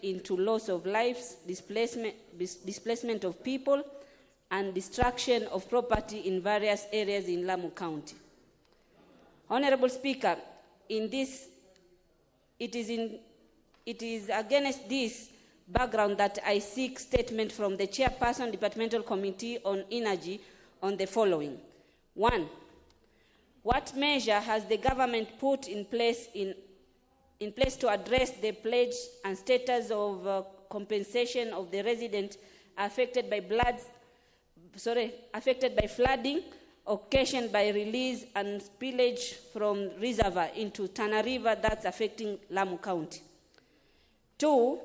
into loss of lives, displacement of people, and destruction of property in various areas in Lamu County. Honorable Speaker, it is against this background that I seek statement from the Chairperson, Departmental Committee on Energy on the following. 1. What measure has the government put in place to address the pledge and status of compensation of the residents affected by flooding occasioned by release and spillage from reservoir into Tana River that's affecting Lamu County? 2.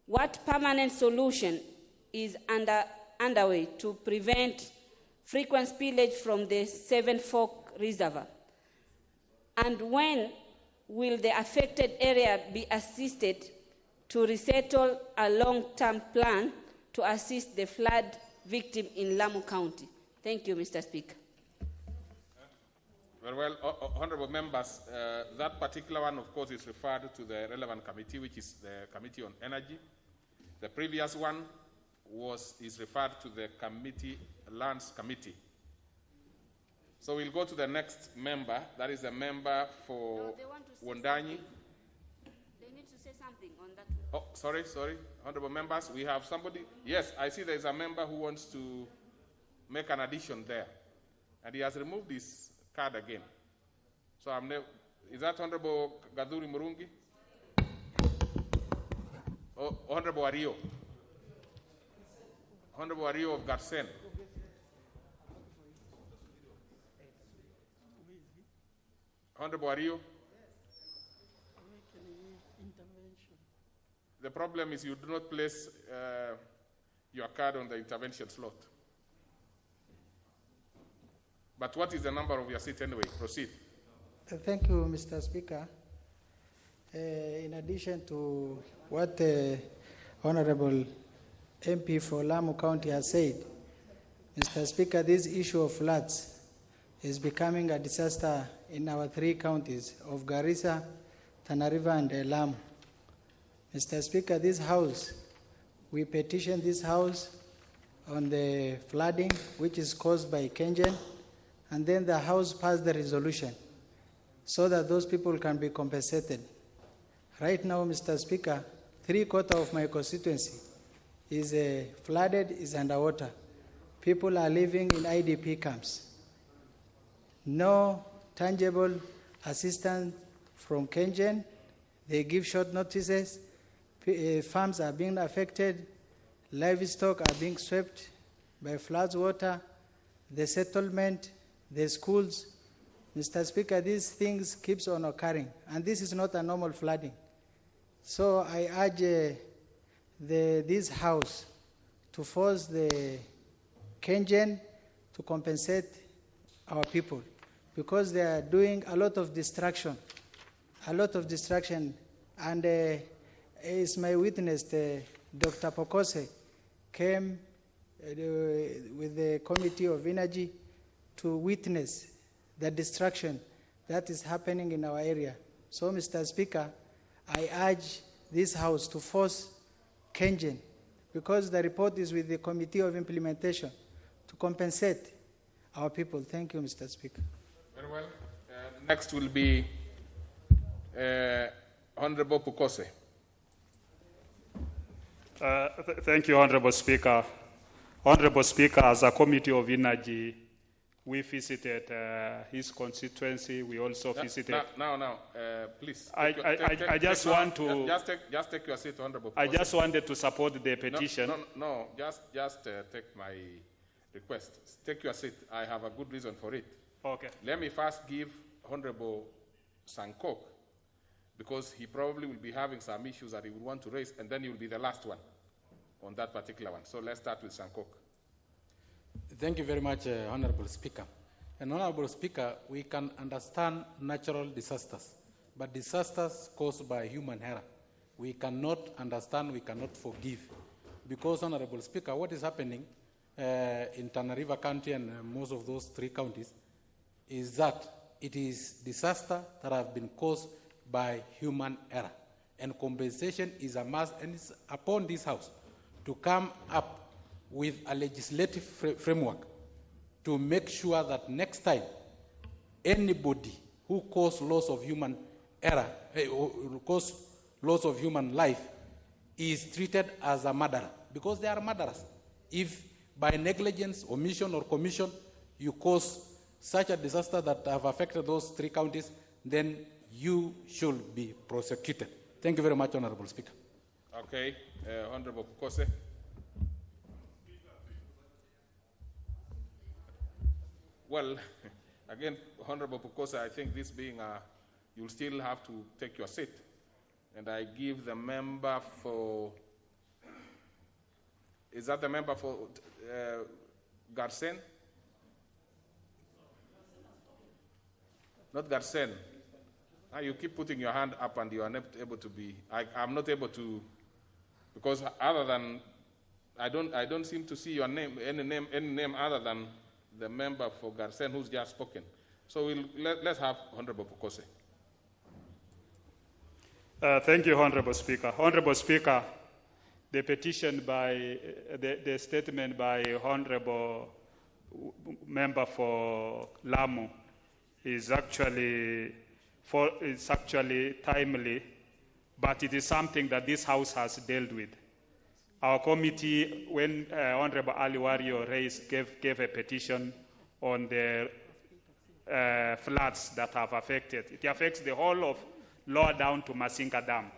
What permanent solution is underway to prevent frequent spillage from the Seven Fork Reservoir? And when will the affected area be assisted to resettle a long-term plan to assist the flood victim in Lamu County? Thank you, Mr. Speaker. Very well, honorable members, that particular one, of course, is referred to the relevant committee, which is the Committee on Energy. The previous one is referred to the Lands Committee. So we'll go to the next member. That is a member for Wondanyi. They need to say something on that. Oh, sorry. Honorable members, we have somebody. Yes, I see there is a member who wants to make an addition there. And he has removed his card again. So is that Honorable Gaduri Murungi? Oh, Honorable Ario. Honorable Ario of Garsen. Honorable Ario. The problem is you do not place your card on the intervention slot. But what is the number of your seat anyway? Proceed. Thank you, Mr. Speaker. In addition to what Honorable MP for Lamu County has said, Mr. Speaker, this issue of floods is becoming a disaster in our 3 counties of Garissa, Tana River, and Lamu. Mr. Speaker, this House, we petitioned this House on the flooding which is caused by Kengen, and then the House passed the resolution so that those people can be compensated. Right now, Mr. Speaker, 3/4 of my constituency is flooded, is underwater. People are living in IDP camps. No tangible assistance from Kengen. They give short notices. Farms are being affected. Livestock are being swept by floods water. The settlement, the schools. Mr. Speaker, these things keeps on occurring, and this is not a normal flooding. So I urge this House to force the Kengen to compensate our people, because they are doing a lot of destruction, and as my witness, Dr. Pokose came with the Committee of Energy to witness the destruction that is happening in our area. So, Mr. Speaker, I urge this House to force Kengen, because the report is with the Committee of Implementation, to compensate our people. Thank you, Mr. Speaker. Very well. Next will be Honorable Pukose. Thank you, Honorable Speaker. Honorable Speaker, as a Committee of Energy, we visited his constituency. We also visited. Please. I just want to. Just take your seat, Honorable Pukose. I just wanted to support the petition. No. Just take my request. Take your seat. I have a good reason for it. Okay. Let me first give Honorable Sankok, because he probably will be having some issues that he would want to raise, and then he will be the last one on that particular one. So let's start with Sankok. Thank you very much, Honorable Speaker. And Honorable Speaker, we can understand natural disasters, but disasters caused by human error, we cannot understand, we cannot forgive. Because, Honorable Speaker, what is happening in Tana River County and most of those 3 counties is that it is disasters that have been caused by human error. and compensation is a must, and it's upon this House to come up with a legislative framework to make sure that next time anybody who cause loss of human cause loss of human life is treated as a murderer, because they are murderers. If by negligence, omission, or commission you cause such a disaster that have affected those 3 counties, then you should be prosecuted. Thank you very much, Honorable Speaker. Okay, Honorable Pukose. Well, again, Honorable Pukose, I think this being you'll still have to take your seat. And I give the member for, is that the member for Garsen? Not Garsen. You keep putting your hand up and you are not able to be, I'm not able to, because other than, I don't seem to see your name, any name other than the member for Garsen who's just spoken. So let's have Honorable Pukose. Thank you, Honorable Speaker. Honorable Speaker, the petition by, the statement by Honorable Member for Lamu is actually timely, but it is something that this House has dealt with. Our committee, when Honorable Ali Wario gave a petition on the floods that have affected, it affects the whole of lower down to Masinga Dam.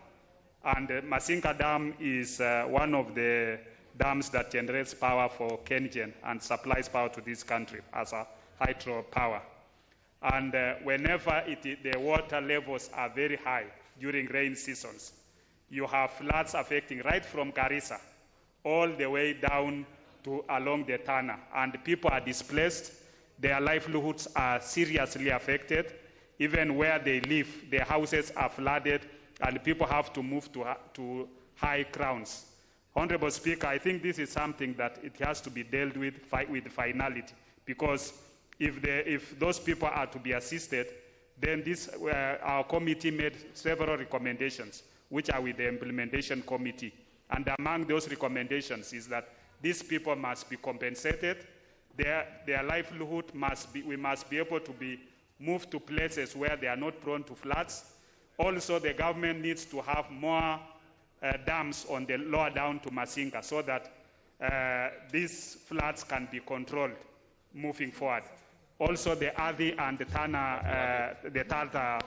And Masinga Dam is one of the dams that generates power for KenGen and supplies power to this country as a hydropower. And whenever the water levels are very high during rain seasons, you have floods affecting right from Garissa all the way down to along the Tana. And people are displaced. Their livelihoods are seriously affected. Even where they live, their houses are flooded, and people have to move to high grounds. Honorable Speaker, I think this is something that it has to be dealt with finality, because if those people are to be assisted, then our committee made several recommendations, which are with the implementation committee. And among those recommendations is that these people must be compensated. Their livelihood we must be able to be moved to places where they are not prone to floods. Also, the government needs to have more dams on the lower down to Masinga so that these floods can be controlled moving forward. Also, the Adi and the Tana, the Tata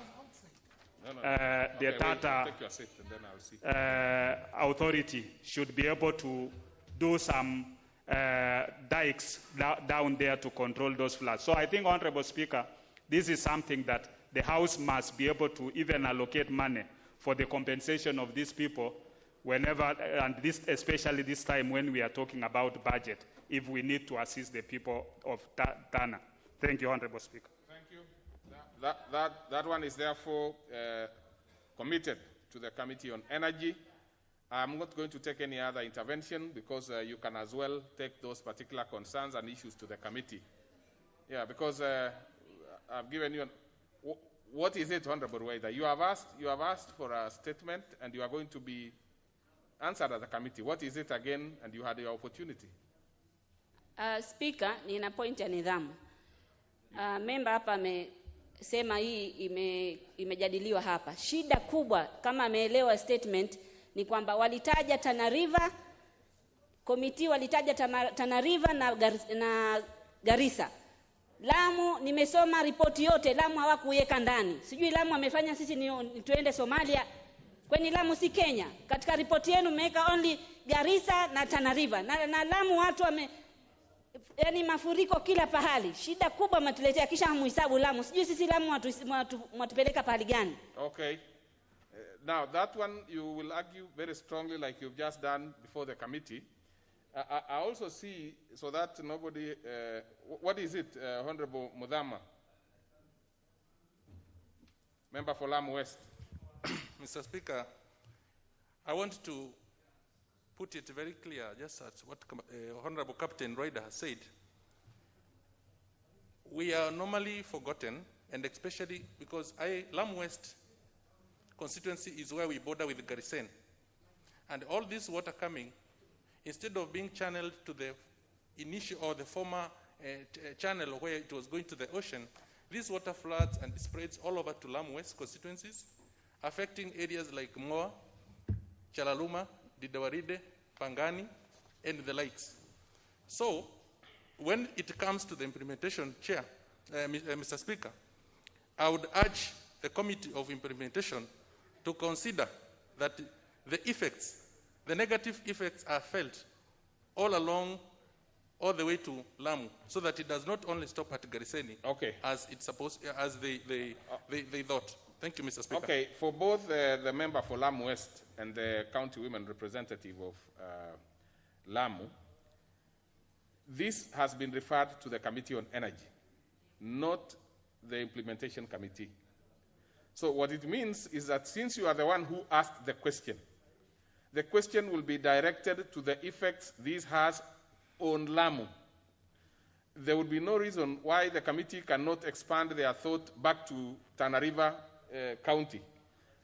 authority should be able to do some dikes down there to control those floods. So I think, Honorable Speaker, this is something that the House must be able to even allocate money for the compensation of these people whenever, and especially this time when we are talking about budget, if we need to assist the people of Tana. Thank you, Honorable Speaker. Thank you. That one is therefore committed to the Committee on Energy. I'm not going to take any other intervention because you can as well take those particular concerns and issues to the committee. Yeah, because I've given you what is it, Honorable Waida? You have asked for a statement and you are going to be answered at the committee. What is it again? And you had your opportunity. Speaker, nina point ya nidhamu. Member hapa amesema hii imejadiliwa hapa. Shida kubwa kama ameelewa statement ni kwamba walitaja Tana River, committee walitaja Tana River na Garissa. Lamu nimesoma ripoti yote, Lamu hawakuweka ndani. Sijui Lamu amefanya sisi ni tuende Somalia. Kwani Lamu si Kenya? Katika ripoti yenu mmeweka only Garissa na Tana River. Na Lamu watu yani mafuriko kila pahali. Shida kubwa matuletea kisha hamuhesabu Lamu. Sijui sisi Lamu watupeleka pahali gani? Okay. Now that one you will argue very strongly like you've just done before the committee. I also see, so that nobody, what is it, Honorable Mudhama? Member for Lamu West. Mr. Speaker, I want to put it very clear, just as what Honorable Captain Roida has said. We are normally forgotten, and especially because Lamu West constituency is where we border with Garisen. And all this water coming, instead of being channeled to the initial or the former channel where it was going to the ocean, this water floods and spreads all over to Lamu West constituencies, affecting areas like Moa, Chalaluma, Didawaride, Pangani, and the likes. So, when it comes to the implementation, Chair, Mr. Speaker, I would urge the Committee of Implementation to consider that the effects, the negative effects are felt all along, all the way to Lamu, so that it does not only stop at Gariseni, okay, as it's supposed, as they thought. Thank you, Mr. Speaker. Okay, for both the member for Lamu West and the county women representative of Lamu, this has been referred to the Committee on Energy, not the Implementation Committee. So what it means is that since you are the one who asked the question will be directed to the effects this has on Lamu. There would be no reason why the committee cannot expand their thought back to Tana River County.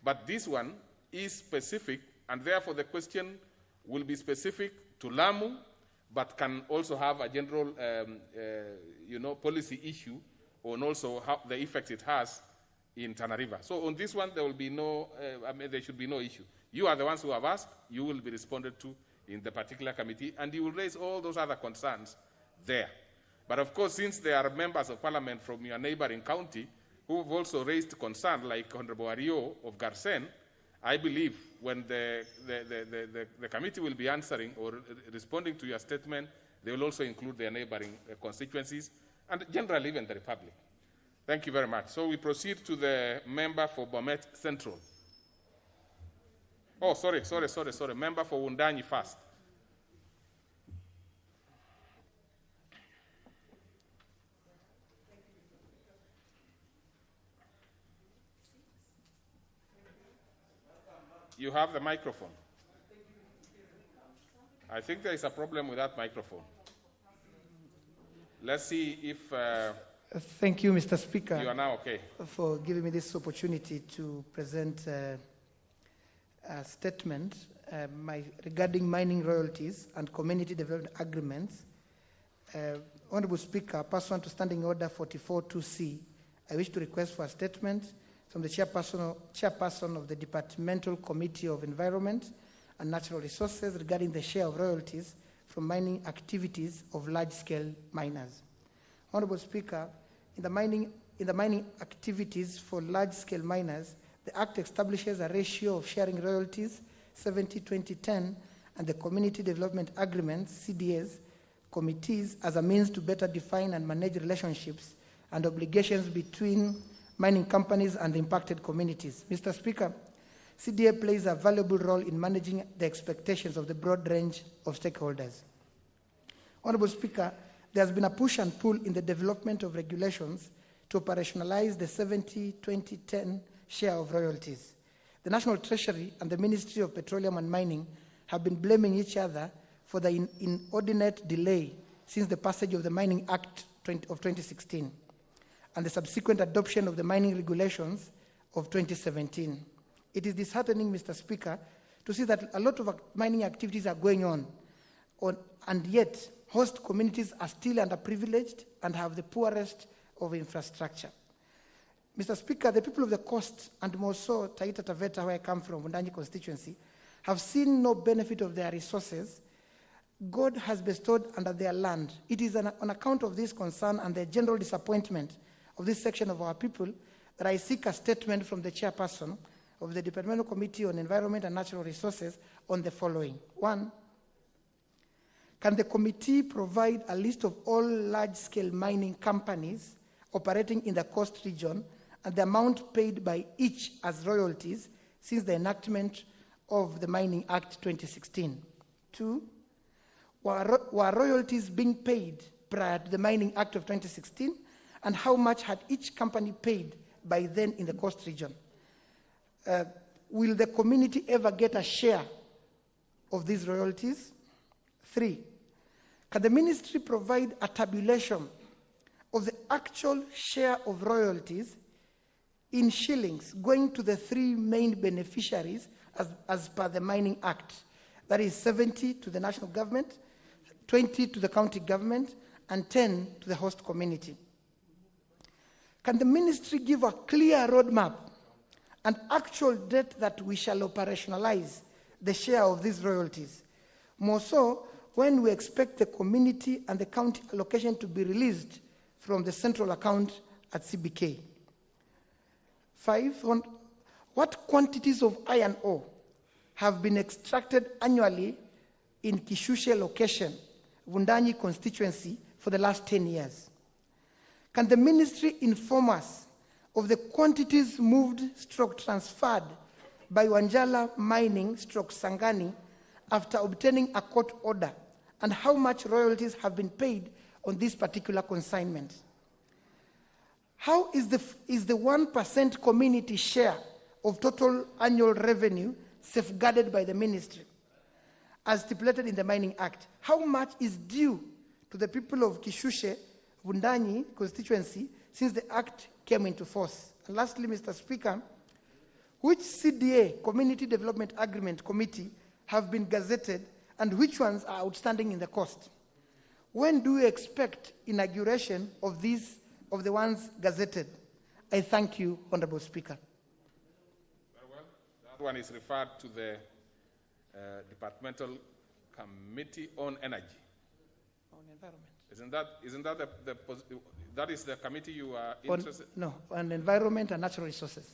But this one is specific, and therefore the question will be specific to Lamu, but can also have a general policy issue on also how the effect it has in Tana River. So on this one, there will be no, there should be no issue. You are the ones who have asked. You will be responded to in the particular committee, and you will raise all those other concerns there. But of course, since there are members of parliament from your neighboring county who have also raised concern, like Honorable Ario of Garsen, I believe when the committee will be answering or responding to your statement, they will also include their neighboring constituencies and generally even the Republic. Thank you very much. So we proceed to the member for Bomet Central. Oh, sorry. Member for Wundanyi first. You have the microphone. I think there is a problem with that microphone. Let's see if... Thank you, Mr. Speaker. You are now okay. For giving me this opportunity to present a statement regarding mining royalties and community development agreements. Honorable Speaker, pursuant to Standing Order 44.2c, I wish to request for a statement from the chairperson of the Departmental Committee of Environment and Natural Resources regarding the share of royalties from mining activities of large-scale miners. Honorable Speaker, in the mining activities for large-scale miners, the Act establishes a ratio of sharing royalties 70-20-10 and the Community Development Agreements, CDAs, committees as a means to better define and manage relationships and obligations between mining companies and impacted communities. Mr. Speaker, CDA plays a valuable role in managing the expectations of the broad range of stakeholders. Honorable Speaker, there has been a push and pull in the development of regulations to operationalize the 70-20-10 share of royalties. The National Treasury and the Ministry of Petroleum and Mining have been blaming each other for the inordinate delay since the passage of the Mining Act of 2016 and the subsequent adoption of the mining regulations of 2017. It is disheartening, Mr. Speaker, to see that a lot of mining activities are going on and yet host communities are still underprivileged and have the poorest of infrastructure. Mr. Speaker, the people of the coast, and more so Taita Taveta, where I come from, Wundanyi constituency, have seen no benefit of their resources God has bestowed under their land. It is on account of this concern and the general disappointment of this section of our people that I seek a statement from the chairperson of the Departmental Committee on Environment and Natural Resources on the following. 1, can the committee provide a list of all large-scale mining companies operating in the coast region and the amount paid by each as royalties since the enactment of the Mining Act 2016? 2, were royalties being paid prior to the Mining Act of 2016, and how much had each company paid by then in the coast region? Will the community ever get a share of these royalties? 3, can the ministry provide a tabulation of the actual share of royalties in shillings going to the three main beneficiaries as per the Mining Act. That is 70 to the national government, 20 to the county government, and 10 to the host community. Can the ministry give a clear roadmap and actual date that we shall operationalize the share of these royalties? More so, when we expect the community and the county allocation to be released from the central account at CBK. 5, what quantities of iron ore have been extracted annually in Kishushe location, Wundanyi constituency, for the last 10 years? Can the ministry inform us of the quantities moved / transferred by Wanjala Mining / Sangani after obtaining a court order, and how much royalties have been paid on this particular consignment? How is the 1% community share of total annual revenue safeguarded by the ministry as stipulated in the Mining Act? How much is due to the people of Kishushe, Wundanyi constituency since the Act came into force? And lastly, Mr. Speaker, which CDA, Community Development Agreement Committee, have been gazetted and which ones are outstanding in the cost? When do we expect inauguration of the ones gazetted? I thank you, Honorable Speaker. Very well. That one is referred to the Departmental Committee on Energy. On environment. Isn't that that is the committee you are interested? No, on environment and natural resources.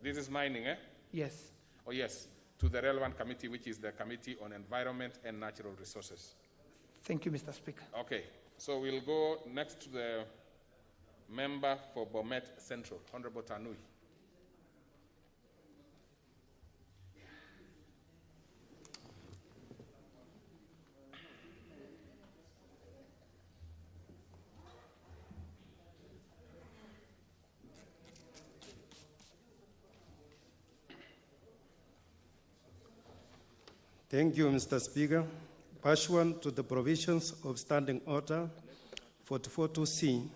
This is mining, eh? Yes. Oh, yes, to the relevant committee, which is the Committee on Environment and Natural Resources. Thank you, Mr. Speaker. Okay, so we'll go next to the member for Bomet Central, Honorable Tanui. Thank you, Mr. Speaker. Pursuant to the provisions of Standing Order 44.2c,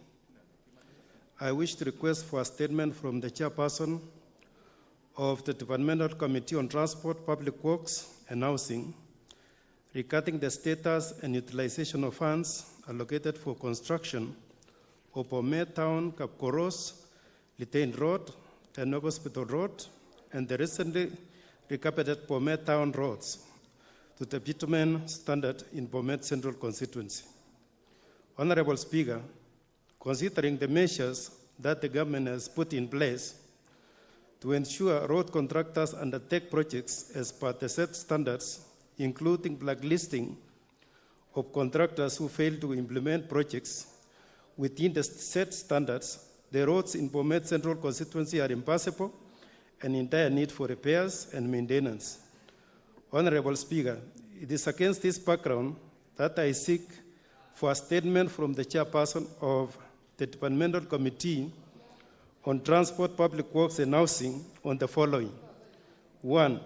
I wish to request for a statement from the chairperson of the Departmental Committee on Transport, Public Works and Housing regarding the status and utilization of funds allocated for construction of Bomet Town, Kapkoros, Litain Road, Tenok Hospital Road, and the recently recapited Bomet Town roads to the bitumen standard in Bomet Central constituency. Honorable Speaker, considering the measures that the government has put in place to ensure road contractors undertake projects as per the set standards, including blacklisting of contractors who fail to implement projects within the set standards, the roads in Bomet Central constituency are impassable and in dire need for repairs and maintenance. Honorable Speaker, it is against this background that I seek for a statement from the chairperson of the Departmental Committee on Transport, Public Works and Housing on the following. 1.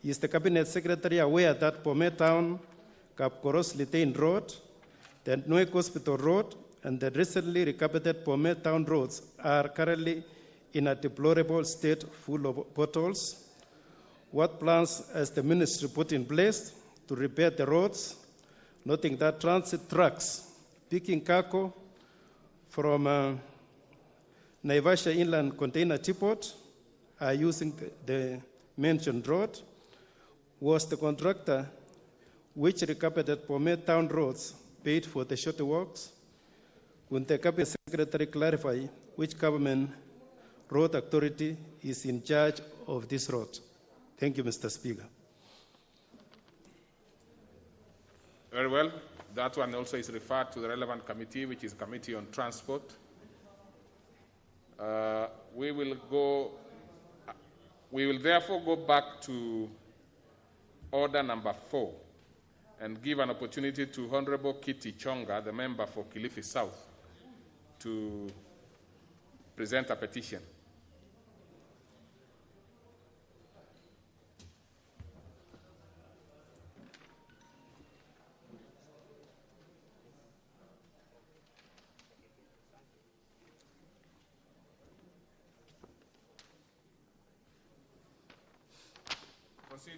Is the Cabinet Secretary aware that Bomet Town, Kapkoros Litain Road, the Nuek Hospital Road, and the recently recapited Bomet Town roads are currently in a deplorable state full of potholes? What plans has the ministry put in place to repair the roads, noting that transit trucks picking cargo from Naivasha Inland Container Depot are using the mentioned road? Was the contractor which recapited Bomet Town roads paid for the shorter works? Would the Cabinet Secretary clarify which government road authority is in charge of this road? Thank you, Mr. Speaker. Very well. That one also is referred to the relevant committee, which is Committee on Transport. We will therefore go back to order number 4 and give an opportunity to Honorable Kitty Chonga, the member for Kilifi South, to present a petition.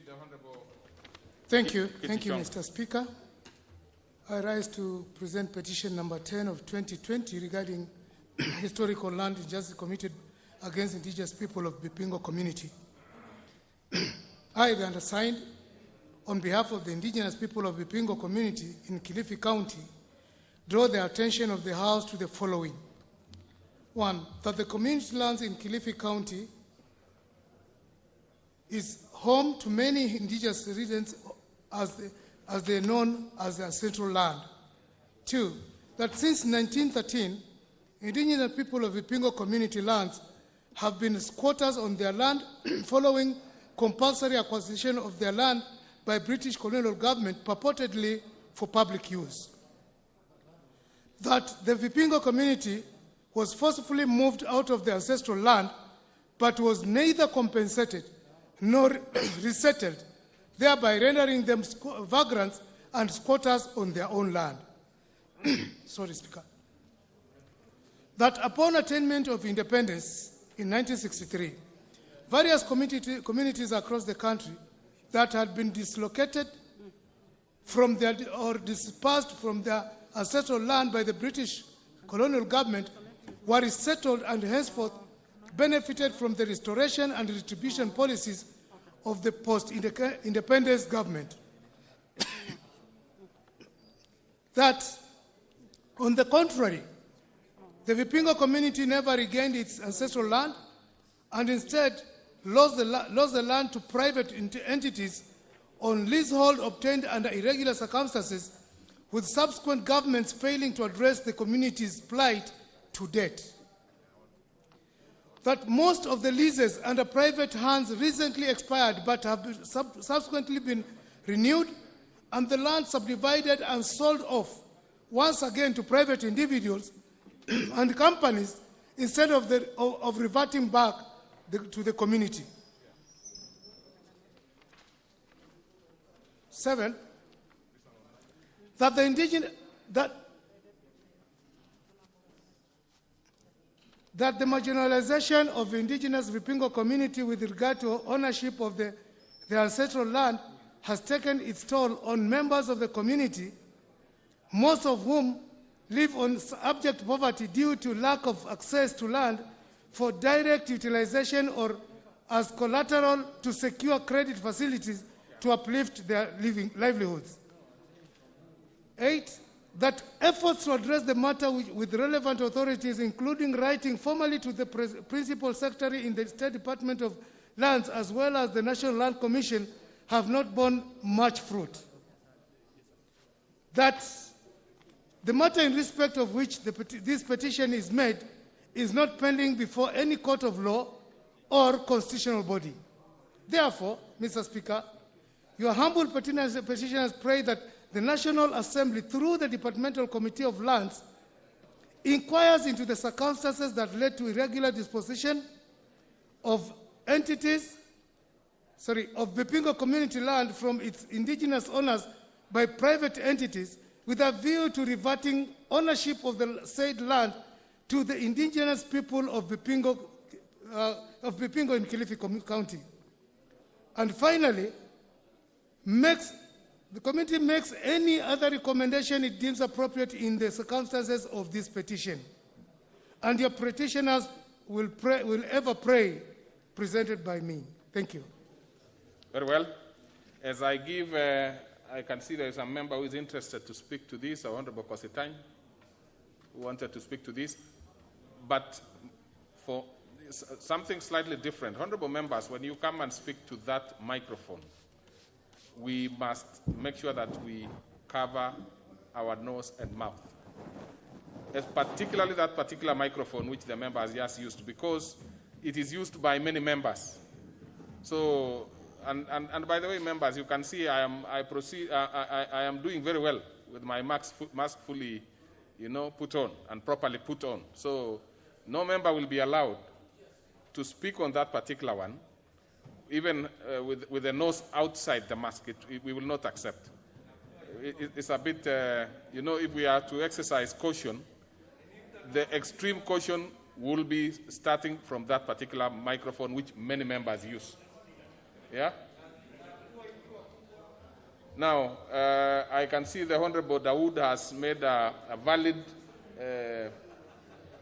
the Honorable. Thank you, Mr. Speaker. I rise to present petition number 10 of 2020 regarding historical land injustice committed against indigenous people of Bipingo community. I, the undersigned, on behalf of the indigenous people of Bipingo community in Kilifi County, draw the attention of the House to the following. One, that the community lands in Kilifi County is home to many indigenous residents as they are known as the ancestral land. Two, that since 1913, indigenous people of Bipingo community lands have been squatters on their land following compulsory acquisition of their land by British colonial government purportedly for public use. That the Bipingo community was forcefully moved out of the ancestral land but was neither compensated nor resettled, thereby rendering them vagrants and squatters on their own land. Sorry, Speaker. That upon attainment of independence in 1963, various communities across the country that had been dislocated from their, or dispersed from their ancestral land by the British colonial government were resettled and henceforth benefited from the restoration and retribution policies of the post-independence government. That, on the contrary, the Bipingo community never regained its ancestral land and instead lost the land to private entities on leasehold obtained under irregular circumstances, with subsequent governments failing to address the community's plight to date. That most of the leases under private hands recently expired but have subsequently been renewed, and the land subdivided and sold off once again to private individuals and companies instead of reverting back to the community. 7, that the that the marginalization of the indigenous Bipingo community with regard to ownership of the ancestral land has taken its toll on members of the community, most of whom live on abject poverty due to lack of access to land for direct utilization or as collateral to secure credit facilities to uplift their livelihoods. 8, that efforts to address the matter with relevant authorities, including writing formally to the Principal Secretary in the State Department of Lands as well as the National Land Commission, have not borne much fruit. That the matter in respect of which this petition is made is not pending before any court of law or constitutional body. Therefore, Mr. Speaker, your humble petitioners pray that the National Assembly, through the Departmental Committee of Lands, inquires into the circumstances that led to irregular disposition of Bipingo community land from its indigenous owners by private entities with a view to reverting ownership of the said land to the indigenous people of Bipingo in Kilifi County. And finally, the committee makes any other recommendation it deems appropriate in the circumstances of this petition. And your petitioners will ever pray, presented by me. Thank you. Very well. As I give, I can see there is a member who is interested to speak to this, Honorable Kositany, who wanted to speak to this. But for something slightly different, honorable members, when you come and speak to that microphone, we must make sure that we cover our nose and mouth. Particularly that particular microphone which the member has just used, because it is used by many members. So, and by the way, members, you can see I am doing very well with my mask fully, put on and properly put on. So, no member will be allowed to speak on that particular one. Even with the nose outside the mask, we will not accept. It's a bit, if we are to exercise caution, the extreme caution will be starting from that particular microphone which many members use. Yeah? Now, I can see the Honorable Dawood has made a valid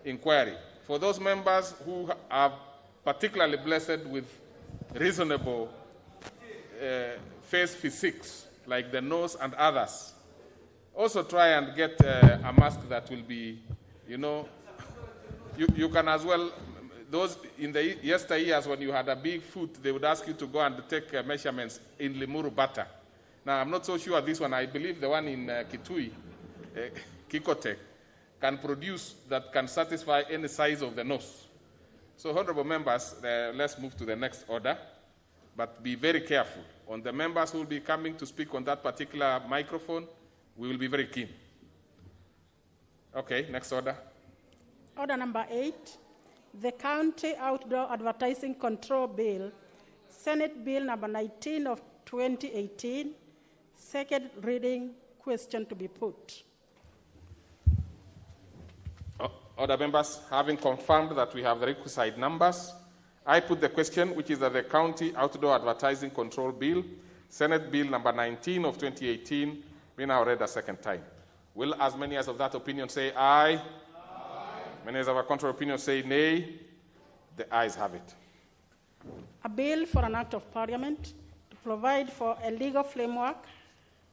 inquiry. For those members who are particularly blessed with reasonable face physiques, like the nose and others, also try and get a mask that will be, you can as well, those in the yesteryears when you had a big foot, they would ask you to go and take measurements in Limuru Bata. Now, I'm not so sure this one. I believe the one in Kitui, Kikotek, can produce that can satisfy any size of the nose. So, honorable members, let's move to the next order, but be very careful. On the members who will be coming to speak on that particular microphone, we will be very keen. Okay, next order. Order number 8, the County Outdoor Advertising Control Bill, Senate Bill number 19 of 2018, second reading, question to be put. Order members, having confirmed that we have the requisite numbers, I put the question, which is that the County Outdoor Advertising Control Bill, Senate Bill number 19 of 2018, be now read a second time. Will as many as of that opinion say aye? Aye. Many as of a contrary opinion say nay? The ayes have it. A bill for an act of parliament to provide for a legal framework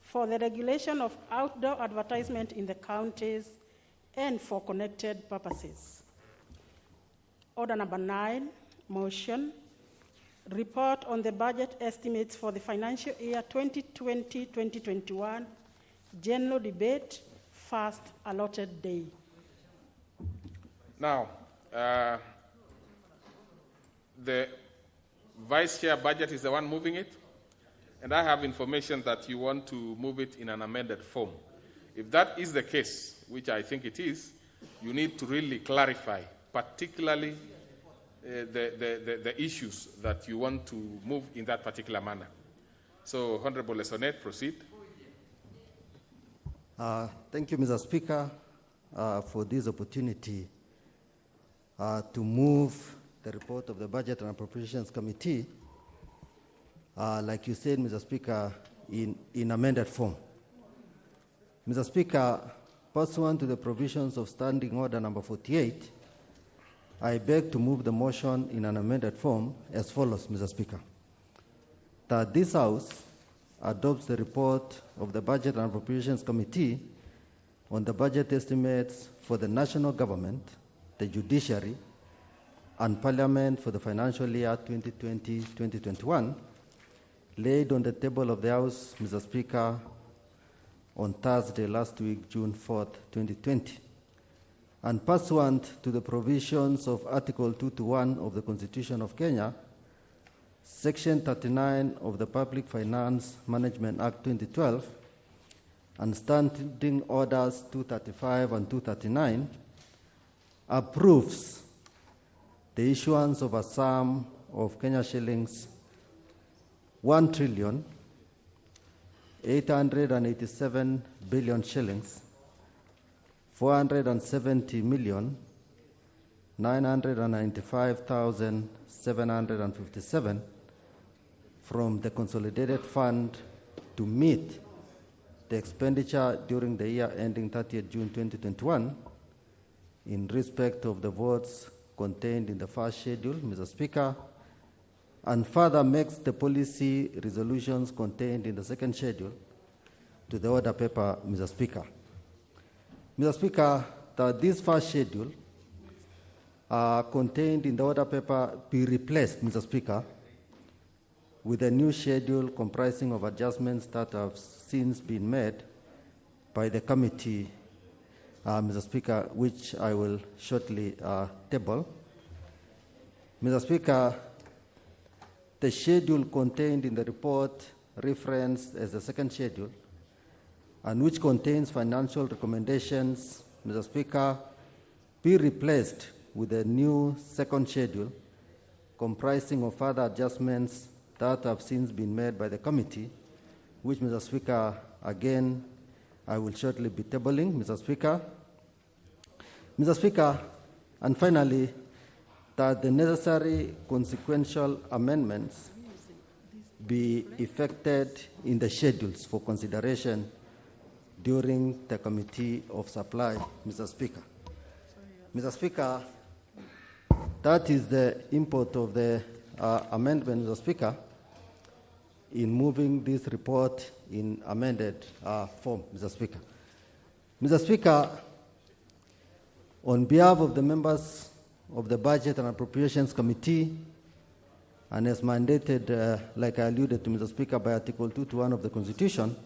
for the regulation of outdoor advertisement in the counties and for connected purposes. Order number 9, motion, report on the budget estimates for the financial year 2020-2021, general debate, first allotted day. Now, the vice chair budget is the one moving it, and I have information that you want to move it in an amended form. If that is the case, which I think it is, you need to really clarify, particularly the issues that you want to move in that particular manner. So, Honorable Lesonet, proceed. Thank you, Mr. Speaker, for this opportunity to move the report of the Budget and Appropriations Committee, like you said, Mr. Speaker, in amended form. Mr. Speaker, pursuant to the provisions of Standing Order number 48, I beg to move the motion in an amended form as follows, Mr. Speaker. That this House adopts the report of the Budget and Appropriations Committee on the budget estimates for the national government, the judiciary, and Parliament for the financial year 2020-2021, laid on the table of the House, Mr. Speaker, on Thursday last week, June 4th, 2020. And pursuant to the provisions of Article 221 of the Constitution of Kenya, Section 39 of the Public Finance Management Act 2012, and Standing Orders 235 and 239, approves the issuance of a sum of Kenya shillings 1,887 billion shillings, 470,995,757 from the Consolidated Fund to meet the expenditure during the year ending 30th June 2021 in respect of the votes contained in the first schedule, Mr. Speaker, and further makes the policy resolutions contained in the second schedule to the order paper, Mr. Speaker. Mr. Speaker, that this first schedule contained in the order paper be replaced, Mr. Speaker, with a new schedule comprising of adjustments that have since been made by the committee, Mr. Speaker, which I will shortly table. Mr. Speaker, the schedule contained in the report referenced as the second schedule, and which contains financial recommendations, Mr. Speaker, be replaced with a new second schedule comprising of further adjustments that have since been made by the committee, which, Mr. Speaker, again, I will shortly be tabling, Mr. Speaker. Mr. Speaker, and finally, that the necessary consequential amendments be effected in the schedules for consideration during the Committee of Supply, Mr. Speaker. Mr. Speaker, that is the import of the amendment, Mr. Speaker, in moving this report in amended form, Mr. Speaker. Mr. Speaker, on behalf of the members of the Budget and Appropriations Committee, and as mandated, like I alluded to, Mr. Speaker, by Article 221 of the Constitution,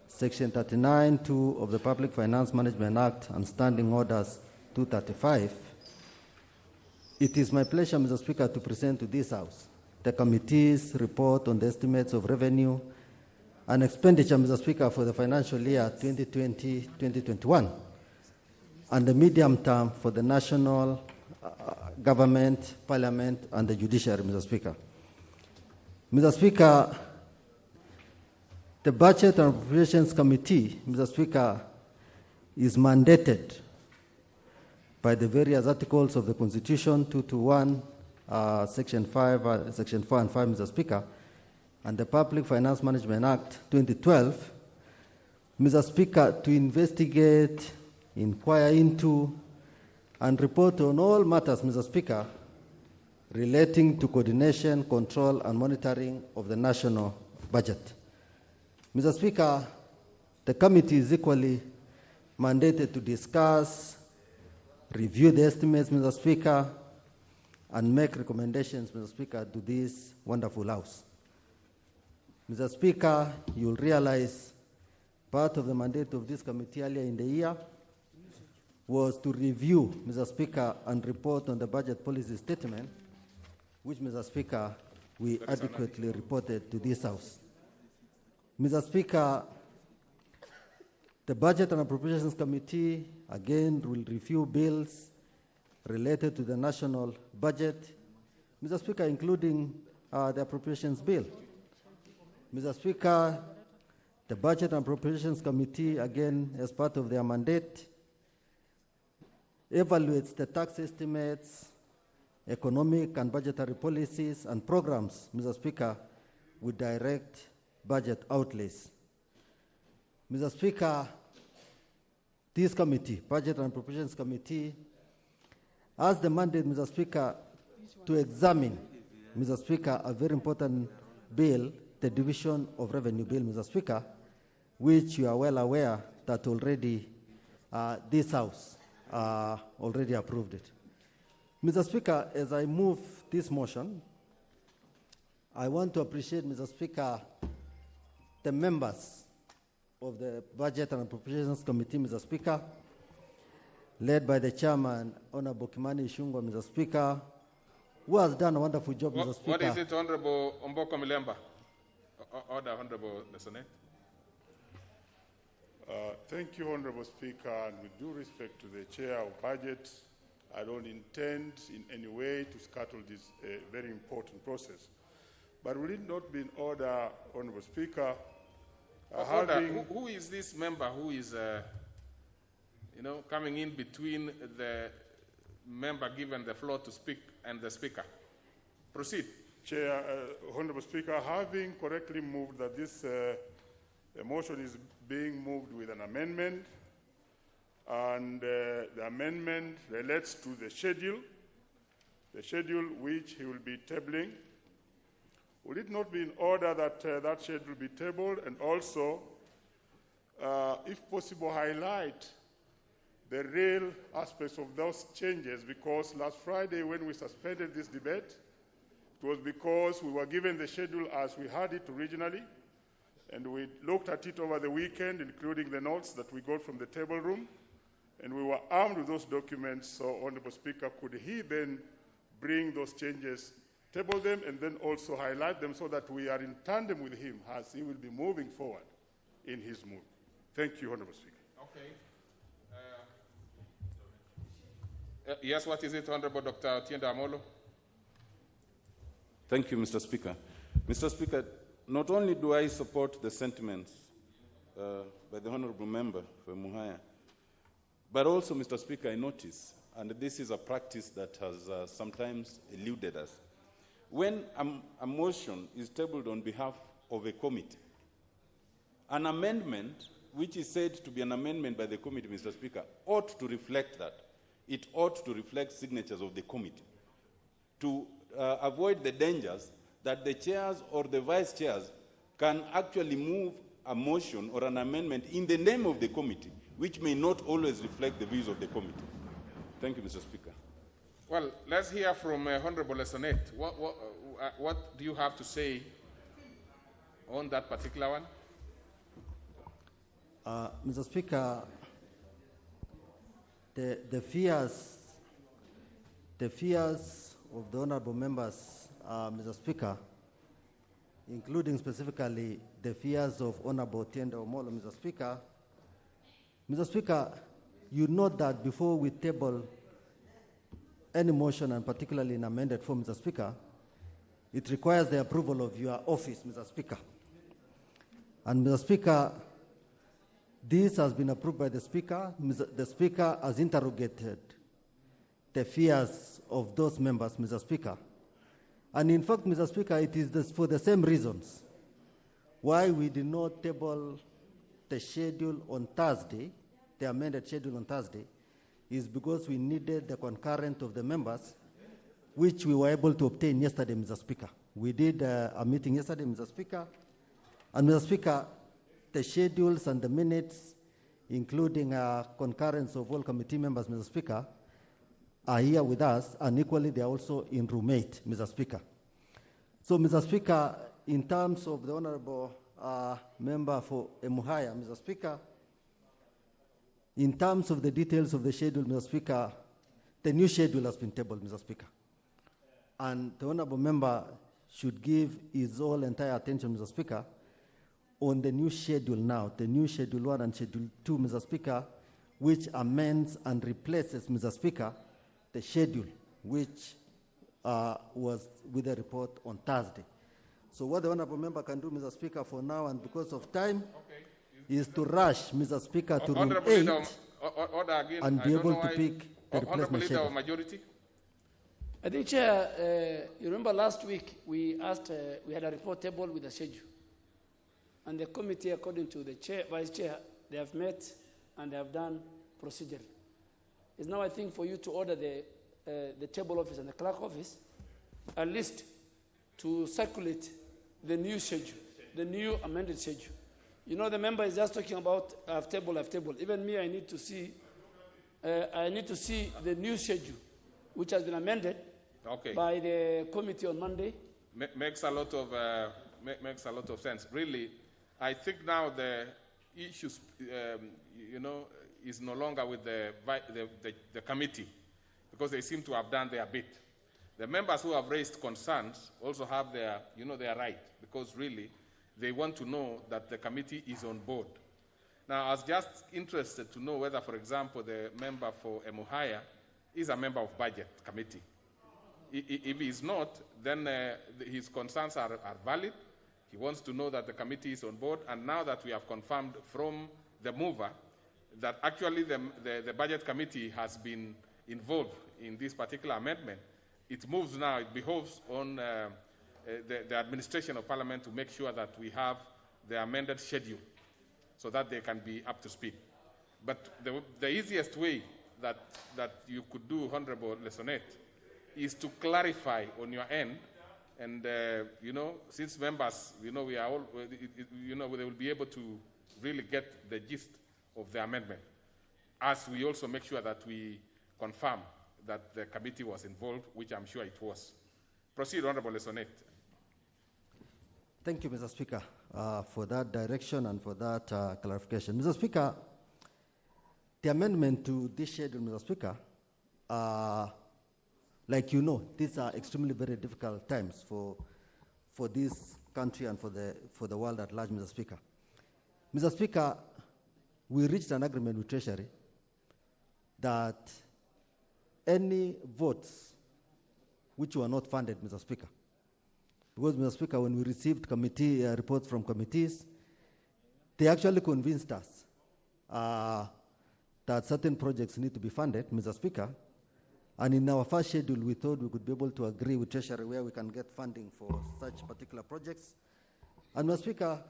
Section 39(2) of the Public Finance Management Act and Standing Orders 235, it is my pleasure, Mr. Speaker, to present to this House the committee's report on the estimates of revenue and expenditure, Mr. Speaker, for the financial year 2020-2021 and the medium term for the national government, parliament, and the judiciary, Mr. Speaker. Mr. Speaker, the Budget and Appropriations Committee, Mr. Speaker, is mandated by the various articles of the Constitution, 221, Section 5, Section 4 and 5, Mr. Speaker, and the Public Finance Management Act 2012, Mr. Speaker, to investigate, inquire into, and report on all matters, Mr. Speaker, relating to coordination, control, and monitoring of the national budget. Mr. Speaker, the committee is equally mandated to discuss, review the estimates, Mr. Speaker, and make recommendations, Mr. Speaker, to this wonderful House. Mr. Speaker, you'll realize part of the mandate of this committee earlier in the year was to review, Mr. Speaker, and report on the budget policy statement, which, Mr. Speaker, we adequately reported to this House. Mr. Speaker, the Budget and Appropriations Committee, again, will review bills related to the national budget, Mr. Speaker, including the Appropriations Bill. Mr. Speaker, the Budget and Appropriations Committee, again, as part of their mandate, evaluates the tax estimates, economic and budgetary policies and programs, Mr. Speaker, with direct budget outlays. Mr. Speaker, this committee, Budget and Appropriations Committee, has the mandate, Mr. Speaker, to examine, Mr. Speaker, a very important bill, the Division of Revenue Bill, Mr. Speaker, which you are well aware that already this House already approved it. Mr. Speaker, as I move this motion, I want to appreciate, Mr. Speaker, the members of the Budget and Appropriations Committee, Mr. Speaker, led by the chairman, Honorable Kimani Ichung'wah, Mr. Speaker, who has done a wonderful job, Mr. Speaker. What is it, Honorable Omboko Milemba? Order, Honorable Nesone. Thank you, Honorable Speaker, and with due respect to the Chair of Budget, I don't intend in any way to scuttle this very important process. But will it not be in order, Honorable Speaker, who is this member who is, coming in between the member given the floor to speak and the Speaker? Proceed. Chair, Honorable Speaker, having correctly moved that this motion is being moved with an amendment, and the amendment relates to the schedule which he will be tabling. Would it not be in order that that schedule be tabled, and also, if possible, highlight the real aspects of those changes? Because last Friday, when we suspended this debate, it was because we were given the schedule as we had it originally, and we looked at it over the weekend, including the notes that we got from the table room, and we were armed with those documents. So, Honorable Speaker, could he then bring those changes, table them, and then also highlight them so that we are in tandem with him as he will be moving forward in his move? Thank you, Honorable Speaker. Okay. Yes, what is it, Honorable Dr. Otiende Amolo? Thank you, Mr. Speaker. Mr. Speaker, not only do I support the sentiments by the Honorable Member for Muhaya, but also, Mr. Speaker, I notice, and this is a practice that has sometimes eluded us, when a motion is tabled on behalf of a committee, an amendment, which is said to be an amendment by the committee, Mr. Speaker, ought to reflect that. It ought to reflect signatures of the committee to avoid the dangers that the chairs or the vice chairs can actually move a motion or an amendment in the name of the committee, which may not always reflect the views of the committee. Thank you, Mr. Speaker. Well, let's hear from Honorable Lesonet. What do you have to say on that particular one? Mr. Speaker, the fears of the honorable members, Mr. Speaker, including specifically the fears of Honorable Tienda Omolo, Mr. Speaker. Mr. Speaker, you note that before we table any motion, and particularly in amended form, Mr. Speaker, it requires the approval of your office, Mr. Speaker. And Mr. Speaker, this has been approved by the Speaker. The Speaker has interrogated the fears of those members, Mr. Speaker. And in fact, Mr. Speaker, it is for the same reasons why we did not table the schedule on Thursday, the amended schedule on Thursday, is because we needed the concurrence of the members, which we were able to obtain yesterday, Mr. Speaker. We did a meeting yesterday, Mr. Speaker. And Mr. Speaker, the schedules and the minutes, including concurrence of all committee members, Mr. Speaker, are here with us, and equally they are also in room 8, Mr. Speaker. So, Mr. Speaker, in terms of the honorable member for Emuhaya, Mr. Speaker, in terms of the details of the schedule, Mr. Speaker, the new schedule has been tabled, Mr. Speaker. And the honorable member should give his whole entire attention, Mr. Speaker, on the new schedule now, the new Schedule 1 and Schedule 2, Mr. Speaker, which amends and replaces, Mr. Speaker, the schedule which was with the report on Thursday. So what the honorable member can do, Mr. Speaker, for now and because of time, is to rush, Mr. Speaker, to room 8 and be able to pick the replacement schedule. Majority? I think, Chair, you remember last week we asked, we had a report table with a schedule. And the committee, according to the chair, vice chair, they have met and they have done procedure. It's now, I think, for you to order the table office and the clerk office, at least to circulate the new schedule, the new amended schedule. You know, the member is just talking about I've tabled. Even me, I need to see the new schedule, which has been amended by the committee on Monday. Makes a lot of sense. Really, I think now the issues, is no longer with the committee, because they seem to have done their bit. The members who have raised concerns also have their right, because really they want to know that the committee is on board. Now, I was just interested to know whether, for example, the member for Emuhaya is a member of budget committee. If he is not, then his concerns are valid. He wants to know that the committee is on board, and now that we have confirmed from the mover that actually the budget committee has been involved in this particular amendment, it moves now, it behoves on the administration of Parliament to make sure that we have the amended schedule so that they can be up to speed. But the easiest way that you could do, Honorable Lesonet, is to clarify on your end. And, since members, we are all, they will be able to really get the gist of the amendment, as we also make sure that we confirm that the committee was involved, which I'm sure it was. Proceed, Honorable Lesonet. Thank you, Mr. Speaker, for that direction and for that clarification. Mr. Speaker, the amendment to this schedule, Mr. Speaker, like you know, these are extremely very difficult times for this country and for the world at large, Mr. Speaker. Mr. Speaker, we reached an agreement with Treasury that any votes which were not funded, Mr. Speaker, because, Mr. Speaker, when we received committee reports from committees, they actually convinced us that certain projects need to be funded, Mr. Speaker, And in our first schedule, we thought we could be able to agree with Treasury where we can get funding for such particular projects. And Mr. Speaker,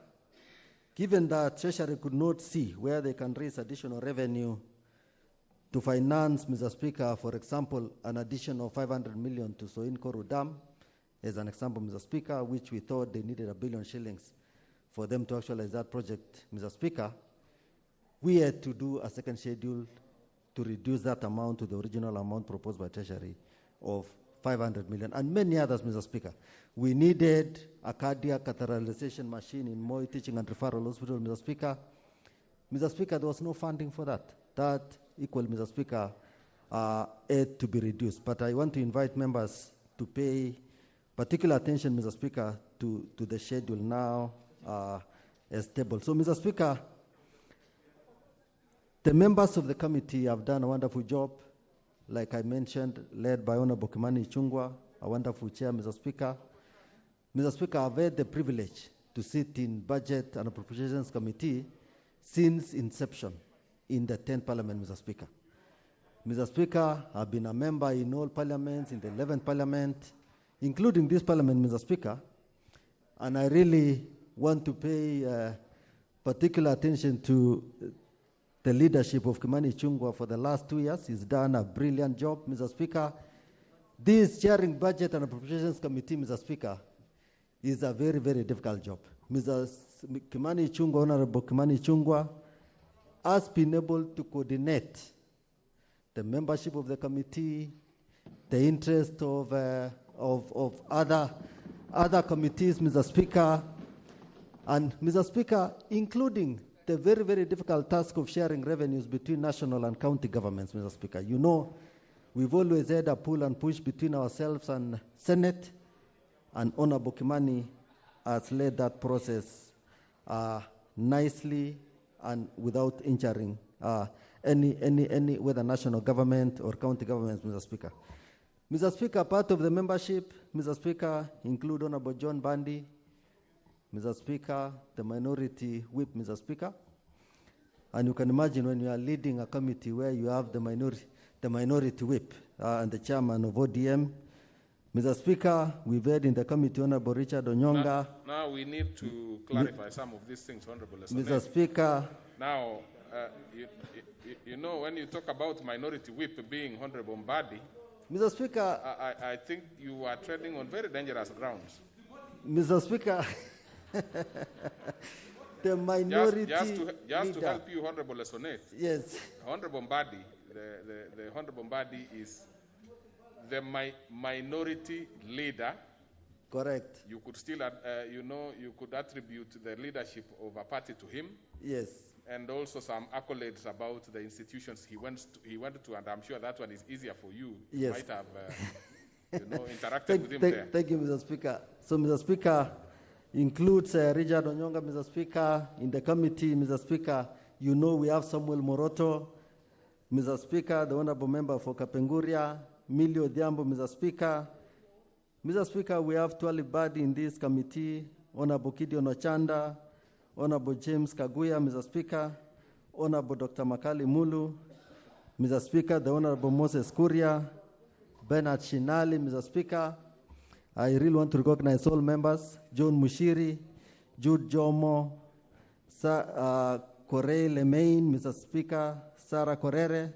given that Treasury could not see where they can raise additional revenue to finance, Mr. Speaker, for example, an additional 500 million to Soin-Koru Dam, as an example, Mr. Speaker, which we thought they needed $1 billion shillings for them to actualize that project, Mr. Speaker, we had to do a second schedule to reduce that amount to the original amount proposed by Treasury of 500 million, and many others, Mr. Speaker. We needed a cardiac catheterization machine in Moi Teaching and Referral Hospital, Mr. Speaker. Mr. Speaker, there was no funding for that. That equal, Mr. Speaker, had to be reduced. But I want to invite members to pay particular attention, Mr. Speaker, to the schedule now as tabled. So, Mr. Speaker, the members of the committee have done a wonderful job, like I mentioned, led by Honorable Kimani Ichung'wah, a wonderful chair, Mr. Speaker. Mr. Speaker, I've had the privilege to sit in Budget and Appropriations Committee since inception in the 10th Parliament, Mr. Speaker. Mr. Speaker, I've been a member in all parliaments, in the 11th Parliament, including this Parliament, Mr. Speaker, and I really want to pay particular attention to the leadership of Kimani Ichung'wah for the last 2 years. He's done a brilliant job, Mr. Speaker. This chairing Budget and Appropriations Committee, Mr. Speaker, is a very, very difficult job. Mr. Kimani Ichung'wah, Honorable Kimani Ichung'wah, has been able to coordinate the membership of the committee, the interest of other committees, Mr. Speaker, and Mr. Speaker, including the very, very difficult task of sharing revenues between national and county governments, Mr. Speaker. You know, we've always had a pull and push between ourselves and Senate, and Honorable Kimani has led that process nicely and without injuring any whether national government or county governments, Mr. Speaker. Mr. Speaker, part of the membership, Mr. Speaker, include Honorable John Bandi, Mr. Speaker, the minority whip, Mr. Speaker. And you can imagine when you are leading a committee where you have the minority whip and the chairman of ODM. Mr. Speaker, we've heard in the committee Honorable Richard Onyonga. Now we need to clarify some of these things, Honorable Lesonet. Mr. Speaker. Now, you know, when you talk about minority whip being Honorable Mbadi, Mr. Speaker, I think you are treading on very dangerous grounds. Mr. Speaker, the minority just to help you, Honorable Lesonet. Yes. Honorable Mbadi, the Honorable Mbadi is the minority leader. Correct. You could still, you could attribute the leadership of a party to him. Yes. And also some accolades about the institutions he went to, and I'm sure that one is easier for you. Yes. You might have, interacted with him there. Thank you, Mr. Speaker. So, Mr. Speaker, includes Richard Onyonga, Mr. Speaker, in the committee, Mr. Speaker. You know we have Samuel Moroto, Mr. Speaker, the Honorable Member for Kapenguria, Milio Diambo, Mr. Speaker. Mr. Speaker, we have Twali Badi in this committee, Honorable Gideon Ochanda, Honorable James Kaguya, Mr. Speaker, Honorable Dr. Makali Mulu, Mr. Speaker, the Honorable Moses Kuria, Bernard Shinali, Mr. Speaker. I really want to recognize all members, John Mushiri, Jude Jomo, Corey Lemain, Mr. Speaker, Sarah Korere,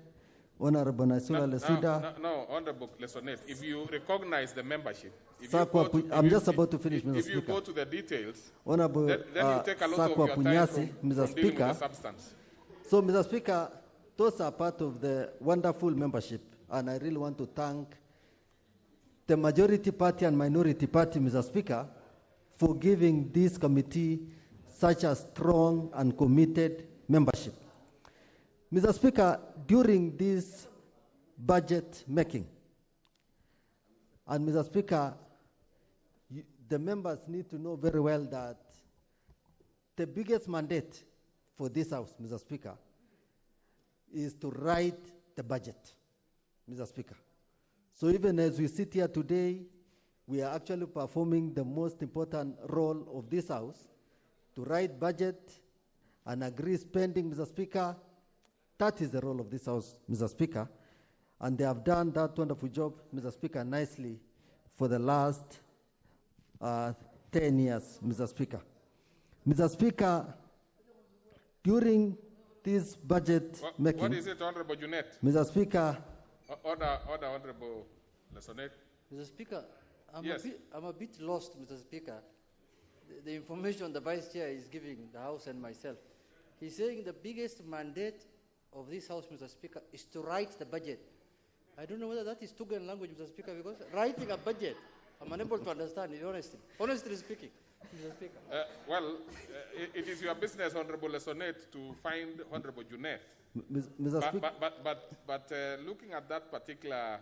Honorable Nasula Lesuda. No, Honorable Lesonet, if you recognize the membership, I'm just about to finish, Mr. Speaker. If you go to the details, Honorable then you take a lot of your time from Mr. dealing Speaker. with the substance. So, Mr. Speaker, those are part of the wonderful membership, and I really want to thank the majority party and minority party, Mr. Speaker, for giving this committee such a strong and committed membership. Mr. Speaker, during this budget making, and Mr. Speaker, the members need to know very well that the biggest mandate for this House, Mr. Speaker, is to write the budget, Mr. Speaker. So even as we sit here today, we are actually performing the most important role of this House to write budget and agree spending, Mr. Speaker. That is the role of this House, Mr. Speaker. And they have done that wonderful job, Mr. Speaker, nicely for the last 10 years, Mr. Speaker. Mr. Speaker, during this budget making... What is it, Honorable Junet? Mr. Speaker... Order, Honorable Lesonet. Mr. Speaker, Yes. I'm a bit lost, Mr. Speaker. The information the Vice Chair is giving the House and myself. He's saying the biggest mandate of this House, Mr. Speaker, is to write the budget. I don't know whether that is Tugan language, Mr. Speaker, because writing a budget, I'm unable to understand it, honestly speaking, Mr. Speaker. It is your business, Honorable Lesonet, to find Honorable Junet. Mr. Speaker. But looking at that particular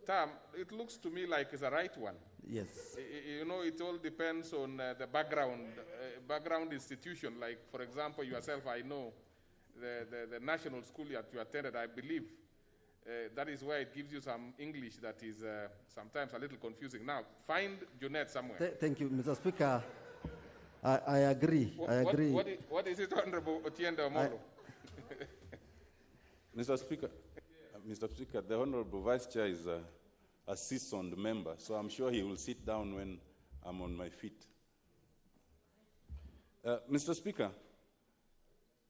term, it looks to me like it's a right one. Yes. You know, it all depends on the background institution. Like, for example, yourself, I know the national school that you attended, I believe, that is where it gives you some English that is sometimes a little confusing. Now, find Junet somewhere. Thank you, Mr. Speaker. I agree. What is it, Honorable Otiende Omolo? Mr. Speaker, the Honorable Vice Chair is a seasoned member, so I'm sure he will sit down when I'm on my feet. Mr. Speaker,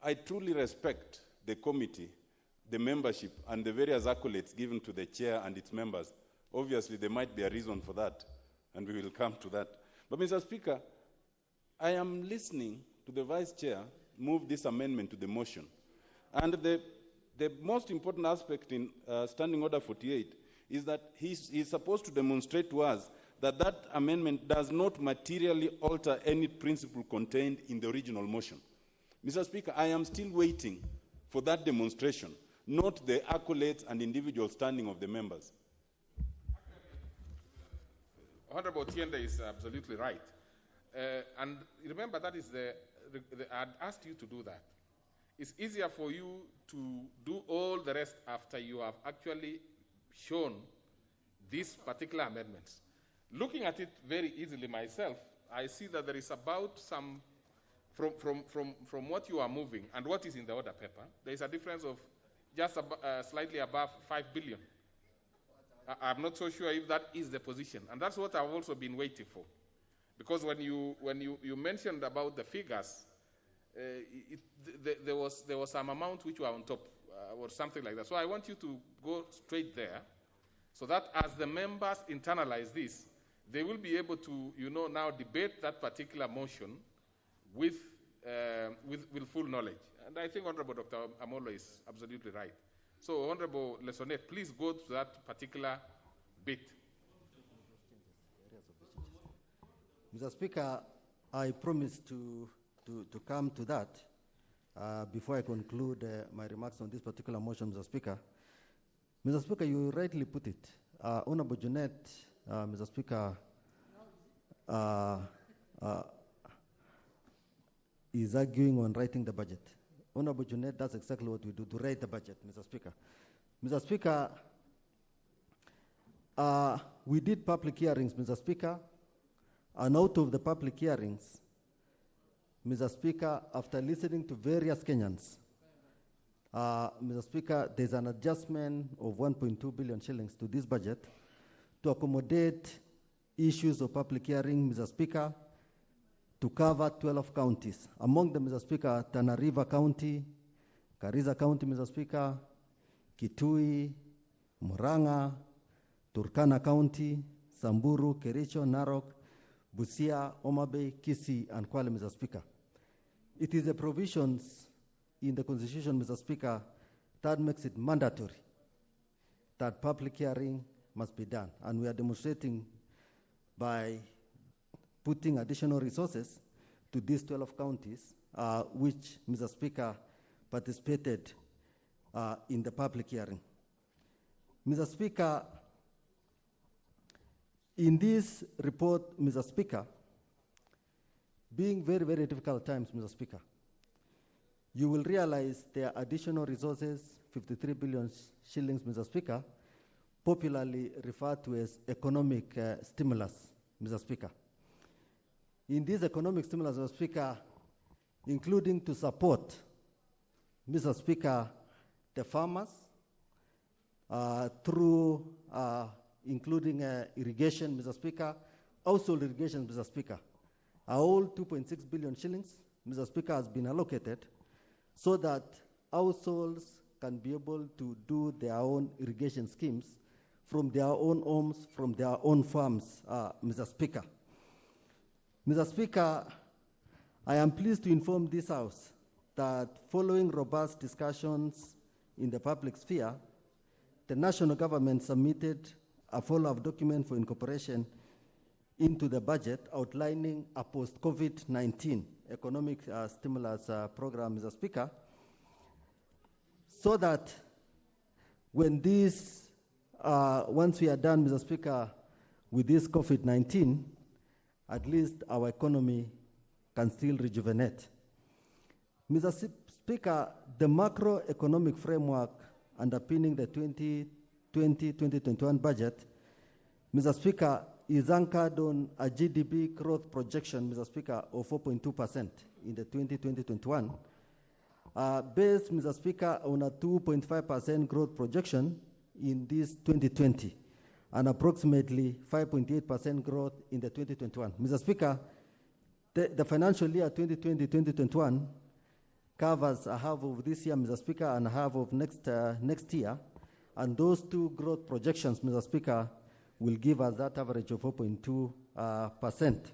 I truly respect the committee, the membership, and the various accolades given to the chair and its members. Obviously, there might be a reason for that, and we will come to that. But, Mr. Speaker, I am listening to the Vice Chair move this amendment to the motion. And the most important aspect in Standing Order 48 is that he's supposed to demonstrate to us that that amendment does not materially alter any principle contained in the original motion. Mr. Speaker, I am still waiting for that demonstration, not the accolades and individual standing of the members. Honorable Tiende is absolutely right. And remember, that is I'd asked you to do that. It's easier for you to do all the rest after you have actually shown these particular amendments. Looking at it very easily myself, I see that there is about some, from what you are moving and what is in the order paper, there is a difference of just slightly above 5 billion. I'm not so sure if that is the position. And that's what I've also been waiting for. Because when you mentioned about the figures, there was some amount which were on top or something like that. So I want you to go straight there so that as the members internalize this, they will be able to, now debate that particular motion with full knowledge. And I think Honorable Dr. Amolo is absolutely right. So Honorable Lesonet, please go to that particular bit. Mr. Speaker, I promise to come to that before I conclude my remarks on this particular motion, Mr. Speaker. Mr. Speaker, you rightly put it. Honorable Junet, Mr. Speaker, is arguing on writing the budget. Honorable Junet does exactly what we do, to write the budget, Mr. Speaker. Mr. Speaker, we did public hearings, Mr. Speaker, and out of the public hearings, Mr. Speaker, after listening to various Kenyans, Mr. Speaker, there's an adjustment of 1.2 billion shillings to this budget to accommodate issues of public hearing, Mr. Speaker, to cover 12 counties. Among them, Mr. Speaker, Tana River County, Garissa County, Mr. Speaker, Kitui, Murang'a, Turkana County, Samburu, Kericho, Narok, Busia, Homa Bay, Kisii, and Kwale, Mr. Speaker. It is the provisions in the Constitution, Mr. Speaker, that makes it mandatory that public hearing must be done. And we are demonstrating by putting additional resources to these 12 counties, which, Mr. Speaker, participated in the public hearing. Mr. Speaker, in this report, Mr. Speaker, being very, very difficult times, Mr. Speaker, you will realize there are additional resources, 53 billion shillings, Mr. Speaker, popularly referred to as economic stimulus, Mr. Speaker. In this economic stimulus, Mr. Speaker, including to support, Mr. Speaker, the farmers, through including irrigation, Mr. Speaker, household irrigation, Mr. Speaker. A whole 2.6 billion shillings, Mr. Speaker, has been allocated so that households can be able to do their own irrigation schemes from their own homes, from their own farms, Mr. Speaker. Mr. Speaker, I am pleased to inform this House that following robust discussions in the public sphere, the national government submitted a follow-up document for incorporation into the budget outlining a post-COVID-19 economic stimulus program, Mr. Speaker, so that when this, once we are done, Mr. Speaker, with this COVID-19, at least our economy can still rejuvenate. Mr. Speaker, the macroeconomic framework underpinning the 2020-2021 budget, Mr. Speaker, is anchored on a GDP growth projection, Mr. Speaker, of 4.2% in the 2020-21, based, Mr. Speaker, on a 2.5% growth projection in this 2020, and approximately 5.8% growth in the 2021. Mr. Speaker, the financial year 2020-2021 covers a half of this year, Mr. Speaker, and a half of next year, and those two growth projections, Mr. Speaker, will give us that average of 4.2%.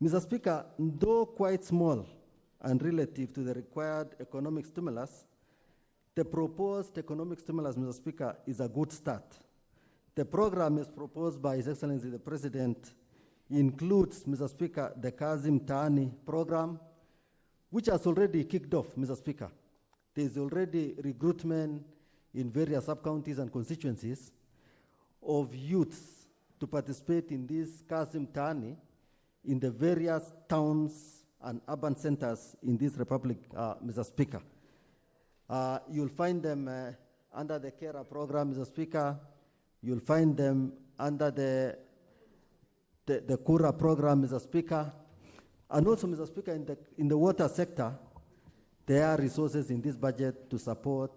Mr. Speaker, though quite small and relative to the required economic stimulus, the proposed economic stimulus, Mr. Speaker, is a good start. The program is proposed by His Excellency the President includes, Mr. Speaker, the Kazim Taani program, which has already kicked off, Mr. Speaker. There is already recruitment in various sub-counties and constituencies of youths to participate in this Kazim Taani in the various towns and urban centers in this republic, Mr. Speaker. You'll find them under the CARA program, Mr. Speaker. You'll find them under the Kura program, Mr. Speaker. And also, Mr. Speaker, in the water sector, there are resources in this budget to support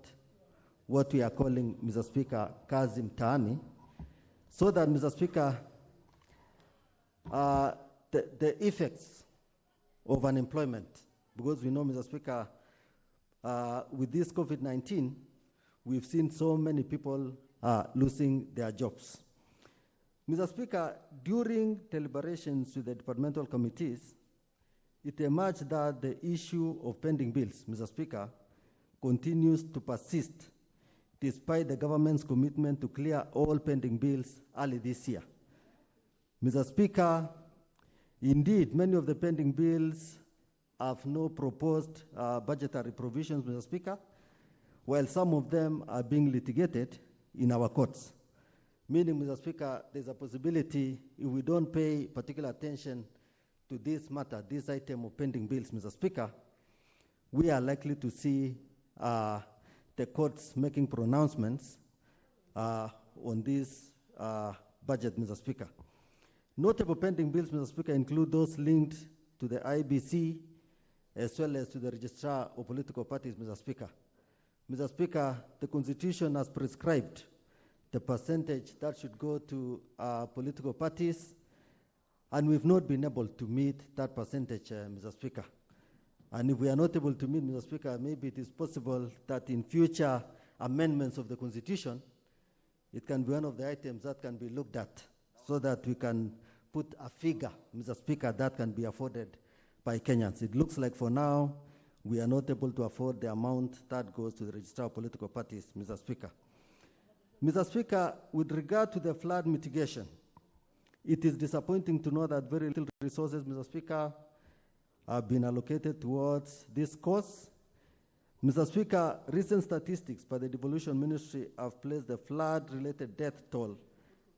what we are calling, Mr. Speaker, Kazim Taani, so that, Mr. Speaker, the effects of unemployment, because we know, Mr. Speaker, with this COVID-19, we've seen so many people losing their jobs. Mr. Speaker, during deliberations with the departmental committees, it emerged that the issue of pending bills, Mr. Speaker, continues to persist despite the government's commitment to clear all pending bills early this year. Mr. Speaker, indeed, many of the pending bills have no proposed budgetary provisions, Mr. Speaker, while some of them are being litigated in our courts. Meaning, Mr. Speaker, there's a possibility if we don't pay particular attention to this matter, this item of pending bills, Mr. Speaker, we are likely to see the courts making pronouncements on this budget, Mr. Speaker. Notable pending bills, Mr. Speaker, include those linked to the IBC as well as to the Registrar of Political Parties, Mr. Speaker. Mr. Speaker, the Constitution has prescribed the percentage that should go to political parties, and we've not been able to meet that percentage, Mr. Speaker. And if we are not able to meet, Mr. Speaker, maybe it is possible that in future amendments of the Constitution, it can be one of the items that can be looked at so that we can put a figure, Mr. Speaker, that can be afforded by Kenyans. It looks like for now, we are not able to afford the amount that goes to the Registrar of Political Parties, Mr. Speaker. Mr. Speaker, with regard to the flood mitigation, it is disappointing to know that very little resources, Mr. Speaker, have been allocated towards this cause. Mr. Speaker, recent statistics by the Devolution Ministry have placed the flood-related death toll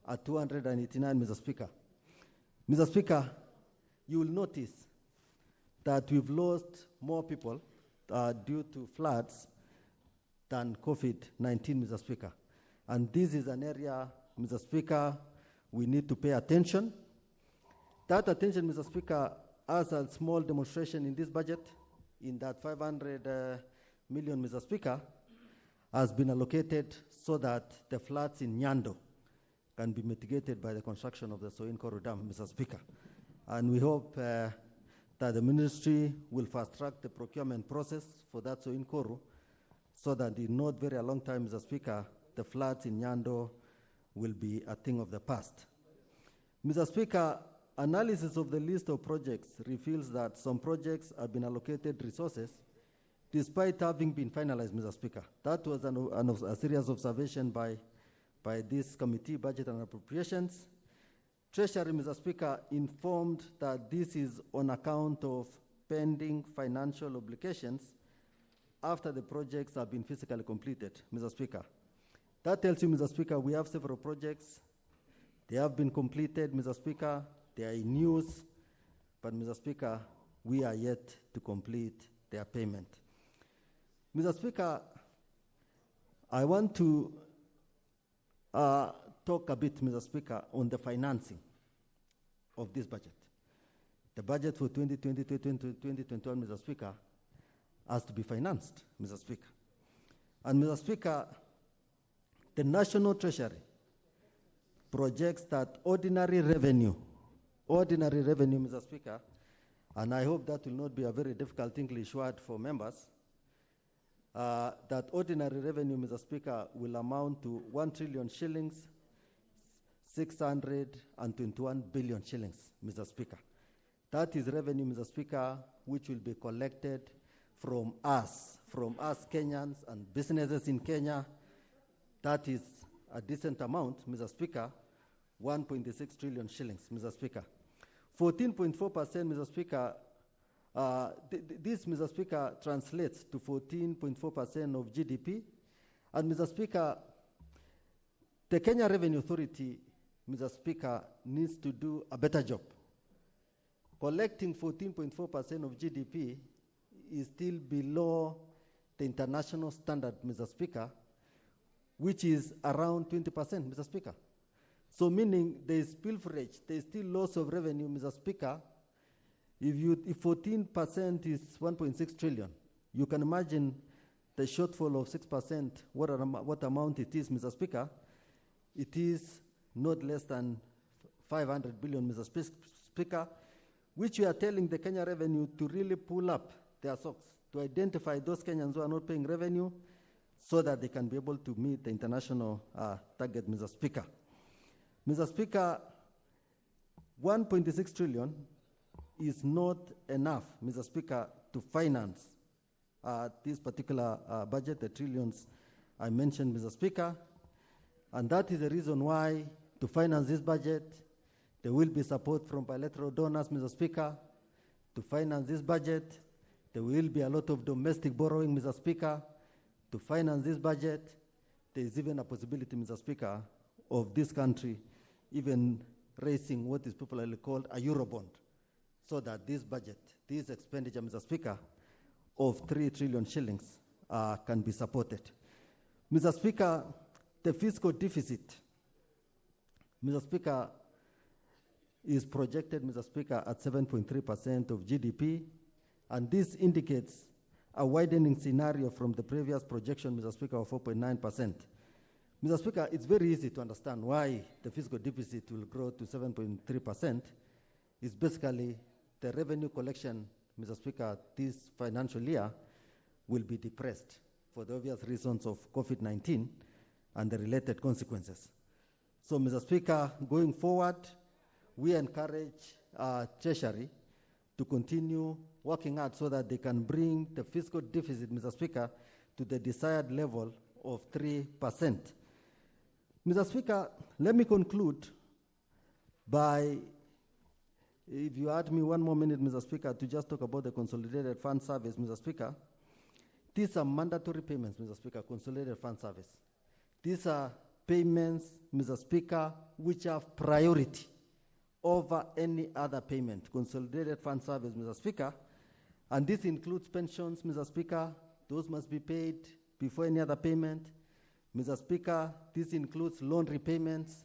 at 289, Mr. Speaker. Mr. Speaker, you will notice that we've lost more people due to floods than COVID-19, Mr. Speaker. And this is an area, Mr. Speaker, we need to pay attention. That attention, Mr. Speaker, as a small demonstration in this budget, in that 500 million, Mr. Speaker, has been allocated so that the floods in Nyando can be mitigated by the construction of the Soin-Koru Dam, Mr. Speaker. And we hope that the ministry will fast-track the procurement process for that Soin-Koru so that in not very long time, Mr. Speaker, the floods in Nyando will be a thing of the past. Mr. Speaker, analysis of the list of projects reveals that some projects have been allocated resources despite having been finalized, Mr. Speaker. That was a serious observation by this committee, Budget and Appropriations. Treasury, Mr. Speaker, informed that this is on account of pending financial obligations after the projects have been physically completed, Mr. Speaker. That tells you, Mr. Speaker, we have several projects. They have been completed, Mr. Speaker. They are in use, but, Mr. Speaker, we are yet to complete their payment. Mr. Speaker, I want to talk a bit, Mr. Speaker, on the financing of this budget. The budget for 2020-2021, Mr. Speaker, has to be financed, Mr. Speaker. And, Mr. Speaker, the National Treasury projects that ordinary revenue, Mr. Speaker, and I hope that will not be a very difficult English word for members, that ordinary revenue, Mr. Speaker, will amount to 1 trillion shillings, 621 billion shillings, Mr. Speaker. That is revenue, Mr. Speaker, which will be collected from us Kenyans and businesses in Kenya. That is a decent amount, Mr. Speaker, 1.6 trillion shillings, Mr. Speaker. 14.4%, Mr. Speaker, this, Mr. Speaker, translates to 14.4% of GDP. And, Mr. Speaker, the Kenya Revenue Authority, Mr. Speaker, needs to do a better job. Collecting 14.4% of GDP is still below the international standard, Mr. Speaker, which is around 20%, Mr. Speaker. So meaning there is pilferage, there is still loss of revenue, Mr. Speaker. If 14% is 1.6 trillion, you can imagine the shortfall of 6%, what amount it is, Mr. Speaker. It is not less than 500 billion, Mr. Speaker, which we are telling the Kenya Revenue to really pull up their socks, to identify those Kenyans who are not paying revenue so that they can be able to meet the international target, Mr. Speaker. Mr. Speaker, 1.6 trillion is not enough, Mr. Speaker, to finance this particular budget, the trillions I mentioned, Mr. Speaker. And that is the reason why, to finance this budget, there will be support from bilateral donors, Mr. Speaker. To finance this budget, there will be a lot of domestic borrowing, Mr. Speaker. To finance this budget, there is even a possibility, Mr. Speaker, of this country even raising what is popularly called a Eurobond, so that this budget, this expenditure, Mr. Speaker, of 3 trillion shillings can be supported. Mr. Speaker, the fiscal deficit, Mr. Speaker, is projected, Mr. Speaker, at 7.3% of GDP, and this indicates a widening scenario from the previous projection, Mr. Speaker, of 4.9%. Mr. Speaker, it's very easy to understand why the fiscal deficit will grow to 7.3%. It's basically the revenue collection, Mr. Speaker, this financial year will be depressed for the obvious reasons of COVID-19 and the related consequences. So, Mr. Speaker, going forward, we encourage Treasury to continue working hard so that they can bring the fiscal deficit, Mr. Speaker, to the desired level of 3%. Mr. Speaker, let me conclude by, if you add me one more minute, Mr. Speaker, to just talk about the Consolidated Fund Service, Mr. Speaker. These are mandatory payments, Mr. Speaker, Consolidated Fund Service. These are payments, Mr. Speaker, which have priority over any other payment, Consolidated Fund Service, Mr. Speaker. And this includes pensions, Mr. Speaker. Those must be paid before any other payment. Mr. Speaker, this includes loan repayments,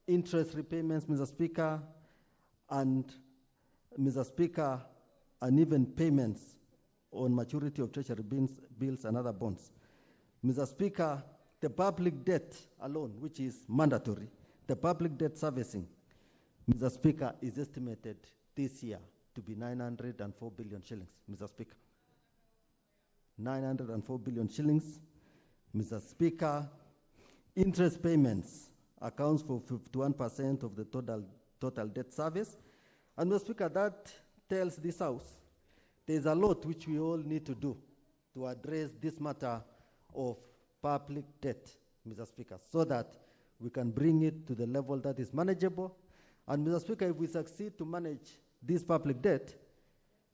interest repayments, Mr. Speaker, and, Mr. Speaker, and even payments on maturity of treasury bills and other bonds. Mr. Speaker, the public debt alone, which is mandatory, the public debt servicing, Mr. Speaker, is estimated this year to be 904 billion shillings, Mr. Speaker. 904 billion shillings. Mr. Speaker, interest payments accounts for 51% of the total debt service. And Mr. Speaker, that tells this House there's a lot which we all need to do to address this matter of public debt, Mr. Speaker, so that we can bring it to the level that is manageable. And Mr. Speaker, if we succeed to manage this public debt,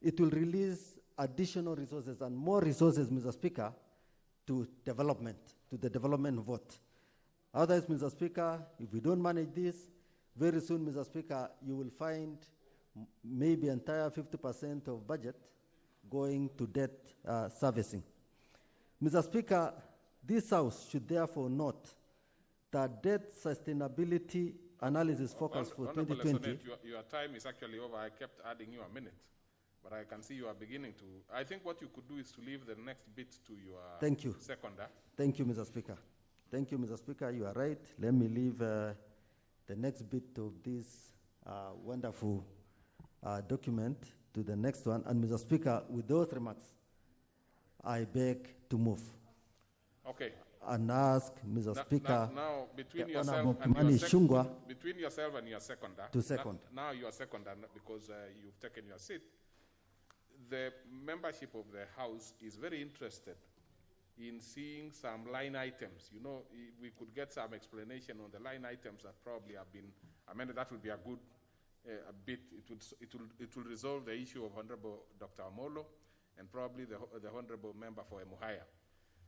it will release additional resources and more resources, Mr. Speaker, to development, to the development vote. Otherwise, Mr. Speaker, if we don't manage this, very soon, Mr. Speaker, you will find maybe entire 50% of budget going to debt servicing. Mr. Speaker, this House should therefore note that debt sustainability analysis focus for 2020. Your time is actually over. I kept adding you a minute, but I can see you are beginning to. I think what you could do is to leave the next bit to your Thank you. seconder. Thank you, Mr. Speaker. Thank you, Mr. Speaker. You are right. Let me leave the next bit of this wonderful document to the next one. And Mr. Speaker, with those remarks, I beg to move. Okay. And ask Mr. Speaker, now between the yourself Honorable and Kimani your Ichung'wah between yourself and your seconder, to second. Now you are seconder because you've taken your seat. The membership of the House is very interested in seeing some line items. You know, if we could get some explanation on the line items that probably have been amended. That would be a good a bit. It will resolve the issue of Honorable Dr. Amolo and probably the Honorable Member for Emuhaya.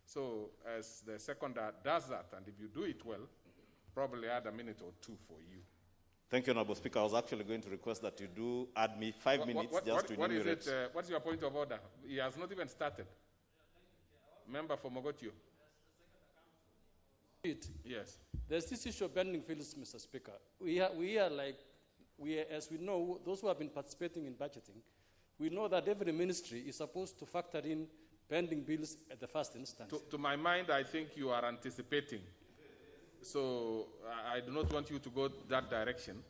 So as the seconder does that, and if you do it well, probably add a minute or two for you. Thank you, Honorable Speaker. I was actually going to request that you do add me 5 minutes just to enumerate. What's your point of order? He has not even started. Member for Mogotio. Yes. There's this issue of bending fields, Mr. Speaker. As we know, those who have been participating in budgeting, we know that every ministry is supposed to factor in pending bills at the first instance. To my mind, I think you are anticipating. So I do not want you to go that direction.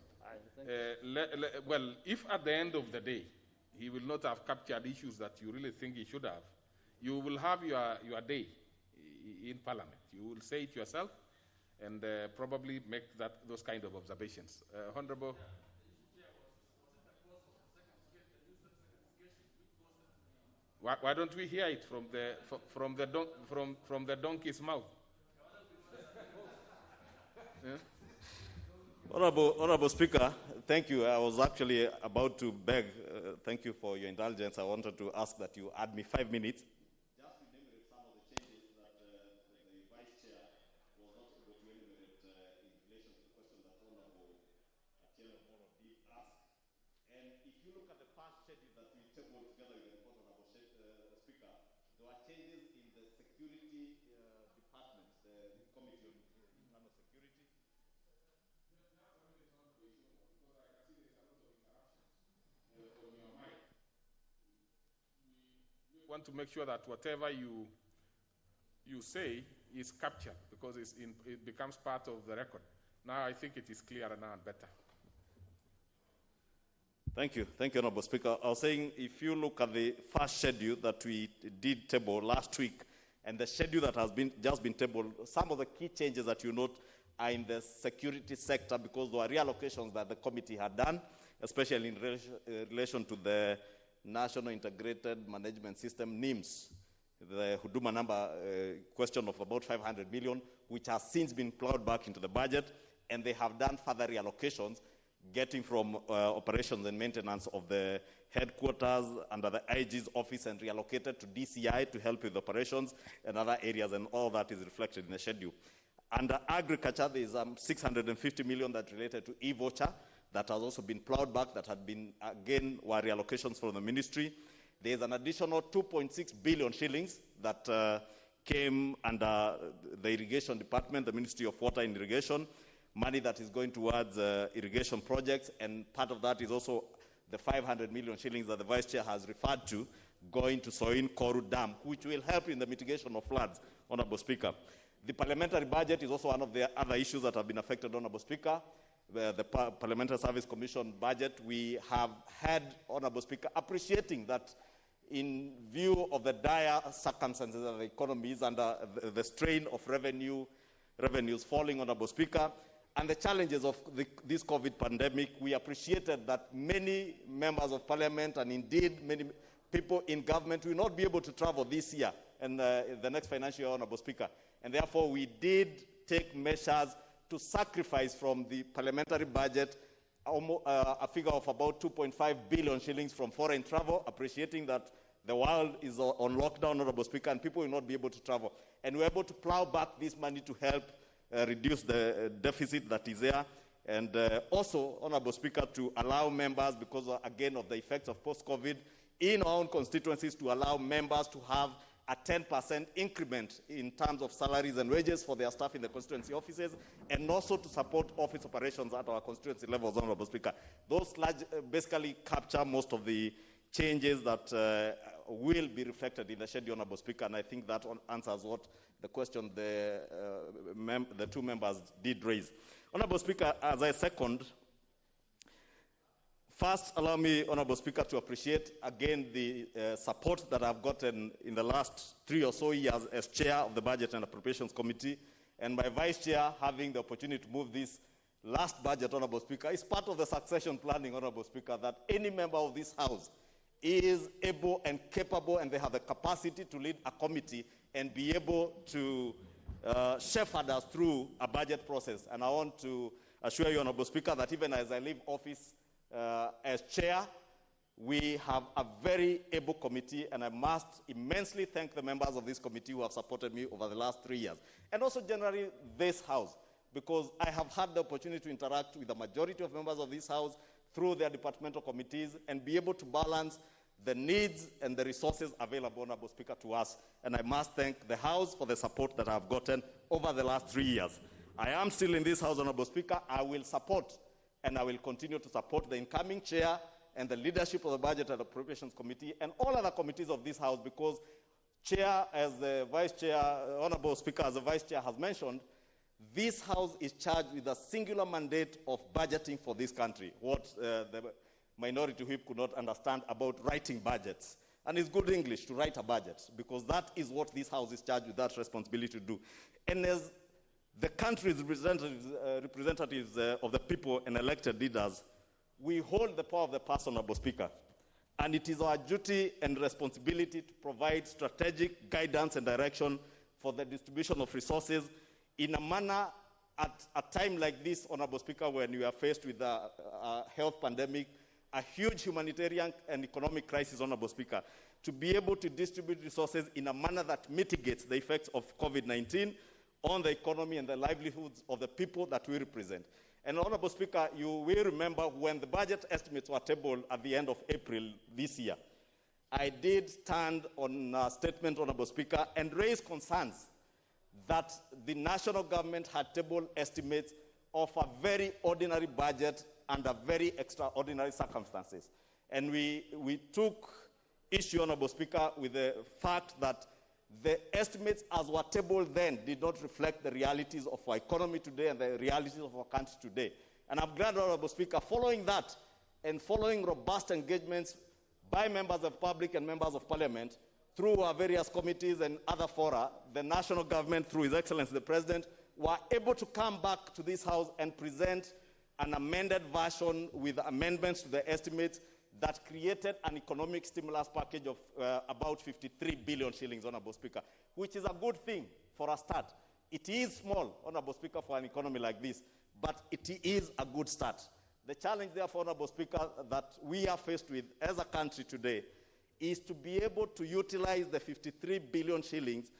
Well, if at the end of the day, he will not have captured issues that you really think he should have, you will have your day in Parliament. You will say it yourself and probably make those kind of observations. Honorable. Why don't we hear it from the donkey's mouth? Yeah? Honorable Speaker, thank you. I was actually about to beg, thank you for your indulgence. I wanted to ask that you add me 5 minutes. Just to enumerate some of the changes that the Vice Chair was not able to enumerate in relation to the question that Honorable Chairman Moro did ask. And if you look at the past schedule that we tabled together with the report, Honorable Speaker, there were changes in the security department, the Committee on Internal Security. We want to make sure that whatever you say is captured because it becomes part of the record. Now I think it is clearer now and better. Thank you, Honorable Speaker. I was saying, if you look at the first schedule that we did table last week, and the schedule that has just been tabled, some of the key changes that you note are in the security sector because there were reallocations that the committee had done, especially in relation to the National Integrated Management System, NIMS, the Huduma number question of about 500 million, which has since been plowed back into the budget, and they have done further reallocations, getting from operations and maintenance of the headquarters under the IG's office and reallocated to DCI to help with operations and other areas, and all that is reflected in the schedule. Under agriculture, there is 650 million that related to e-voucher that has also been plowed back, that had been, again, were reallocations from the ministry. There is an additional 2.6 billion shillings that came under the irrigation department, the Ministry of Water and Irrigation, money that is going towards irrigation projects, and part of that is also the 500 million shillings that the Vice Chair has referred to going to Soin Koru Dam, which will help in the mitigation of floods, Honorable Speaker. The parliamentary budget is also one of the other issues that have been affected, Honorable Speaker. The Parliamentary Service Commission budget, we have had, Honorable Speaker, appreciating that in view of the dire circumstances of the economies and the strain of revenues falling, Honorable Speaker, and the challenges of this COVID pandemic, we appreciated that many members of Parliament and indeed many people in government will not be able to travel this year and the next financial year, Honorable Speaker. And therefore, we did take measures to sacrifice from the parliamentary budget a figure of about 2.5 billion shillings from foreign travel, appreciating that the world is on lockdown, Honorable Speaker, and people will not be able to travel. And we're able to plow back this money to help reduce the deficit that is there. And also, Honorable Speaker, to allow members, because again of the effects of post-COVID, in our own constituencies, to allow members to have a 10% increment in terms of salaries and wages for their staff in the constituency offices, and also to support office operations at our constituency levels, Honorable Speaker. Those basically capture most of the changes that will be reflected in the schedule, Honorable Speaker, and I think that answers what the question the two members did raise. Honorable Speaker, as I second, first, allow me, Honorable Speaker, to appreciate again the support that I've gotten in the last 3 or so years as Chair of the Budget and Appropriations Committee, and my Vice Chair having the opportunity to move this last budget, Honorable Speaker, is part of the succession planning, Honorable Speaker, that any member of this House is able and capable, and they have the capacity to lead a committee and be able to shepherd us through a budget process. And I want to assure you, Honorable Speaker, that even as I leave office as chair, we have a very able committee, and I must immensely thank the members of this committee who have supported me over the last 3 years. And also generally this House, because I have had the opportunity to interact with the majority of members of this House through their departmental committees and be able to balance the needs and the resources available, Honorable Speaker, to us. And I must thank the House for the support that I've gotten over the last 3 years. I am still in this House, Honorable Speaker. I will support and I will continue to support the incoming chair and the leadership of the Budget and Appropriations Committee and all other committees of this House, because Chair, as the Vice Chair, Honorable Speaker, as the Vice Chair has mentioned, this House is charged with a singular mandate of budgeting for this country, what the Minority Whip could not understand about writing budgets. And it's good English to write a budget, because that is what this House is charged with, that responsibility to do. And as the country's representatives of the people and elected leaders, we hold the power of the purse, Honorable Speaker. And it is our duty and responsibility to provide strategic guidance and direction for the distribution of resources in a manner at a time like this, Honorable Speaker, when we are faced with a health pandemic, a huge humanitarian and economic crisis, Honorable Speaker, to be able to distribute resources in a manner that mitigates the effects of COVID-19 on the economy and the livelihoods of the people that we represent. And Honorable Speaker, you will remember when the budget estimates were tabled at the end of April this year, I did stand on a statement, Honorable Speaker, and raise concerns that the national government had tabled estimates of a very ordinary budget under very extraordinary circumstances. And we took issue, Honorable Speaker, with the fact that the estimates as were tabled then did not reflect the realities of our economy today and the realities of our country today. And I'm glad, Honorable Speaker, following that and following robust engagements by members of the public and members of Parliament through our various committees and other fora, the national government, through His Excellency the President, were able to come back to this House and present an amended version with amendments to the estimates that created an economic stimulus package of about 53 billion shillings, Honorable Speaker, which is a good thing for a start. It is small, Honorable Speaker, for an economy like this, but it is a good start. The challenge, therefore, Honorable Speaker, that we are faced with as a country today is to be able to utilize the 53 billion shillings,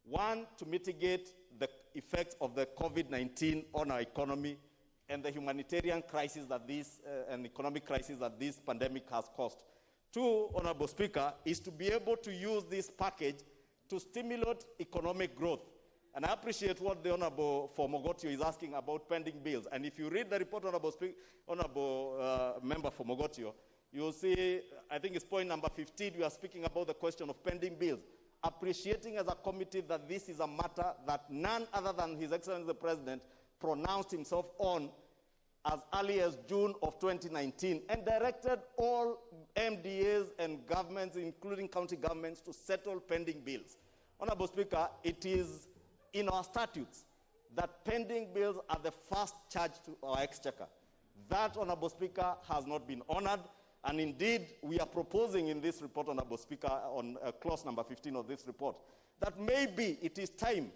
one, to mitigate the effects of the COVID-19 on our economy and the humanitarian crisis that this, and economic crisis that this pandemic has caused. Two, Honorable Speaker, is to be able to use this package to stimulate economic growth. And I appreciate what the Honorable for Mogotio is asking about pending bills. And if you read the report, Honorable Member for Mogotio, you'll see, I think it's point number 15, we are speaking about the question of pending bills. appreciating as a committee that this is a matter that none other than His Excellency the President pronounced himself on as early as June of 2019 and directed all MDAs and governments, including county governments, to settle pending bills. Honorable Speaker, it is in our statutes that pending bills are the first charge to our exchequer. That, Honorable Speaker, has not been honored, and indeed we are proposing in this report, Honorable Speaker, on clause number 15 of this report, that maybe it is time,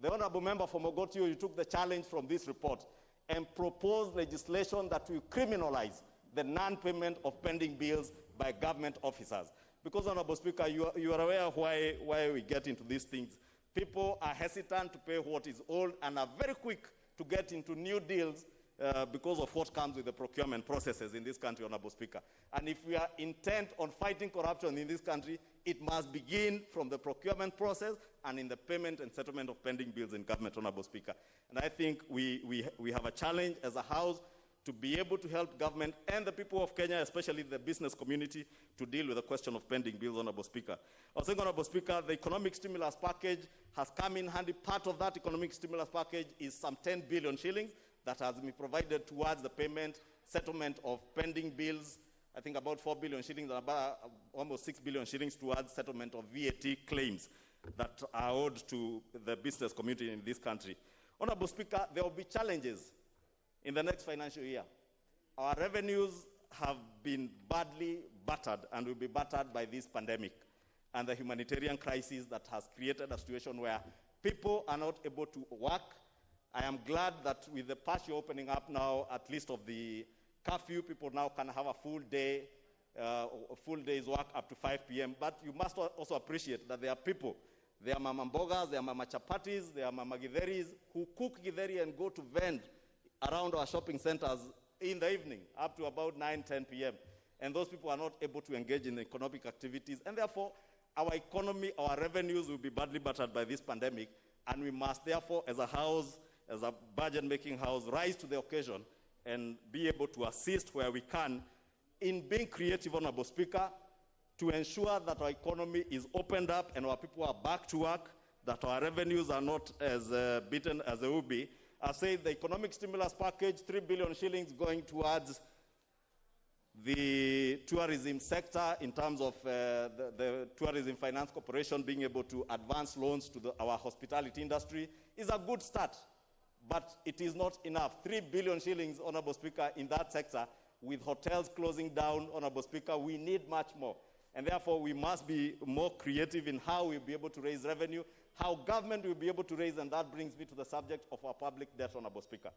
the Honorable Member from Mogotio, you took the challenge from this report, and proposed legislation that will criminalize the non-payment of pending bills by government officers. Because, Honorable Speaker, you are aware why we get into these things. People are hesitant to pay what is old and are very quick to get into new deals because of what comes with the procurement processes in this country, Honorable Speaker. And if we are intent on fighting corruption in this country, it must begin from the procurement process and in the payment and settlement of pending bills in government, Honorable Speaker. And I think we have a challenge as a House to be able to help government and the people of Kenya, especially the business community, to deal with the question of pending bills, Honorable Speaker. I was saying, Honorable Speaker, the economic stimulus package has come in handy. Part of that economic stimulus package is some 10 billion shillings that has been provided towards the payment, settlement of pending bills, I think about 4 billion shillings and about almost 6 billion shillings towards settlement of VAT claims that are owed to the business community in this country. Honorable Speaker, there will be challenges in the next financial year. Our revenues have been badly battered and will be battered by this pandemic and the humanitarian crisis that has created a situation where people are not able to work. I am glad that with the partial opening up now, at least of the curfew, people now can have a full day's work up to 5 p.m. But you must also appreciate that there are people, there are mama mbogas, there are mama chapatis, there are mama gidheris who cook gidheri and go to vend around our shopping centers in the evening up to about 9, 10 p.m. And those people are not able to engage in economic activities. And therefore, our economy, our revenues will be badly battered by this pandemic. And we must therefore, as a House, as a budget-making House, rise to the occasion and be able to assist where we can in being creative, Honorable Speaker, to ensure that our economy is opened up and our people are back to work, that our revenues are not as beaten as they will be. I say the economic stimulus package, 3 billion shillings going towards the tourism sector in terms of the Tourism Finance Corporation being able to advance loans to our hospitality industry is a good start. But it is not enough. 3 billion shillings, Honorable Speaker, in that sector, with hotels closing down, Honorable Speaker, we need much more. And therefore, we must be more creative in how we'll be able to raise revenue, how government will be able to raise, and that brings me to the subject of our public debt, Honorable Speaker.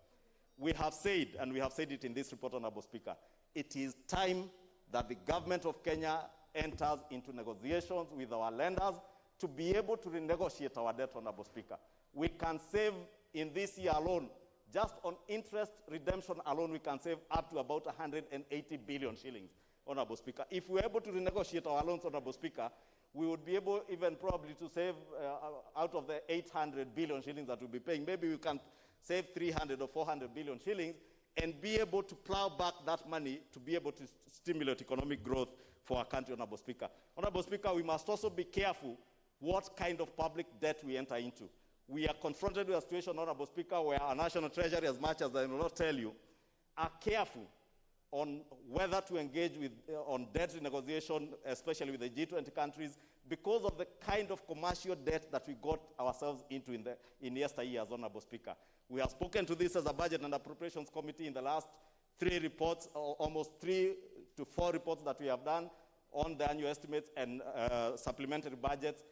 We have said, and we have said it in this report, Honorable Speaker, it is time that the government of Kenya enters into negotiations with our lenders to be able to renegotiate our debt, Honorable Speaker. We can save in this year alone, just on interest redemption alone, we can save up to about 180 billion shillings, Honorable Speaker. If we're able to renegotiate our loans, Honorable Speaker, we would be able even probably to save out of the 800 billion shillings that we'll be paying, maybe we can save 300 or 400 billion shillings and be able to plow back that money to be able to stimulate economic growth for our country, Honorable Speaker. Honorable Speaker, we must also be careful what kind of public debt we enter into. We are confronted with a situation, Honorable Speaker, where our National Treasury, as much as I will not tell you, are careful on whether to engage with on debt renegotiation, especially with the G20 countries, because of the kind of commercial debt that we got ourselves into in yesteryears, Honorable Speaker. We have spoken to this as a Budget and Appropriations Committee in the last 3 reports, or almost 3 to 4 reports that we have done on the annual estimates and supplementary budgets,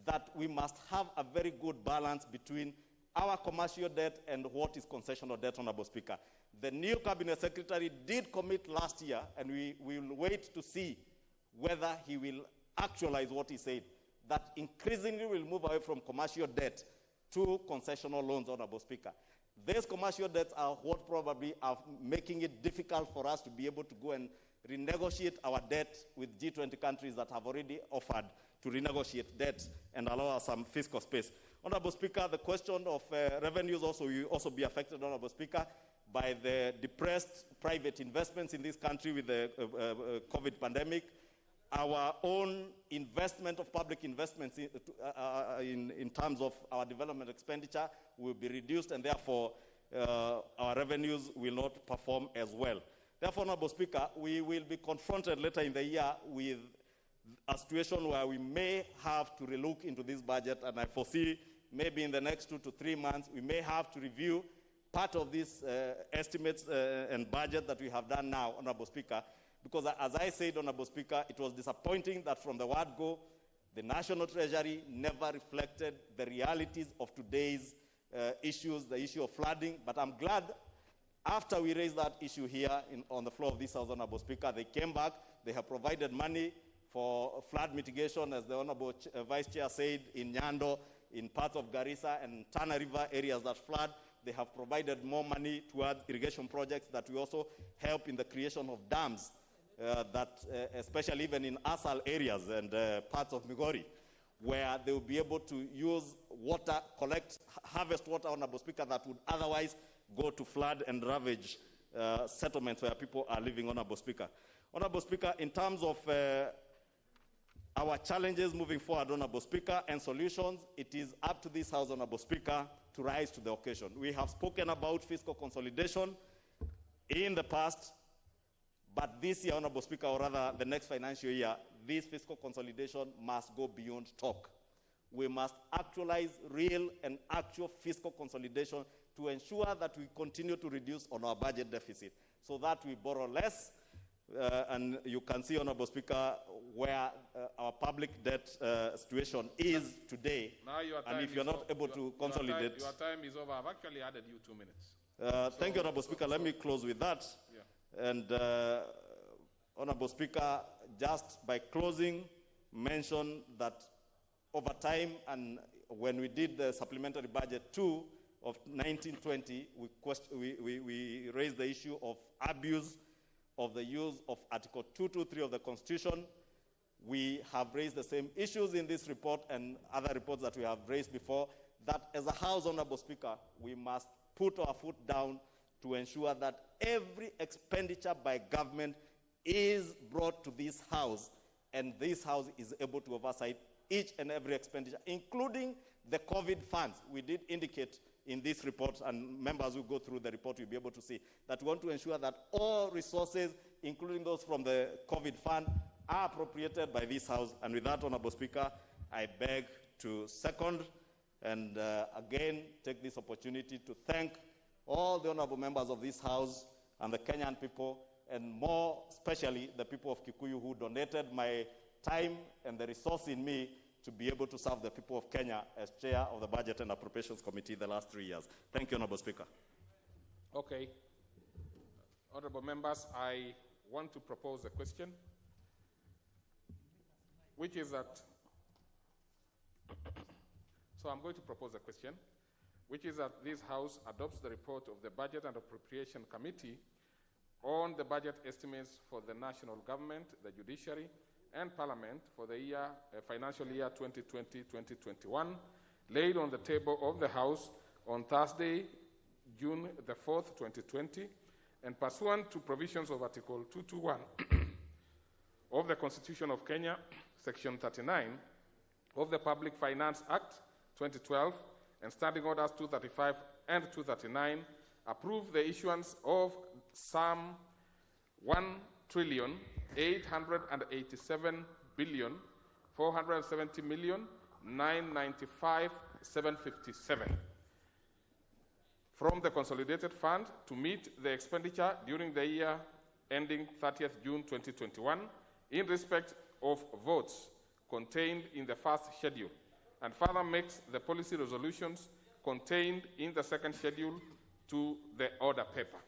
that we must have a very good balance between our commercial debt and what is concessional debt, Honorable Speaker. The new Cabinet Secretary did commit last year, and we will wait to see whether he will actualize what he said, that increasingly we'll move away from commercial debt to concessional loans, Honorable Speaker. These commercial debts are what probably are making it difficult for us to be able to go and renegotiate our debt with G20 countries that have already offered to renegotiate debt and allow us some fiscal space. Honorable Speaker, the question of revenues will also be affected, Honorable Speaker, by the depressed private investments in this country with the COVID pandemic. our own investment of public investments in terms of our development expenditure will be reduced, and therefore our revenues will not perform as well. Therefore, Honorable Speaker, we will be confronted later in the year with a situation where we may have to relook into this budget, and I foresee maybe in the next 2 to 3 months we may have to review part of these estimates and budget that we have done now, Honorable Speaker, because as I said, Honorable Speaker, it was disappointing that from the word go, the National Treasury never reflected the realities of today's issues, the issue of flooding. But I'm glad after we raised that issue here on the floor of this House, Honorable Speaker, they came back, they have provided money for flood mitigation, as the Honorable Vice Chair said, in Nyando, in parts of Garissa and Tana River areas that flood. They have provided more money towards irrigation projects that will also help in the creation of dams, especially even in Asal areas and parts of Migori, where they will be able to use water, harvest water, Honorable Speaker, that would otherwise go to flood and ravage settlements where people are living, Honorable Speaker. Honorable Speaker, in terms of our challenges moving forward, Honorable Speaker, and solutions, it is up to this House, Honorable Speaker, to rise to the occasion. We have spoken about fiscal consolidation in the past, but this year, Honorable Speaker, or rather the next financial year, this fiscal consolidation must go beyond talk. We must actualize real and actual fiscal consolidation to ensure that we continue to reduce on our budget deficit so that we borrow less. And you can see, Honorable Speaker, where our public debt situation is today. Now your time and if you're not able to consolidate... Your time is over. I've actually added you 2 minutes. Thank you, Honorable Speaker. Let me close with that. Yeah. And Honorable Speaker, just by closing, mention that over time, and when we did the supplementary budget 2 of 1920, we raised the issue of abuse of the use of Article 223 of the Constitution. We have raised the same issues in this report and other reports that we have raised before, that as a House, Honorable Speaker, we must put our foot down to ensure that every expenditure by government is brought to this House, and this House is able to oversight each and every expenditure, including the COVID funds. We did indicate in this report, and members who go through the report will be able to see that we want to ensure that all resources, including those from the COVID fund, are appropriated by this House. And with that, Honorable Speaker, I beg to second and again take this opportunity to thank all the honorable members of this House and the Kenyan people, and more especially the people of Kikuyu who donated my time and the resource in me to be able to serve the people of Kenya as chair of the Budget and Appropriations Committee the last 3 years. Thank you, Honorable Speaker. Okay. Honorable members, I want to propose a question, which is that, so I'm going to propose a question, which is that this House adopts the report of the Budget and Appropriation Committee on the budget estimates for the national government, the judiciary, and Parliament for the financial year 2020-2021, laid on the table of the House on Thursday, June the 4th, 2020, and pursuant to provisions of Article 221 of the Constitution of Kenya, Section 39 of the Public Finance Act 2012, and Standing Orders 235 and 239, approve the issuance of sum 1,887,470,995,757 from the Consolidated Fund to meet the expenditure during the year ending 30th June 2021 in respect of votes contained in the first schedule, and further makes the policy resolutions contained in the second schedule to the order paper.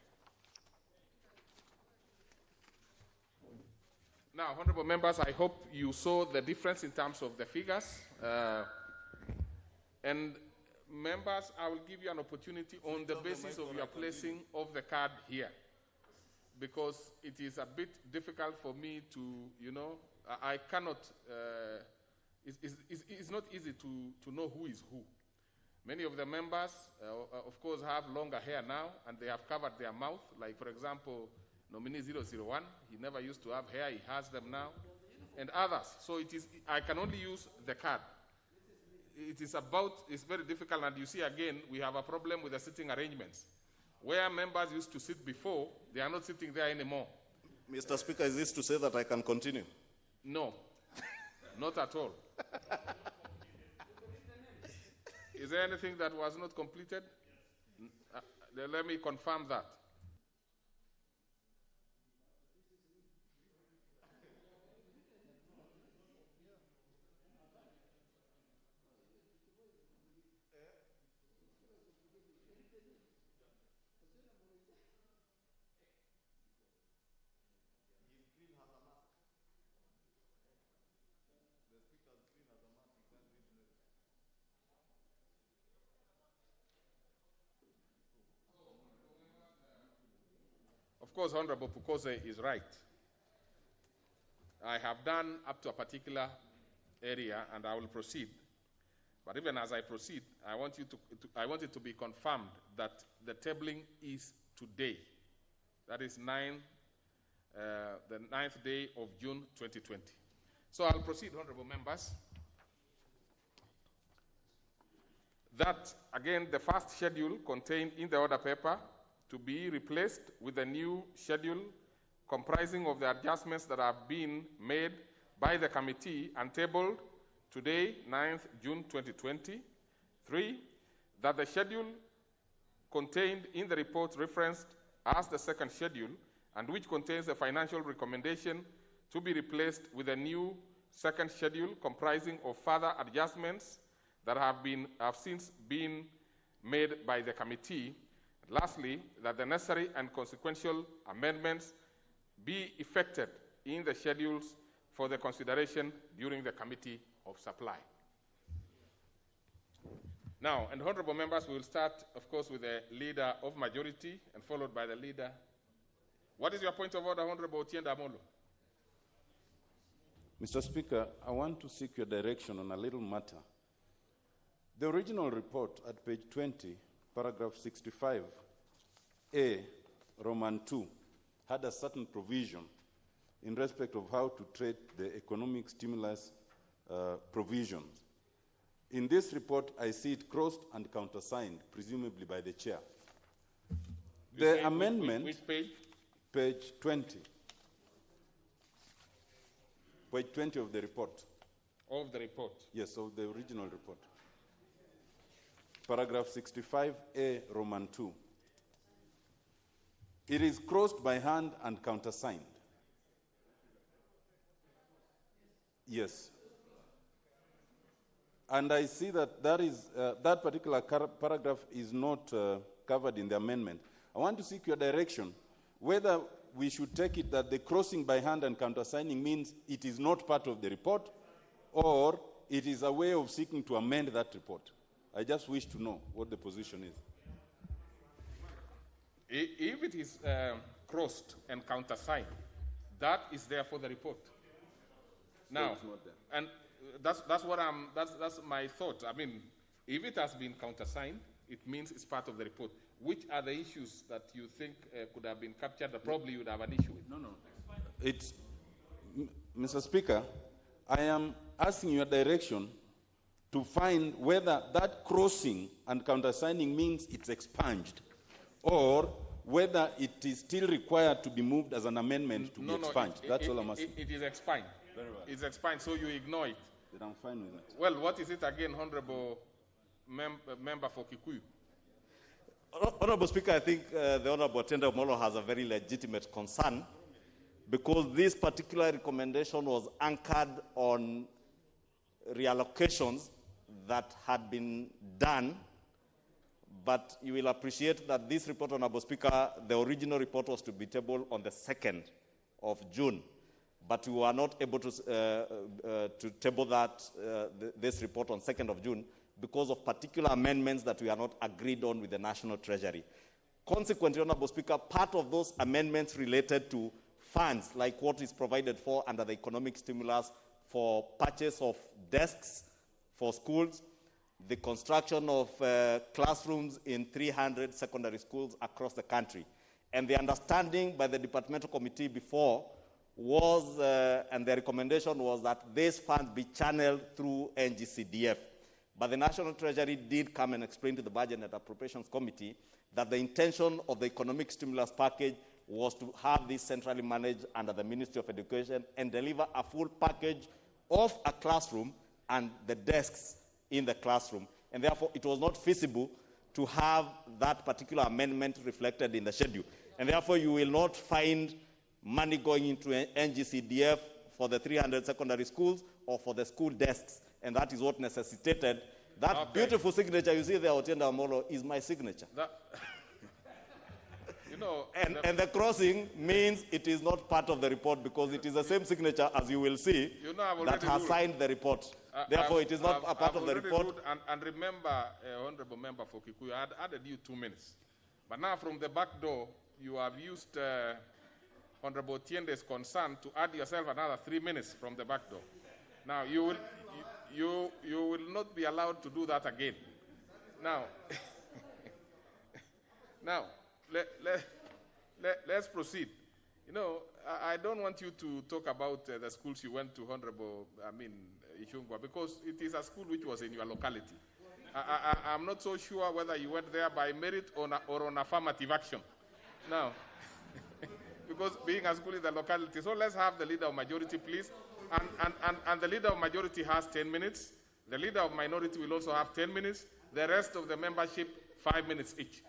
Now, honorable members, I hope you saw the difference in terms of the figures. And members, I will give you an opportunity on the basis of your placing of the card here, because it is a bit difficult for me to, I cannot, it's not easy to know who is who. Many of the members, of course, have longer hair now, and they have covered their mouth. Like, for example, nominee 001, he never used to have hair, he has them now. and others. So I can only use the card. It's very difficult, and you see again, we have a problem with the sitting arrangements. Where members used to sit before, they are not sitting there anymore. Mr. Speaker, is this to say that I can continue? No, not at all. Is there anything that was not completed? Let me confirm that. Of course, Honorable Pukose is right. I have done up to a particular area, and I will proceed. But even as I proceed, I want it to be confirmed that the tabling is today. That is the 9th day of June 2020. So I'll proceed, honorable members. That, again, the first schedule contained in the order paper to be replaced with a new schedule comprising of the adjustments that have been made by the committee and tabled today, 9th June 2020. 3, that the schedule contained in the report referenced as the second schedule and which contains the financial recommendation to be replaced with a new second schedule comprising of further adjustments that have since been made by the committee. Lastly, that the necessary and consequential amendments be effected in the schedules for the consideration during the Committee of Supply. Now, and honorable members, we will start, of course, with the leader of majority and followed by the leader. What is your point of order, Honorable Otienda Amolo? Mr. Speaker, I want to seek your direction on a little matter. The original report at page 20, paragraph 65A, Roman 2, had a certain provision in respect of how to treat the economic stimulus provisions. In this report, I see it crossed and countersigned, presumably by the chair. The amendment, which page? Page 20. Page 20 of the report. Of the report? Yes, of the original report. Paragraph 65A, Roman 2. It is crossed by hand and countersigned. Yes. And I see that that particular paragraph is not covered in the amendment. I want to seek your direction whether we should take it that the crossing by hand and countersigning means it is not part of the report, or it is a way of seeking to amend that report. I just wish to know what the position is. If it is crossed and countersigned, that is there for the report. Now, it's not there. And that's my thought. I mean, if it has been countersigned, it means it's part of the report. Which are the issues that you think could have been captured that probably you would have an issue with? No. Mr. Speaker, I am asking your direction to find whether that crossing and countersigning means it's expunged, or whether it is still required to be moved as an amendment to be expunged. That's all I'm asking. It is expunged. Very well. It's expunged, so you ignore it. Then I'm fine with that. Well, what is it again, Honorable Member for Kikuyu? Honorable Speaker, I think the Honorable Otienda Amolo has a very legitimate concern because this particular recommendation was anchored on reallocations that had been done, but you will appreciate that this report, Honorable Speaker, the original report was to be tabled on the 2nd of June, but we were not able to table this report on 2nd of June because of particular amendments that we are not agreed on with the National Treasury. Consequently, Honorable Speaker, part of those amendments related to funds like what is provided for under the economic stimulus for purchase of desks for schools, the construction of classrooms in 300 secondary schools across the country. And the understanding by the departmental committee before was, and the recommendation was that this fund be channeled through NGCDF. But the National Treasury did come and explain to the Budget and Appropriations Committee that the intention of the economic stimulus package was to have this centrally managed under the Ministry of Education and deliver a full package of a classroom and the desks in the classroom. And therefore, it was not feasible to have that particular amendment reflected in the schedule. And therefore, you will not find money going into NGCDF for the 300 secondary schools or for the school desks. And that is what necessitated that beautiful signature you see there, Otienda Amolo, is my signature. You know, and the crossing means it is not part of the report because it is the same signature, as you will see, that has signed the report. Therefore, it is not a part of the report. And remember, Honorable Member for Kikuyu, I had added you 2 minutes. But now from the back door, you have used Honorable Tiende's concern to add yourself another 3 minutes from the back door. Now, you will not be allowed to do that again. Now, let's proceed. You know, I don't want you to talk about the schools you went to, Honorable, Ishungwa, because it is a school which was in your locality. I'm not so sure whether you went there by merit or on affirmative action. Now, because being a school in the locality, so let's have the Leader of Majority, please. And the Leader of Majority has 10 minutes. The Leader of Minority will also have 10 minutes. The rest of the membership, 5 minutes each.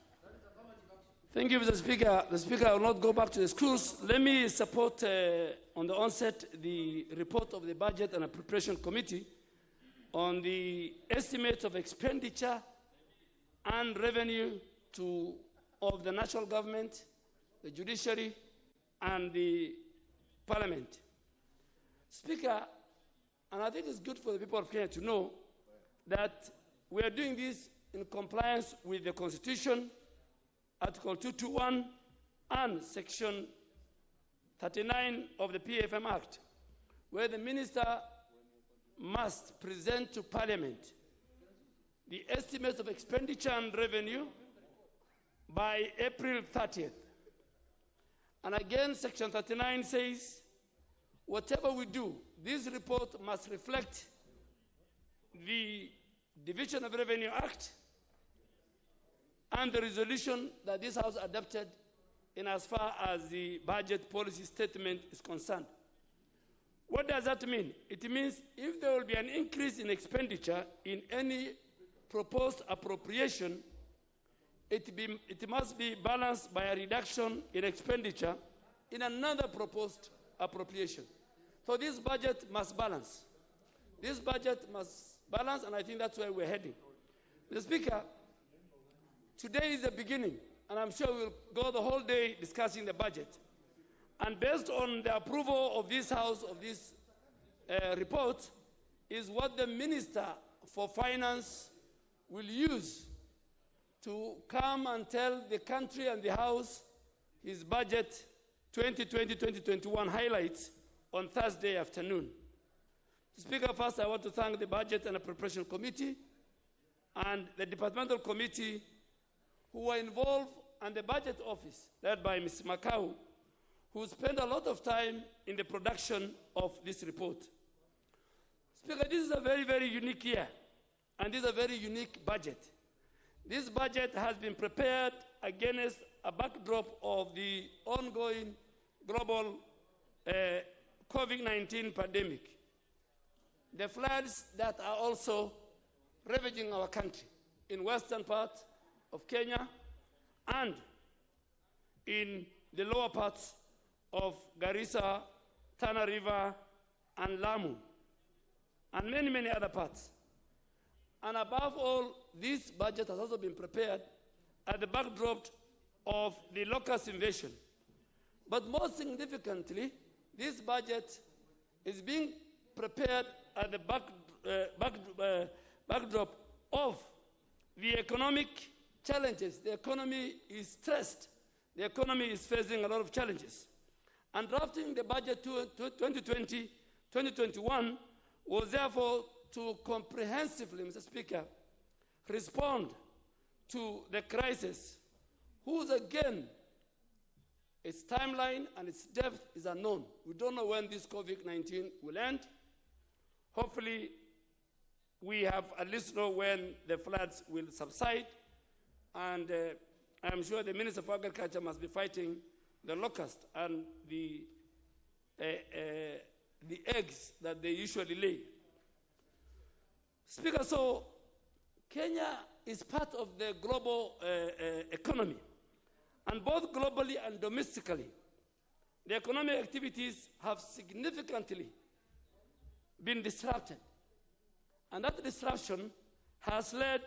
Thank you, Mr. Speaker. The Speaker will not go back to the schools. Let me support on the onset the report of the Budget and Appropriation Committee on the estimates of expenditure and revenue of the national government, the judiciary, and the parliament. Speaker, and I think it's good for the people of Kenya to know that we are doing this in compliance with the Constitution, Article 221 and Section 39 of the PFM Act, where the minister must present to Parliament the estimates of expenditure and revenue by April 30th. And again, Section 39 says, whatever we do, this report must reflect the Division of Revenue Act and the resolution that this House adopted in as far as the budget policy statement is concerned. What does that mean? It means if there will be an increase in expenditure in any proposed appropriation, it must be balanced by a reduction in expenditure in another proposed appropriation. So this budget must balance. This budget must balance, and I think that's where we're heading. Mr. Speaker, today is the beginning, and I'm sure we'll go the whole day discussing the budget. And based on the approval of this House, of this report, is what the Minister for Finance will use to come and tell the country and the House his budget 2020-2021 highlights on Thursday afternoon. Speaker, first I want to thank the Budget and Appropriation Committee and the Departmental Committee who were involved, and the Budget Office, led by Ms. Makau, who spent a lot of time in the production of this report. Speaker, this is a very, very unique year, and this is a very unique budget. This budget has been prepared against a backdrop of the ongoing global COVID-19 pandemic, the floods that are also ravaging our country in western parts of Kenya and in the lower parts of Garissa, Tana River, and Lamu, and many, many other parts. And above all, this budget has also been prepared at the backdrop of the locust invasion. But most significantly, this budget is being prepared at the backdrop of the economic challenges. The economy is stressed. The economy is facing a lot of challenges. And drafting the budget 2020-2021 was therefore to comprehensively, Mr. Speaker, respond to the crisis, whose again Its timeline and its depth is unknown. We don't know when this COVID-19 will end. Hopefully, we have at least know when the floods will subside, and I'm sure the Minister for Agriculture must be fighting the locust and the eggs that they usually lay. Speaker, so Kenya is part of the global economy, and both globally and domestically, the economic activities have significantly been disrupted. And that disruption has led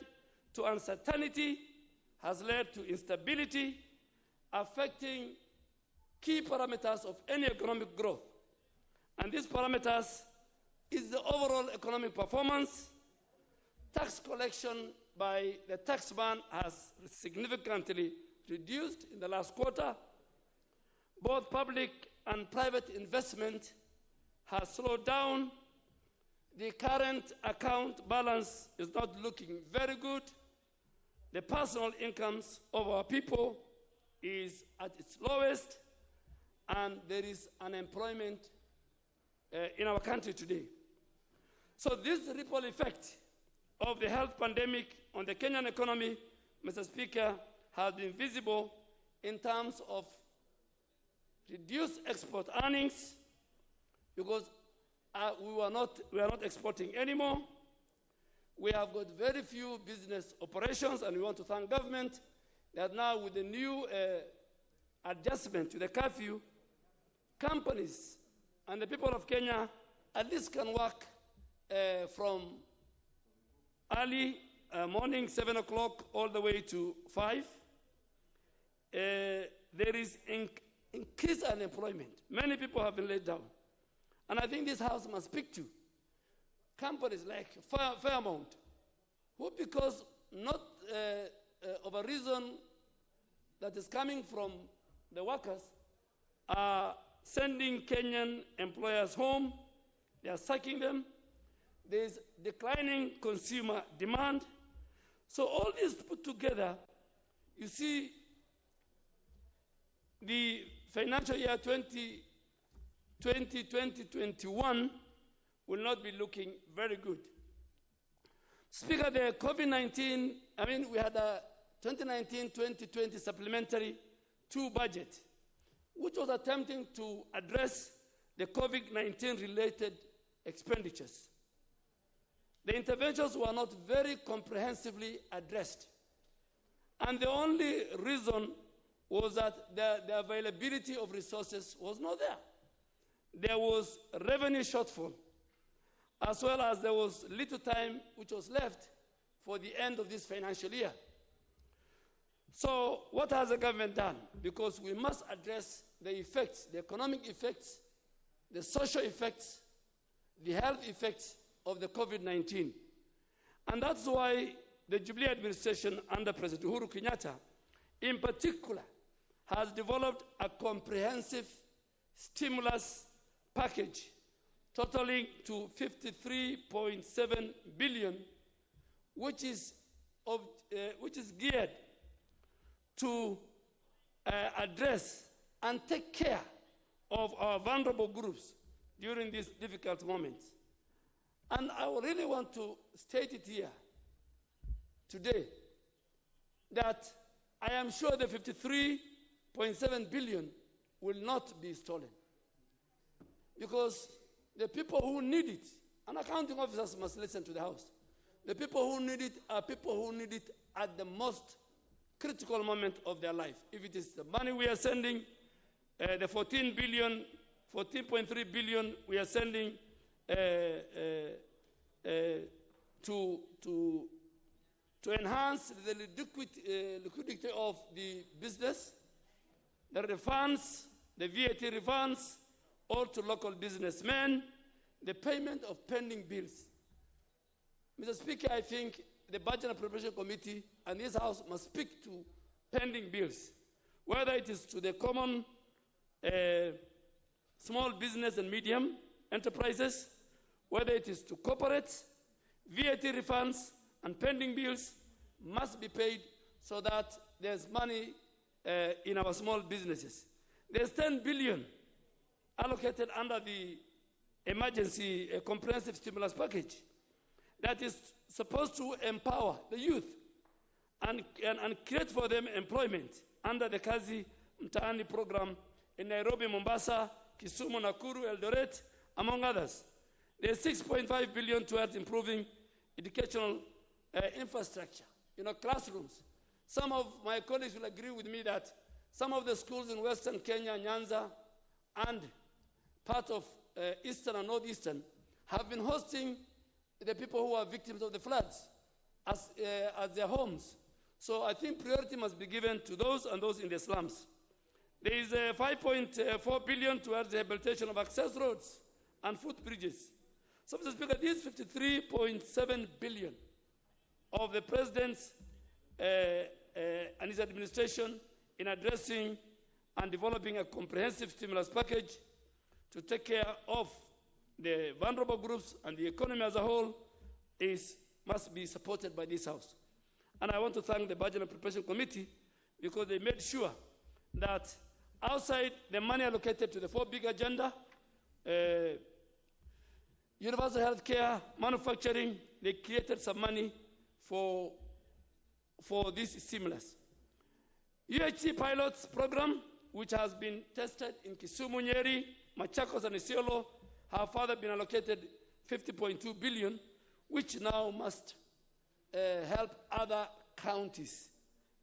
to uncertainty, has led to instability, affecting key parameters of any economic growth. And these parameters is the overall economic performance. Tax collection by the taxman has significantly reduced in the last quarter. Both public and private investment has slowed down. The current account balance is not looking very good. The personal incomes of our people is at its lowest, and there is unemployment in our country today. So this ripple effect of the health pandemic on the Kenyan economy, Mr. Speaker, has been visible in terms of reduced export earnings, because we are not exporting anymore. We have got very few business operations, and we want to thank government that now with the new adjustment to the curfew, companies and the people of Kenya at least can work from early morning, 7 o'clock, all the way to 5. There is increased unemployment. Many people have been laid down. And I think this House must speak to companies like Fairmount, who, because not of a reason that is coming from the workers, are sending Kenyan employers home. They are sacking them. There is declining consumer demand. So all this put together, you see, the financial year 2020-2021 will not be looking very good. Speaker, the COVID-19, we had a 2019-2020 supplementary 2 budget, which was attempting to address the COVID-19 related expenditures. The interventions were not very comprehensively addressed. And the only reason was that the availability of resources was not there. There was revenue shortfall, as well as there was little time which was left for the end of this financial year. So what has the government done? Because we must address the effects, the economic effects, the social effects, the health effects of the COVID-19. And that's why the Jubilee administration under President Uhuru Kenyatta, in particular, has developed a comprehensive stimulus package totaling to 53.7 billion, which is geared to address and take care of our vulnerable groups during these difficult moments. And I really want to state it here today that I am sure the 53.7 billion will not be stolen, because the people who need it, and accounting officers must listen to the House, the people who need it are people who need it at the most critical moment of their life. If it is the money we are sending, the 14.3 billion we are sending to enhance the liquidity of the business, the refunds, the VAT refunds, or to local businessmen, the payment of pending bills. Mr. Speaker, I think the Budget and Appropriation Committee and this House must speak to pending bills, whether it is to the common small business and medium enterprises, whether it is to corporates. VAT refunds and pending bills must be paid so that there's money in our small businesses. There's 10 billion allocated under the emergency comprehensive stimulus package that is supposed to empower the youth and create for them employment under the Kazi Mtaani program in Nairobi, Mombasa, Kisumu, Nakuru, Eldoret, among others. There's 6.5 billion towards improving educational infrastructure, classrooms. Some of my colleagues will agree with me that some of the schools in Western Kenya, Nyanza, and part of Eastern and Northeastern have been hosting the people who are victims of the floods as their homes. So I think priority must be given to those and those in the slums. There is 5.4 billion towards the rehabilitation of access roads and footbridges. So, Mr. Speaker, these 53.7 billion of the President's and his administration in addressing and developing a comprehensive stimulus package to take care of the vulnerable groups and the economy as a whole must be supported by this House. And I want to thank the Budget and Preparation Committee because they made sure that outside the money allocated to the 4 big agenda, universal health care, manufacturing, they created some money for this stimulus. UHC pilots program, which has been tested in Kisumu, Nyeri, Machakos, and Isiolo, have further been allocated 50.2 billion, which now must help other counties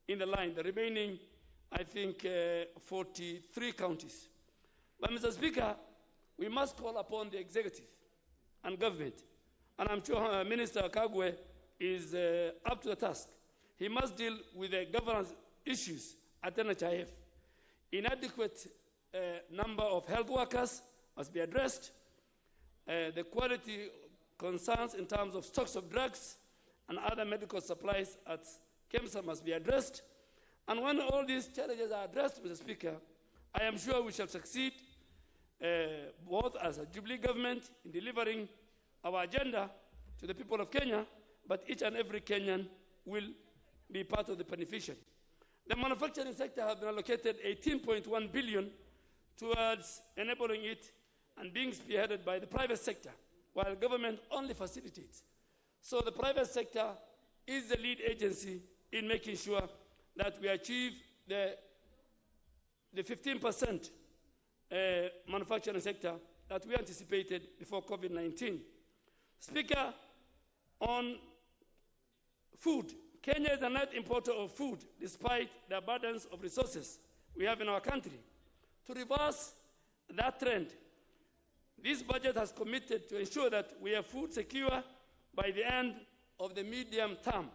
in the line, the remaining, I think, 43 counties. But, Mr. Speaker, we must call upon the executive and government, and I'm sure Minister Kagwe is up to the task. He must deal with the governance issues at NHIF. Inadequate number of health workers must be addressed. The quality concerns in terms of stocks of drugs and other medical supplies at KEMSA must be addressed. And when all these challenges are addressed, Mr. Speaker, I am sure we shall succeed both as a Jubilee government in delivering our agenda to the people of Kenya, but each and every Kenyan will be part of the beneficiary. The manufacturing sector has been allocated 18.1 billion towards enabling it and being spearheaded by the private sector, while government only facilitates. So the private sector is the lead agency in making sure that we achieve the 15% manufacturing sector that we anticipated before COVID-19. Speaker, on food, Kenya is a net importer of food despite the abundance of resources we have in our country. To reverse that trend, this budget has committed to ensure that we have food secure by the end of the medium term.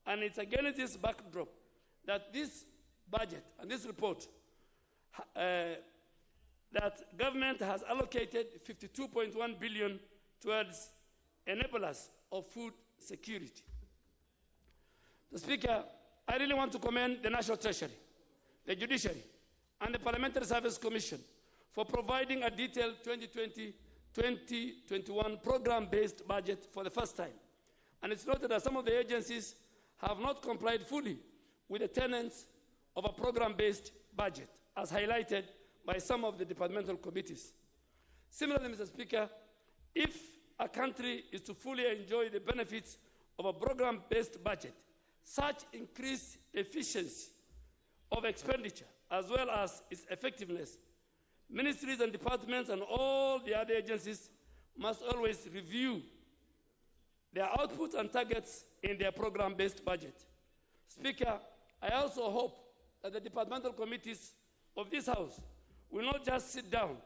And it's against this backdrop that this budget and this report that government has allocated 52.1 billion towards enablers of food security. The Speaker, I really want to commend the National Treasury, the Judiciary, and the Parliamentary Service Commission for providing a detailed 2020-2021 program-based budget for the first time. And it's noted that some of the agencies have not complied fully with the tenets of a program-based budget, as highlighted by some of the departmental committees. Similarly, Mr. Speaker, if a country is to fully enjoy the benefits of a program-based budget, such increased efficiency of expenditure, as well as its effectiveness, ministries and departments and all the other agencies must always review their outputs and targets in their program-based budget. Speaker, I also hope that the departmental committees of this House will not just sit down.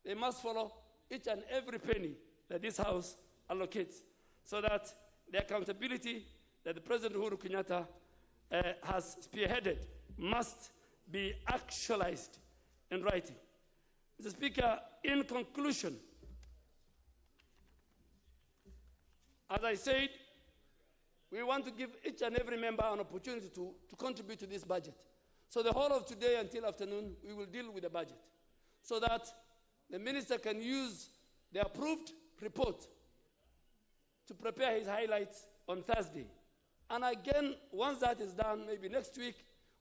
They must follow each and every penny that this House allocates, so that the accountability that the President Uhuru Kenyatta has spearheaded must be actualized in writing. Mr. Speaker, in conclusion, as I said, we want to give each and every member an opportunity to contribute to this budget. So the whole of today until afternoon, we will deal with the budget, so that the minister can use the approved report to prepare his highlights on Thursday. And again, once that is done, maybe next week,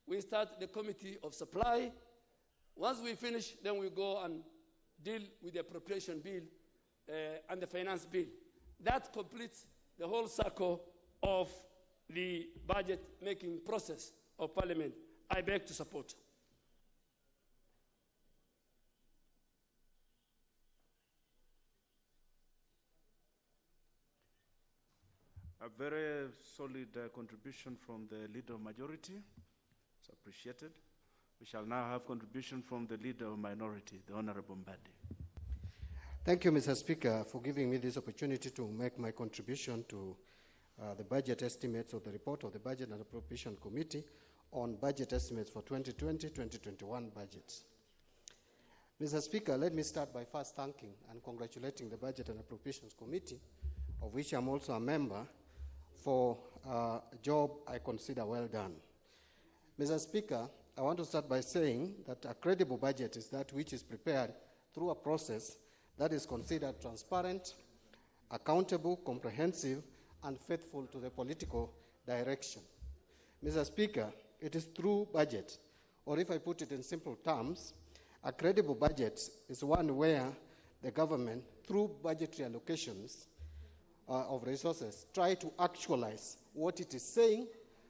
we start the Committee of Supply Once we finish, then we go and deal with the appropriation bill and the finance bill. That completes the whole cycle of the budget-making process of Parliament. I beg to support. A very solid contribution from the Leader of Majority. It's appreciated. We shall now have contribution from the Leader of Minority, the Honorable Mbadi. Thank you, Mr. Speaker, for giving me this opportunity to make my contribution to the budget estimates of the report of the Budget and Appropriation Committee on budget estimates for 2020-2021 budgets. Mr. Speaker, let me start by first thanking and congratulating the Budget and Appropriations Committee, of which I'm also a member, for a job I consider well done. Mr. Speaker, I want to start by saying that a credible budget is that which is prepared through a process that is considered transparent, accountable, comprehensive, and faithful to the political direction. Mr. Speaker, it is through budget, or if I put it in simple terms, a credible budget is one where the government, through budgetary allocations of resources, try to actualize what it is saying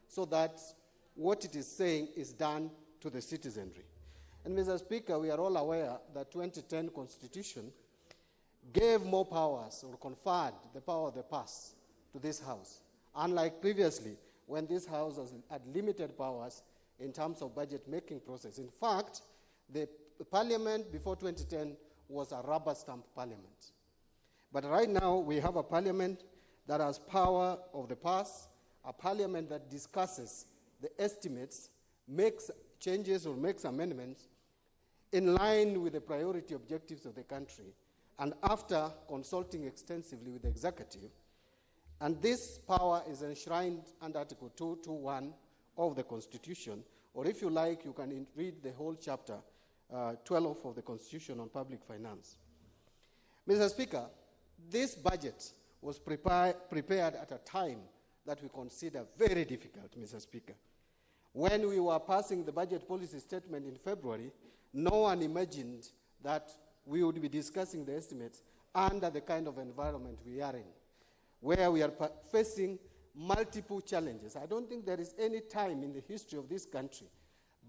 so that what it is saying is done to the citizenry. And Mr. Speaker, we are all aware that 2010 Constitution gave more powers or conferred the power of the purse to this House, unlike previously when this House had limited powers in terms of budget-making process. In fact, the Parliament before 2010 was a rubber stamp Parliament. But right now, we have a Parliament that has power of the purse, a Parliament that discusses the estimates, makes changes or makes amendments in line with the priority objectives of the country, and after consulting extensively with the executive. And this power is enshrined under Article 221 of the Constitution, or if you like, you can read the whole chapter 12 of the Constitution on public finance. Mr. Speaker, this budget was prepared at a time that we consider very difficult, Mr. Speaker. When we were passing the budget policy statement in February, no one imagined that we would be discussing the estimates under the kind of environment we are in, where we are facing multiple challenges. I don't think there is any time in the history of this country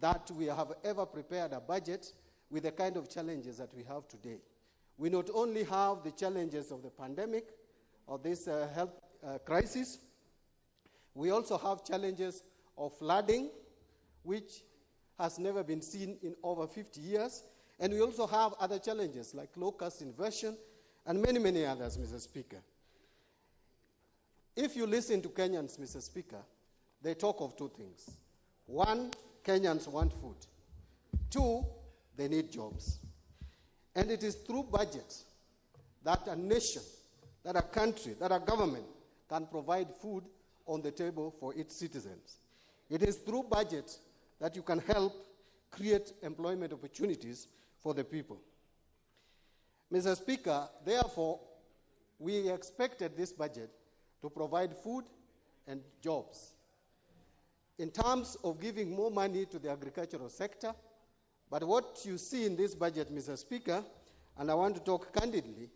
that we have ever prepared a budget with the kind of challenges that we have today. We not only have the challenges of the pandemic, of this health crisis, we also have challenges of flooding, which has never been seen in over 50 years. And we also have other challenges like low-cost inversion and many, many others, Mr. Speaker. If you listen to Kenyans, Mr. Speaker, they talk of two things. One, Kenyans want food. Two, they need jobs. And it is through budget that a nation, that a country, that a government can provide food on the table for its citizens. It is through budget that you can help create employment opportunities for the people. Mr. Speaker, therefore, we expected this budget to provide food and jobs. In terms of giving more money to the agricultural sector, but what you see in this budget, Mr. Speaker, and I want to talk candidly,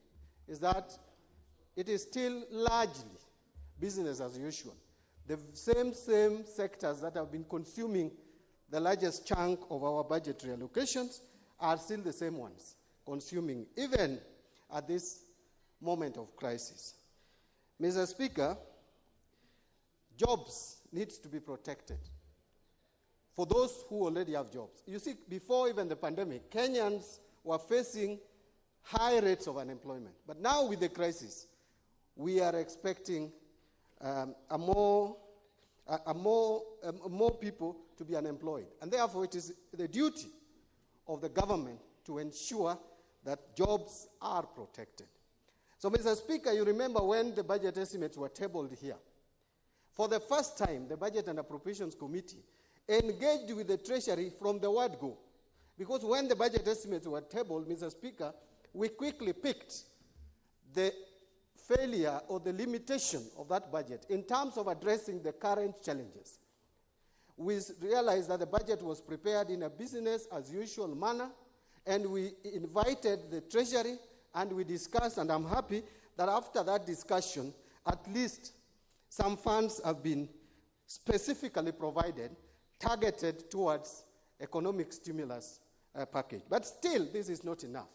is that it is still largely business as usual. The same sectors that have been consuming the largest chunk of our budgetary allocations are still the same ones consuming, even at this moment of crisis. Mr. Speaker, jobs need to be protected for those who already have jobs. You see, before even the pandemic, Kenyans were facing high rates of unemployment. But now with the crisis, we are expecting more people to be unemployed. And therefore, it is the duty of the government to ensure that jobs are protected. So, Mr. Speaker, you remember when the budget estimates were tabled here. For the first time, the Budget and Appropriations Committee engaged with the Treasury from the word go. Because when the budget estimates were tabled, Mr. Speaker, we quickly picked the failure or the limitation of that budget in terms of addressing the current challenges. we realized that the budget was prepared in a business as usual manner, and we invited the Treasury and we discussed, and I'm happy that after that discussion, at least some funds have been specifically provided, targeted towards economic stimulus package. But still, this is not enough.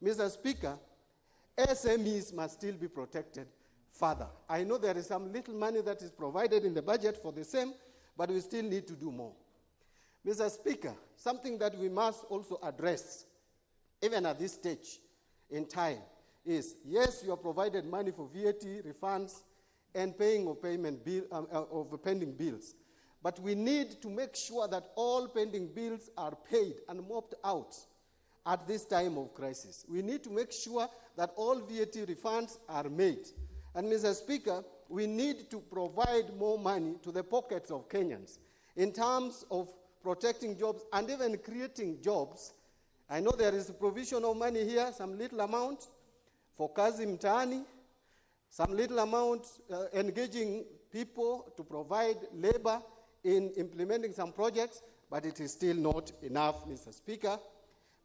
Mr. Speaker, SMEs must still be protected further. I know there is some little money that is provided in the budget for the same, but we still need to do more. Mr. Speaker, something that we must also address, even at this stage in time, is, yes, you have provided money for VAT refunds and paying of pending bills, but we need to make sure that all pending bills are paid and mopped out at this time of crisis. We need to make sure that all VAT refunds are made. And Mr. Speaker, we need to provide more money to the pockets of Kenyans in terms of protecting jobs and even creating jobs. I know there is a provision of money here, some little amount for Kazi Mtaani, some little amount engaging people to provide labor in implementing some projects, but it is still not enough, Mr. Speaker.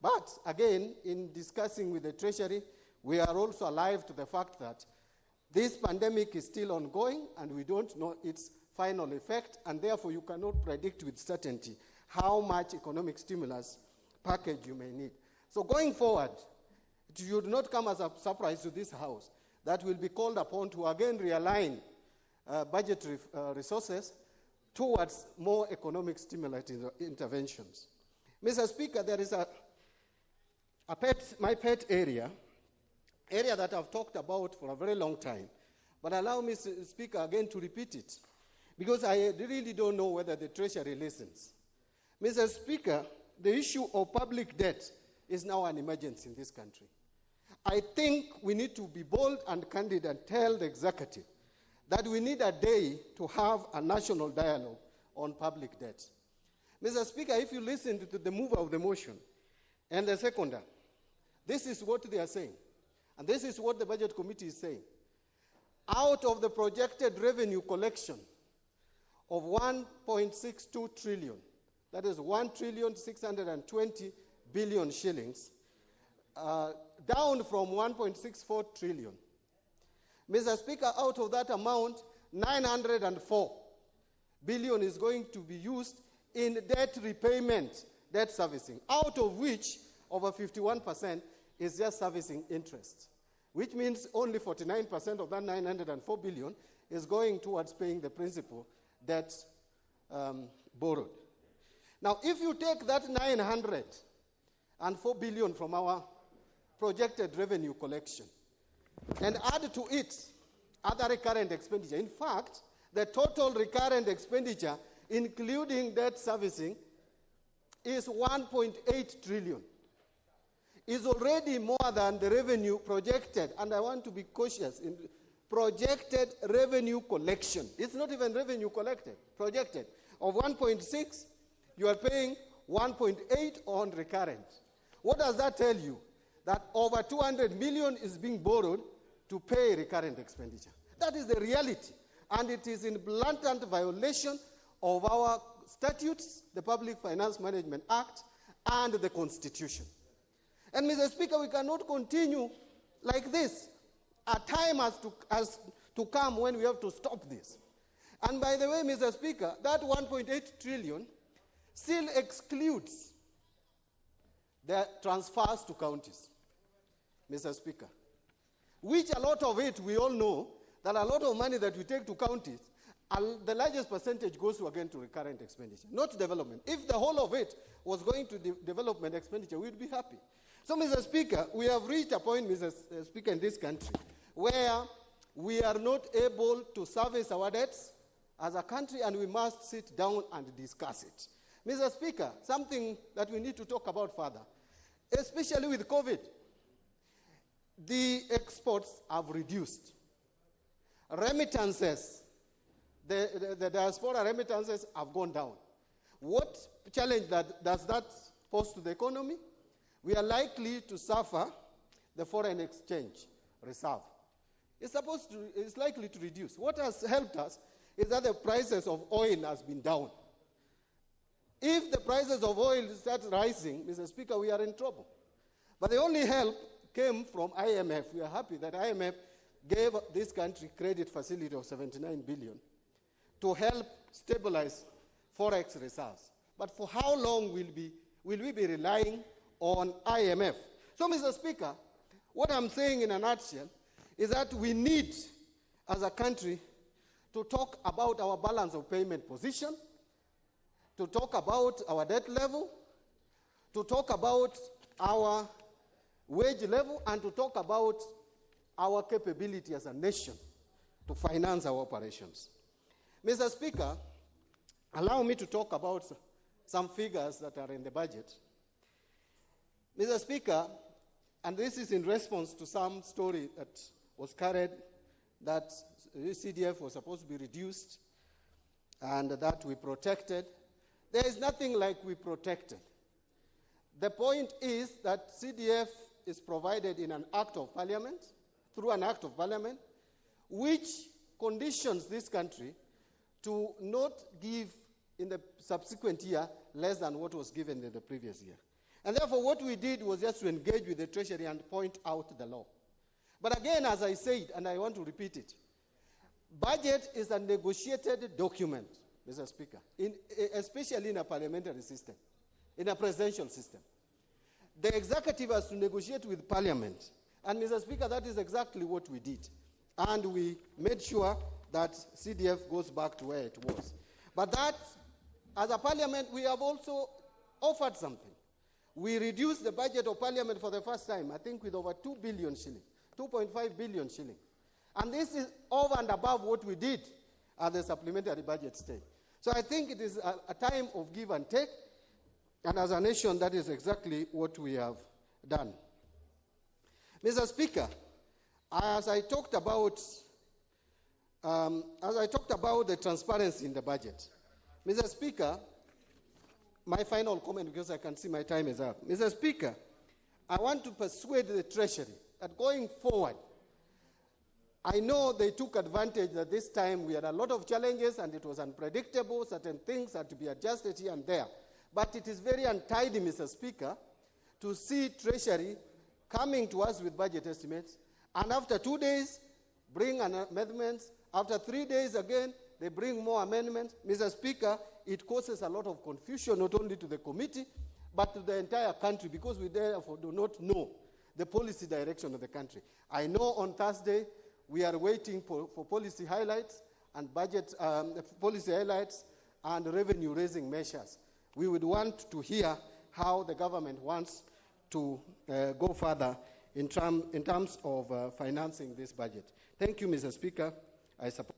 But again, in discussing with the Treasury, we are also alive to the fact that this pandemic is still ongoing and we don't know its final effect, and therefore you cannot predict with certainty how much economic stimulus package you may need. So going forward, it should not come as a surprise to this House that will be called upon to again realign budgetary resources towards more economic stimulative interventions. Mr. Speaker, there is my pet area that I've talked about for a very long time, but allow me, Mr. Speaker, again to repeat it, because I really don't know whether the Treasury listens. Mr. Speaker, the issue of public debt is now an emergency in this country. I think we need to be bold and candid and tell the executive that we need a day to have a national dialogue on public debt. Mr. Speaker, if you listen to the mover of the motion and the seconder, this is what they are saying, and this is what the Budget Committee is saying. Out of the projected revenue collection of 1.62 trillion, that is 1,620 billion shillings, down from 1.64 trillion. Mr. Speaker, out of that amount, 904 billion is going to be used in debt repayment, debt servicing, out of which over 51% is just servicing interest, which means only 49% of that 904 billion is going towards paying the principal debt borrowed. Now, if you take that 904 billion from our projected revenue collection and add to it other recurrent expenditure, in fact, the total recurrent expenditure, including debt servicing, is 1.8 trillion. Is already more than the revenue projected, and I want to be cautious in projected revenue collection. It's not even revenue collected, projected. Of 1.6, you are paying 1.8 on recurrent. What does that tell you? That over 200 million is being borrowed to pay recurrent expenditure. That is the reality, and it is in blatant violation of our statutes, the Public Finance Management Act, and the Constitution. And Mr. Speaker, we cannot continue like this. A time has to come when we have to stop this. And by the way, Mr. Speaker, that 1.8 trillion still excludes the transfers to counties, Mr. Speaker, which a lot of it, we all know that a lot of money that we take to counties, the largest percentage goes again to recurrent expenditure, not development. If the whole of it was going to development expenditure, we'd be happy. So, Mr. Speaker, we have reached a point, Mr. Speaker, in this country where we are not able to service our debts as a country, and we must sit down and discuss it. Mr. Speaker, something that we need to talk about further, especially with COVID, the exports have reduced. Remittances, the diaspora remittances have gone down. What challenge does that pose to the economy? We are likely to suffer the foreign exchange reserve. It's likely to reduce. What has helped us is that the prices of oil has been down. If the prices of oil start rising, Mr. Speaker, we are in trouble. But the only help came from IMF. We are happy that IMF gave this country credit facility of 79 billion to help stabilize forex reserves. But for how long will we be relying on IMF? So, Mr. Speaker, what I'm saying in a nutshell is that we need, as a country, to talk about our balance of payment position, to talk about our debt level, to talk about our wage level, and to talk about our capability as a nation to finance our operations. Mr. Speaker, allow me to talk about some figures that are in the budget. Mr. Speaker, and this is in response to some story that was carried that CDF was supposed to be reduced and that we protected. There is nothing like we protected. The point is that CDF is provided in an act of parliament, through an act of parliament, which conditions this country to not give in the subsequent year less than what was given in the previous year. And therefore, what we did was just to engage with the Treasury and point out the law. But again, as I said, and I want to repeat it, budget is a negotiated document, Mr. Speaker, especially in a parliamentary system, in a presidential system. The executive has to negotiate with Parliament. And, Mr. Speaker, that is exactly what we did. And we made sure that CDF goes back to where it was. But that, as a Parliament, we have also offered something. We reduced the budget of Parliament for the first time, I think with over 2 billion shillings, 2.5 billion shillings. And this is over and above what we did at the supplementary budget stage. So I think it is a time of give and take, and as a nation, that is exactly what we have done. Mr. Speaker, as I talked about the transparency in the budget, Mr. Speaker, my final comment, because I can see my time is up. Mr. Speaker, I want to persuade the Treasury that going forward, I know they took advantage that this time we had a lot of challenges and it was unpredictable, certain things had to be adjusted here and there. But it is very untidy, Mr. Speaker, to see Treasury coming to us with budget estimates, and after 2 days, bring amendments. After 3 days again, they bring more amendments. Mr. Speaker, it causes a lot of confusion, not only to the committee, but to the entire country, because we therefore do not know the policy direction of the country. I know on Thursday, we are waiting for policy highlights and budget policy highlights and revenue-raising measures. We would want to hear how the government wants to go further in terms of financing this budget. Thank you, Mr. Speaker. I support.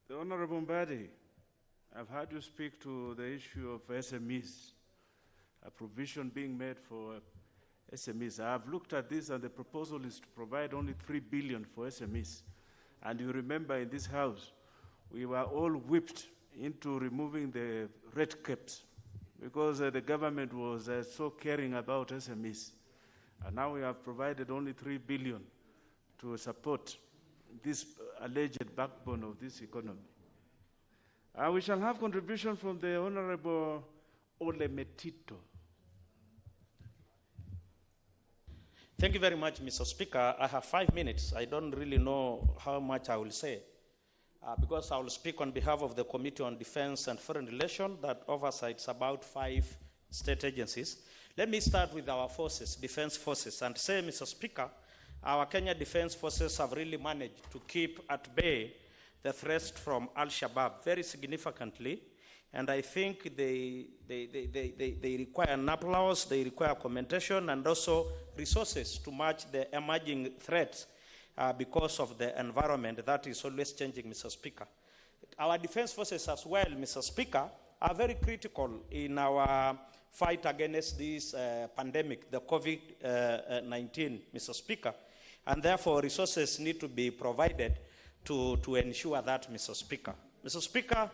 The Honorable Mbadi, I've heard you speak to the issue of SMEs, a provision being made for SMEs. I have looked at this, and the proposal is to provide only 3 billion for SMEs. And you remember in this House, we were all whipped into removing the red caps because the government was so caring about SMEs. And now we have provided only 3 billion to support this alleged backbone of this economy. We shall have contribution from the Honorable Ole Metito. Thank you very much, Mr. Speaker. I have 5 minutes. I don't really know how much I will say, because I will speak on behalf of the Committee on Defense and Foreign Relations that oversights about 5 state agencies. Let me start with our forces, defense forces, and say, Mr. Speaker, our Kenya Defense Forces have really managed to keep at bay the threats from Al-Shabaab very significantly, and I think they require an applause, they require commendation, and also resources to match the emerging threats because of the environment that is always changing, Mr. Speaker. Our defense forces as well, Mr. Speaker, are very critical in our fight against this pandemic, the COVID-19, Mr. Speaker. And therefore, resources need to be provided to ensure that, Mr. Speaker. Mr. Speaker,